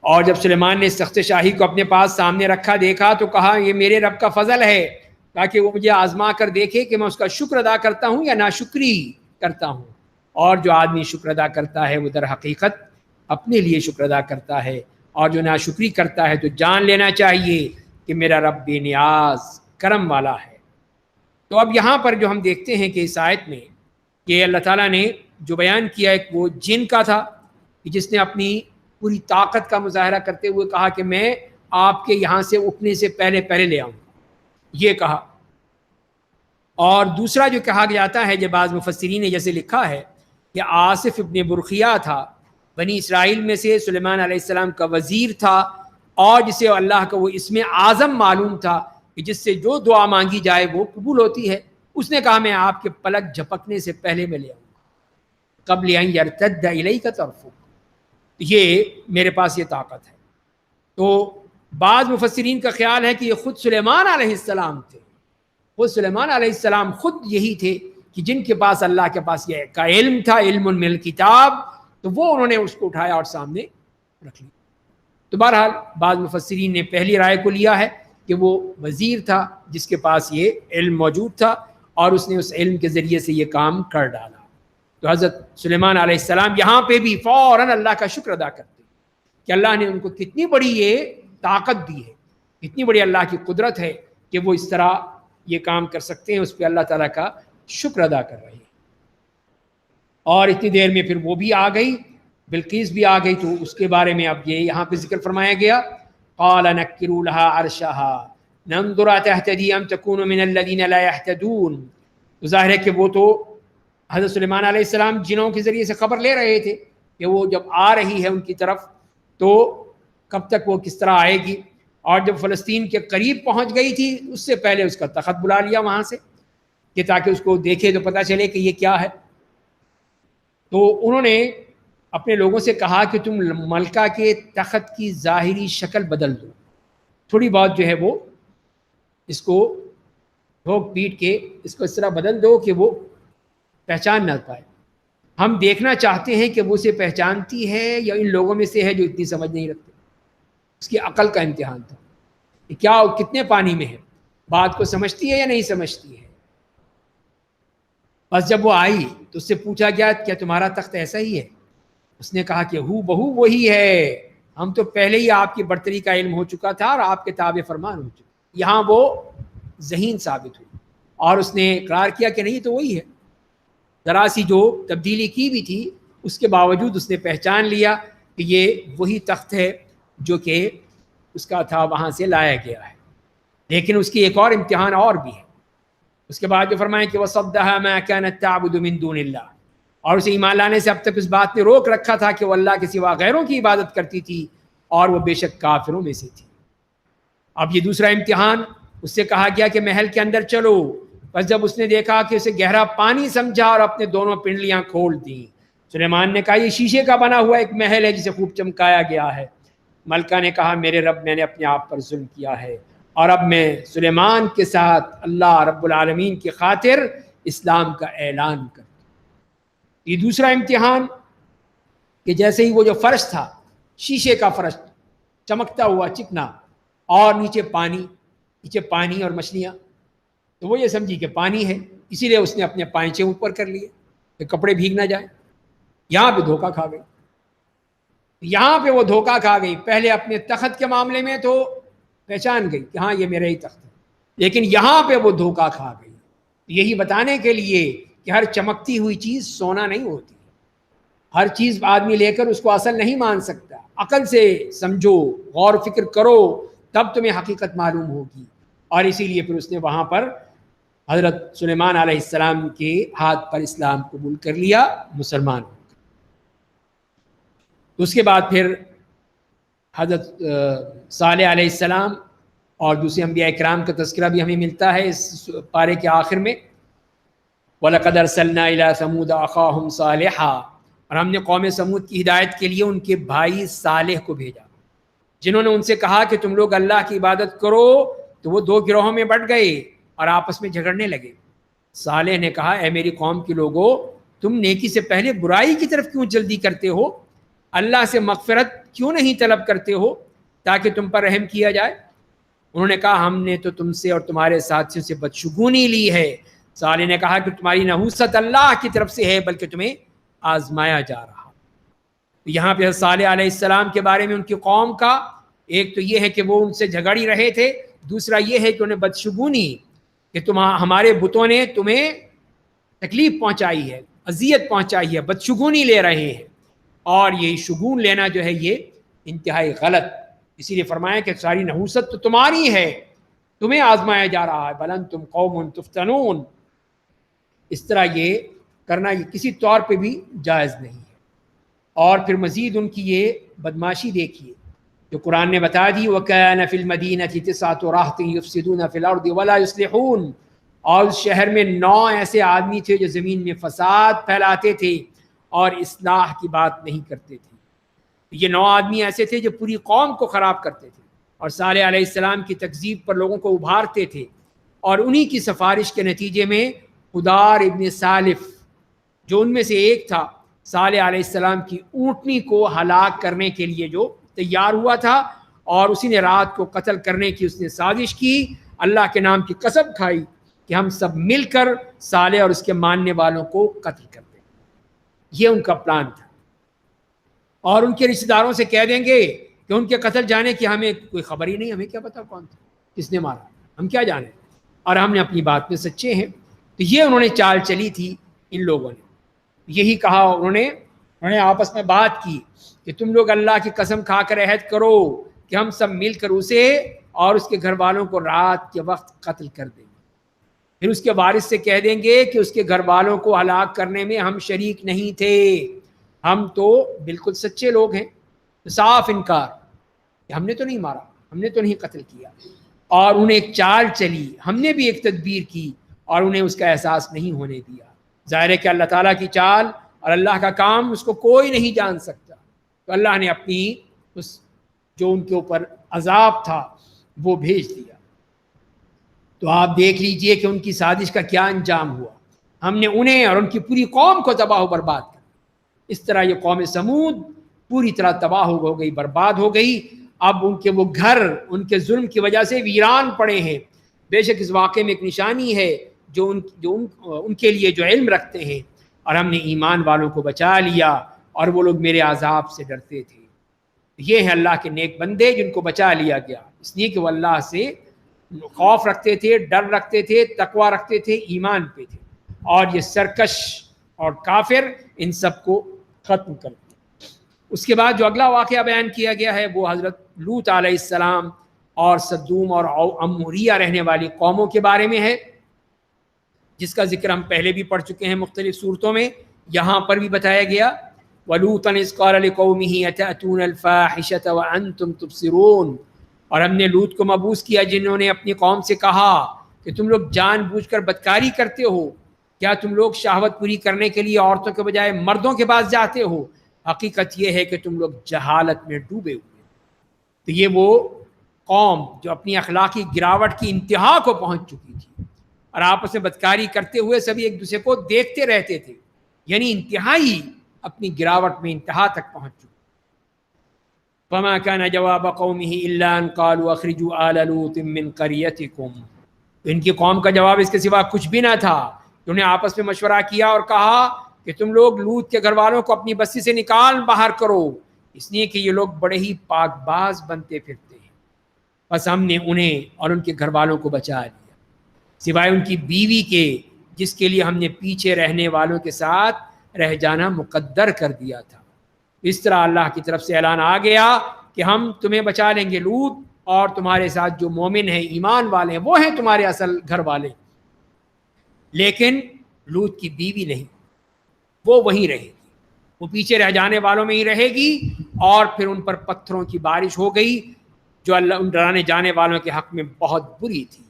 اور جب سلیمان نے اس تخت شاہی کو اپنے پاس سامنے رکھا، دیکھا تو کہا یہ میرے رب کا فضل ہے، تاکہ وہ مجھے آزما کر دیکھے کہ میں اس کا شکر ادا کرتا ہوں یا ناشکری کرتا ہوں. اور جو آدمی شکر ادا کرتا ہے وہ در حقیقت اپنے لیے شکر ادا کرتا ہے، اور جو ناشکری کرتا ہے تو جان لینا چاہیے کہ میرا رب بے نیاز کرم والا ہے. تو اب یہاں پر جو ہم دیکھتے ہیں کہ اس آیت میں کہ اللہ تعالیٰ نے جو بیان کیا ایک وہ جن کا تھا کہ جس نے اپنی پوری طاقت کا مظاہرہ کرتے ہوئے کہا کہ میں آپ کے یہاں سے اٹھنے سے پہلے لے آؤں، یہ کہا. اور دوسرا جو کہا جاتا ہے جو بعض مفسرین نے جیسے لکھا ہے کہ آصف ابن برخیہ تھا، بنی اسرائیل میں سے سلیمان علیہ السلام کا وزیر تھا، اور جسے اللہ کا وہ اسم اعظم معلوم تھا کہ جس سے جو دعا مانگی جائے وہ قبول ہوتی ہے. اس نے کہا میں آپ کے پلک جھپکنے سے پہلے میں لے آؤں گا، قبل ان یرتد الیک طرفک، یہ میرے پاس یہ طاقت ہے. تو بعض مفسرین کا خیال ہے کہ یہ خود سلیمان علیہ السلام تھے، خود سلیمان علیہ السلام خود یہی تھے کہ جن کے پاس اللہ کے پاس یہ کا علم تھا، علم من الکتاب، تو وہ انہوں نے اس کو اٹھایا اور سامنے رکھ لیا. تو بہرحال بعض مفسرین نے پہلی رائے کو لیا ہے کہ وہ وزیر تھا جس کے پاس یہ علم موجود تھا اور اس نے اس علم کے ذریعے سے یہ کام کر ڈالا. تو حضرت سلیمان علیہ السلام یہاں پہ بھی فوراً اللہ کا شکر ادا کرتے کہ اللہ نے ان کو کتنی بڑی یہ طاقت دی ہے، کتنی بڑی اللہ کی قدرت ہے کہ وہ اس طرح یہ کام کر سکتے ہیں. اس پہ اللہ تعالیٰ کا شکر ادا کر رہے ہیں. اور اتنی دیر میں پھر وہ بھی آ گئی، بلقیس بھی آ گئی. تو اس کے بارے میں اب یہ یہاں پہ ذکر فرمایا گیا، قال نکروا لها عرشها ننظر تهتدي ام تكون من الذين لا يهتدون. تو ظاہر ہے کہ وہ تو حضرت سلیمان علیہ السلام جنوں کے ذریعے سے خبر لے رہے تھے کہ وہ جب آ رہی ہے ان کی طرف تو کب تک وہ کس طرح آئے گی. اور جب فلسطین کے قریب پہنچ گئی تھی اس سے پہلے اس کا تخت بلا لیا وہاں سے کہ تاکہ اس کو دیکھے تو پتہ چلے کہ یہ کیا ہے. تو انہوں نے اپنے لوگوں سے کہا کہ تم ملکہ کے تخت کی ظاہری شکل بدل دو، تھوڑی بہت جو ہے وہ اس کو ٹھوک پیٹ کے اس کو اس طرح بدل دو کہ وہ پہچان نہ پائے. ہم دیکھنا چاہتے ہیں کہ وہ اسے پہچانتی ہے یا ان لوگوں میں سے ہے جو اتنی سمجھ نہیں رکھتے. اس کی عقل کا امتحان تھا کہ کیا کتنے پانی میں ہے، بات کو سمجھتی ہے یا نہیں سمجھتی ہے. بس جب وہ آئی تو اس سے پوچھا گیا کیا تمہارا تخت ایسا ہی ہے؟ اس نے کہا کہ ہو بہو وہی ہے، ہم تو پہلے ہی آپ کی برتری کا علم ہو چکا تھا اور آپ کے تابع فرمان ہو چکا. یہاں وہ ذہین ثابت ہوئی اور اس نے اقرار کیا کہ نہیں تو وہی ہے. ذرا سی جو تبدیلی کی بھی تھی اس کے باوجود اس نے پہچان لیا کہ یہ وہی تخت ہے جو کہ اس کا تھا وہاں سے لایا گیا ہے. لیکن اس کی ایک اور امتحان اور بھی ہے. اس کے بعد جو فرمائیں کہ وَصَدَّهَا مَا كَانَتْ تَعْبُدُ مِن دُونِ اللَّهِ، اور اسے ایمان لانے سے اب تک اس بات نے روک رکھا تھا کہ وہ اللہ کے سوا غیروں کی عبادت کرتی تھی اور وہ بے شک کافروں میں سے تھی. اب یہ دوسرا امتحان، اس سے کہا گیا کہ محل کے اندر چلو. بس جب اس نے دیکھا کہ اسے گہرا پانی سمجھا اور اپنے دونوں پنڈلیاں کھول دیں. سلیمان نے کہا یہ شیشے کا بنا ہوا ایک محل ہے جسے خوب چمکایا گیا ہے. ملکہ نے کہا میرے رب میں نے اپنے آپ پر ظلم کیا ہے اور اب میں سلیمان کے ساتھ اللہ رب العالمین کی خاطر اسلام کا اعلان کرتا ہوں. یہ دوسرا امتحان کہ جیسے ہی وہ جو فرش تھا شیشے کا فرش چمکتا ہوا چکنا اور نیچے پانی اور مچھلیاں، تو وہ یہ سمجھی کہ پانی ہے، اسی لیے اس نے اپنے پائنچے اوپر کر لیے کہ کپڑے بھیگ نہ جائیں. یہاں پہ دھوکہ کھا گئی. یہاں پہ وہ دھوکہ کھا گئی. پہلے اپنے تخت کے معاملے میں تو پہچان گئی کہ ہاں یہ میرا ہی تخت ہے، لیکن یہاں پہ وہ دھوکہ کھا گئی. یہی بتانے کے لیے کہ ہر چمکتی ہوئی چیز سونا نہیں ہوتی، ہر چیز آدمی لے کر اس کو اصل نہیں مان سکتا. عقل سے سمجھو، غور و فکر کرو، تب تمہیں حقیقت معلوم ہوگی. اور اسی لیے پھر اس نے وہاں پر حضرت سلیمان علیہ السلام کے ہاتھ پر اسلام قبول کر لیا، مسلمان ہو. اس کے بعد پھر حضرت صالح علیہ السلام اور دوسرے انبیاء کرام کا تذکرہ بھی ہمیں ملتا ہے اس پارے کے آخر میں. وَلَقَدْ أَرْسَلْنَا إِلَىٰ ثَمُودَ أَخَاهُمْ صَالِحًا، اور ہم نے قوم سمود کی ہدایت کے لیے ان کے بھائی صالح کو بھیجا، جنہوں نے ان سے کہا کہ تم لوگ اللہ کی عبادت کرو. تو وہ دو گروہوں میں بٹ گئے اور آپس میں جھگڑنے لگے. صالح نے کہا اے میری قوم کے لوگوں، تم نیکی سے پہلے برائی کی طرف کیوں جلدی کرتے ہو؟ اللہ سے مغفرت کیوں نہیں طلب کرتے ہو تاکہ تم پر رحم کیا جائے؟ انہوں نے کہا ہم نے تو تم سے اور تمہارے ساتھیوں سے بدشگونی لی ہے۔ صالح نے کہا کہ تمہاری نحوست اللہ کی طرف سے ہے بلکہ تمہیں آزمایا جا رہا۔ یہاں پہ صالح علیہ السلام کے بارے میں ان کی قوم کا ایک تو یہ ہے کہ وہ ان سے جھگڑ ہی رہے تھے، دوسرا یہ ہے کہ انہیں بدشگونی کہ ہمارے بتوں نے تمہیں تکلیف پہنچائی ہے، اذیت پہنچائی ہے، بدشگونی لے رہے ہیں، اور یہ شگون لینا جو ہے یہ انتہائی غلط۔ اسی لیے فرمایا کہ ساری نحوست تو تمہاری ہے، تمہیں آزمایا جا رہا ہے، بل انتم قوم تفتنون۔ اس طرح یہ کرنا یہ کسی طور پہ بھی جائز نہیں ہے۔ اور پھر مزید ان کی یہ بدماشی دیکھیے جو قرآن نے بتا دی، وَكَانَ فِي الْمَدِينَةِ تِسْعَةُ رَهْطٍ يُفْسِدُونَ فِي الْأَرْضِ وَلَا يُصْلِحُونَ، اور اس شہر میں 9 ایسے آدمی تھے جو زمین میں فساد پھیلاتے تھے اور اصلاح کی بات نہیں کرتے تھے۔ یہ 9 آدمی ایسے تھے جو پوری قوم کو خراب کرتے تھے اور صالح علیہ السلام کی تکذیب پر لوگوں کو ابھارتے تھے، اور انہی کی سفارش کے نتیجے میں خدار ابن سالف جو ان میں سے ایک تھا، صالح علیہ السلام کی اونٹنی کو ہلاک کرنے کے لیے جو تیار ہوا تھا، اور اسی نے رات کو قتل کرنے کی اس نے سازش کی، اللہ کے نام کی قسم کھائی کہ ہم سب مل کر صالح اور اس کے ماننے والوں کو قتل کر دیں۔ یہ ان کا پلان تھا، اور ان کے رشتہ داروں سے کہہ دیں گے کہ ان کے قتل جانے کی ہمیں کوئی خبر ہی نہیں، ہمیں کیا پتا کون تھا، کس نے مارا، ہم کیا جانیں، اور ہم نے اپنی بات میں سچے ہیں۔ تو یہ انہوں نے چال چلی تھی ان لوگوں نے، یہی کہا انہوں نے آپس میں بات کی کہ تم لوگ اللہ کی قسم کھا کر عہد کرو کہ ہم سب مل کر اسے اور اس کے گھر والوں کو رات کے وقت قتل کر دیں گے، پھر اس کے وارث سے کہہ دیں گے کہ اس کے گھر والوں کو ہلاک کرنے میں ہم شریک نہیں تھے، ہم تو بالکل سچے لوگ ہیں۔ صاف انکار کہ ہم نے تو نہیں مارا، ہم نے تو نہیں قتل کیا، اور انہیں ایک چال چلی، ہم نے بھی ایک تدبیر کی اور انہیں اس کا احساس نہیں ہونے دیا۔ ظاہر ہے کہ اللہ تعالیٰ کی چال اور اللہ کا کام اس کو کوئی نہیں جان سکتا، تو اللہ نے اپنی اس جو ان کے اوپر عذاب تھا وہ بھیج دیا۔ تو آپ دیکھ لیجئے کہ ان کی سازش کا کیا انجام ہوا، ہم نے انہیں اور ان کی پوری قوم کو تباہ و برباد کر دیا۔ اس طرح یہ قوم سمود پوری طرح تباہ ہو گئی، برباد ہو گئی۔ اب ان کے وہ گھر ان کے ظلم کی وجہ سے ویران پڑے ہیں۔ بے شک اس واقعے میں ایک نشانی ہے جو ان کے لیے جو علم رکھتے ہیں، اور ہم نے ایمان والوں کو بچا لیا اور وہ لوگ میرے عذاب سے ڈرتے تھے۔ یہ ہیں اللہ کے نیک بندے جن کو بچا لیا گیا، اس لیے کہ وہ اللہ سے خوف رکھتے تھے، ڈر رکھتے تھے، تقوی رکھتے تھے، ایمان پہ تھے، اور یہ سرکش اور کافر ان سب کو ختم کر دیا۔ اس کے بعد جو اگلا واقعہ بیان کیا گیا ہے وہ حضرت لوط علیہ السلام اور صدوم اور عموریہ رہنے والی قوموں کے بارے میں ہے، جس کا ذکر ہم پہلے بھی پڑھ چکے ہیں مختلف صورتوں میں، یہاں پر بھی بتایا گیا۔ وَلُوطًا إِذْ قَالَ لِقَوْمِهِ أَتَأْتُونَ الْفَاحِشَةَ وَأَنْتُمْ تُبْصِرُونَ، اور ہم نے لوط کو مبعوث کیا جنہوں نے اپنی قوم سے کہا کہ تم لوگ جان بوجھ کر بدکاری کرتے ہو، کیا تم لوگ شہوت پوری کرنے کے لیے عورتوں کے بجائے مردوں کے پاس جاتے ہو؟ حقیقت یہ ہے کہ تم لوگ جہالت میں ڈوبے ہوئے۔ تو یہ وہ قوم جو اپنی اخلاقی گراوٹ کی انتہا کو پہنچ چکی تھی اور آپس میں بدکاری کرتے ہوئے سبھی ایک دوسرے کو دیکھتے رہتے تھے، یعنی انتہائی اپنی گراوٹ میں انتہا تک پہنچ چکے۔ فما كان جواب قومه الا ان قالوا اخرجوا آل لوط من قريتكم، ان کی قوم کا جواب اس کے سوا کچھ بھی نہ تھا۔ انہوں نے آپس میں مشورہ کیا اور کہا کہ تم لوگ لوط کے گھر والوں کو اپنی بستی سے نکال باہر کرو، اس لیے کہ یہ لوگ بڑے ہی پاک باز بنتے پھرتے ہیں۔ بس ہم نے انہیں اور ان کے گھر والوں کو بچا لیا، سوائے ان کی بیوی کے جس کے لیے ہم نے پیچھے رہنے والوں کے ساتھ رہ جانا مقدر کر دیا تھا۔ اس طرح اللہ کی طرف سے اعلان آ گیا کہ ہم تمہیں بچا لیں گے، لوط اور تمہارے ساتھ جو مومن ہیں، ایمان والے ہیں، وہ ہیں تمہارے اصل گھر والے، لیکن لوط کی بیوی نہیں، وہ وہیں رہے گی، وہ پیچھے رہ جانے والوں میں ہی رہے گی۔ اور پھر ان پر پتھروں کی بارش ہو گئی جو اللہ ان ڈرانے جانے والوں کے حق میں بہت بری تھی۔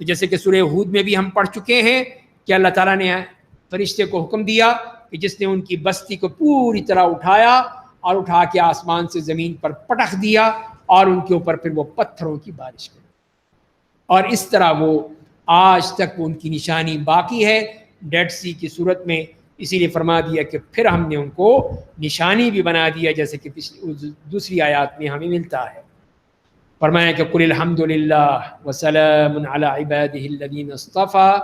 تو جیسے کہ سورہ ہود میں بھی ہم پڑھ چکے ہیں کہ اللہ تعالیٰ نے فرشتے کو حکم دیا کہ جس نے ان کی بستی کو پوری طرح اٹھایا اور اٹھا کے آسمان سے زمین پر پٹخ دیا اور ان کے اوپر پھر وہ پتھروں کی بارش کر، اور اس طرح وہ آج تک ان کی نشانی باقی ہے ڈیڈ سی کی صورت میں۔ اسی لیے فرما دیا کہ پھر ہم نے ان کو نشانی بھی بنا دیا، جیسے کہ دوسری آیات میں ہمیں ملتا ہے۔ فرمایا کہ قل الحمدللہ وسلام علی عبادہ الذین اصطفیٰ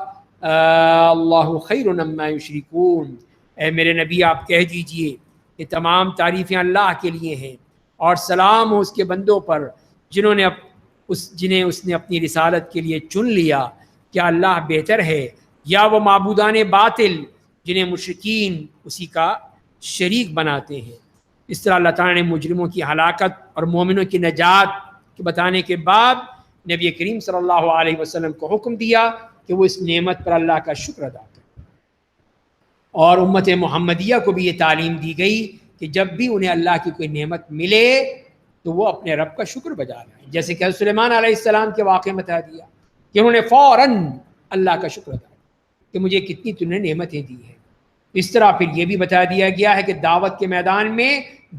اللہ خیر عما یشرکون، اے میرے نبی آپ کہہ دیجئے کہ تمام تعریفیں اللہ کے لیے ہیں، اور سلام ہو اس کے بندوں پر جنہیں اس نے اپنی رسالت کے لیے چن لیا۔ کیا اللہ بہتر ہے یا وہ معبودان باطل جنہیں مشرکین اسی کا شریک بناتے ہیں؟ اس طرح اللہ تعالیٰ نے مجرموں کی ہلاکت اور مومنوں کی نجات کے بتانے کے بعد نبی کریم صلی اللہ علیہ وسلم کو حکم دیا کہ وہ اس نعمت پر اللہ کا شکر ادا کریں، اور امت محمدیہ کو بھی یہ تعلیم دی گئی کہ جب بھی انہیں اللہ کی کوئی نعمت ملے تو وہ اپنے رب کا شکر بجا لائیں، جیسے کہ حضرت سلیمان علیہ السلام کے واقعے میں بتا دیا کہ انہوں نے فوراً اللہ کا شکر ادا کیا کہ مجھے کتنی تم نے نعمتیں دی ہیں۔ اس طرح پھر یہ بھی بتا دیا گیا ہے کہ دعوت کے میدان میں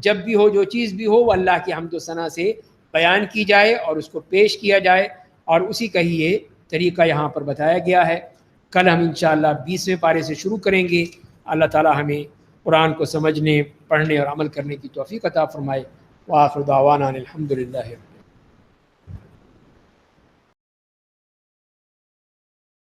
جب بھی ہو، جو چیز بھی ہو، وہ اللہ کی حمد و ثنا سے بیان کی جائے اور اس کو پیش کیا جائے، اور اسی کا ہی یہ طریقہ یہاں پر بتایا گیا ہے۔ کل ہم انشاءاللہ 20ویں پارے سے شروع کریں گے۔ اللہ تعالی ہمیں قرآن کو سمجھنے، پڑھنے اور عمل کرنے کی توفیق عطا فرمائے۔ وآخر دعوانا الحمدللہ۔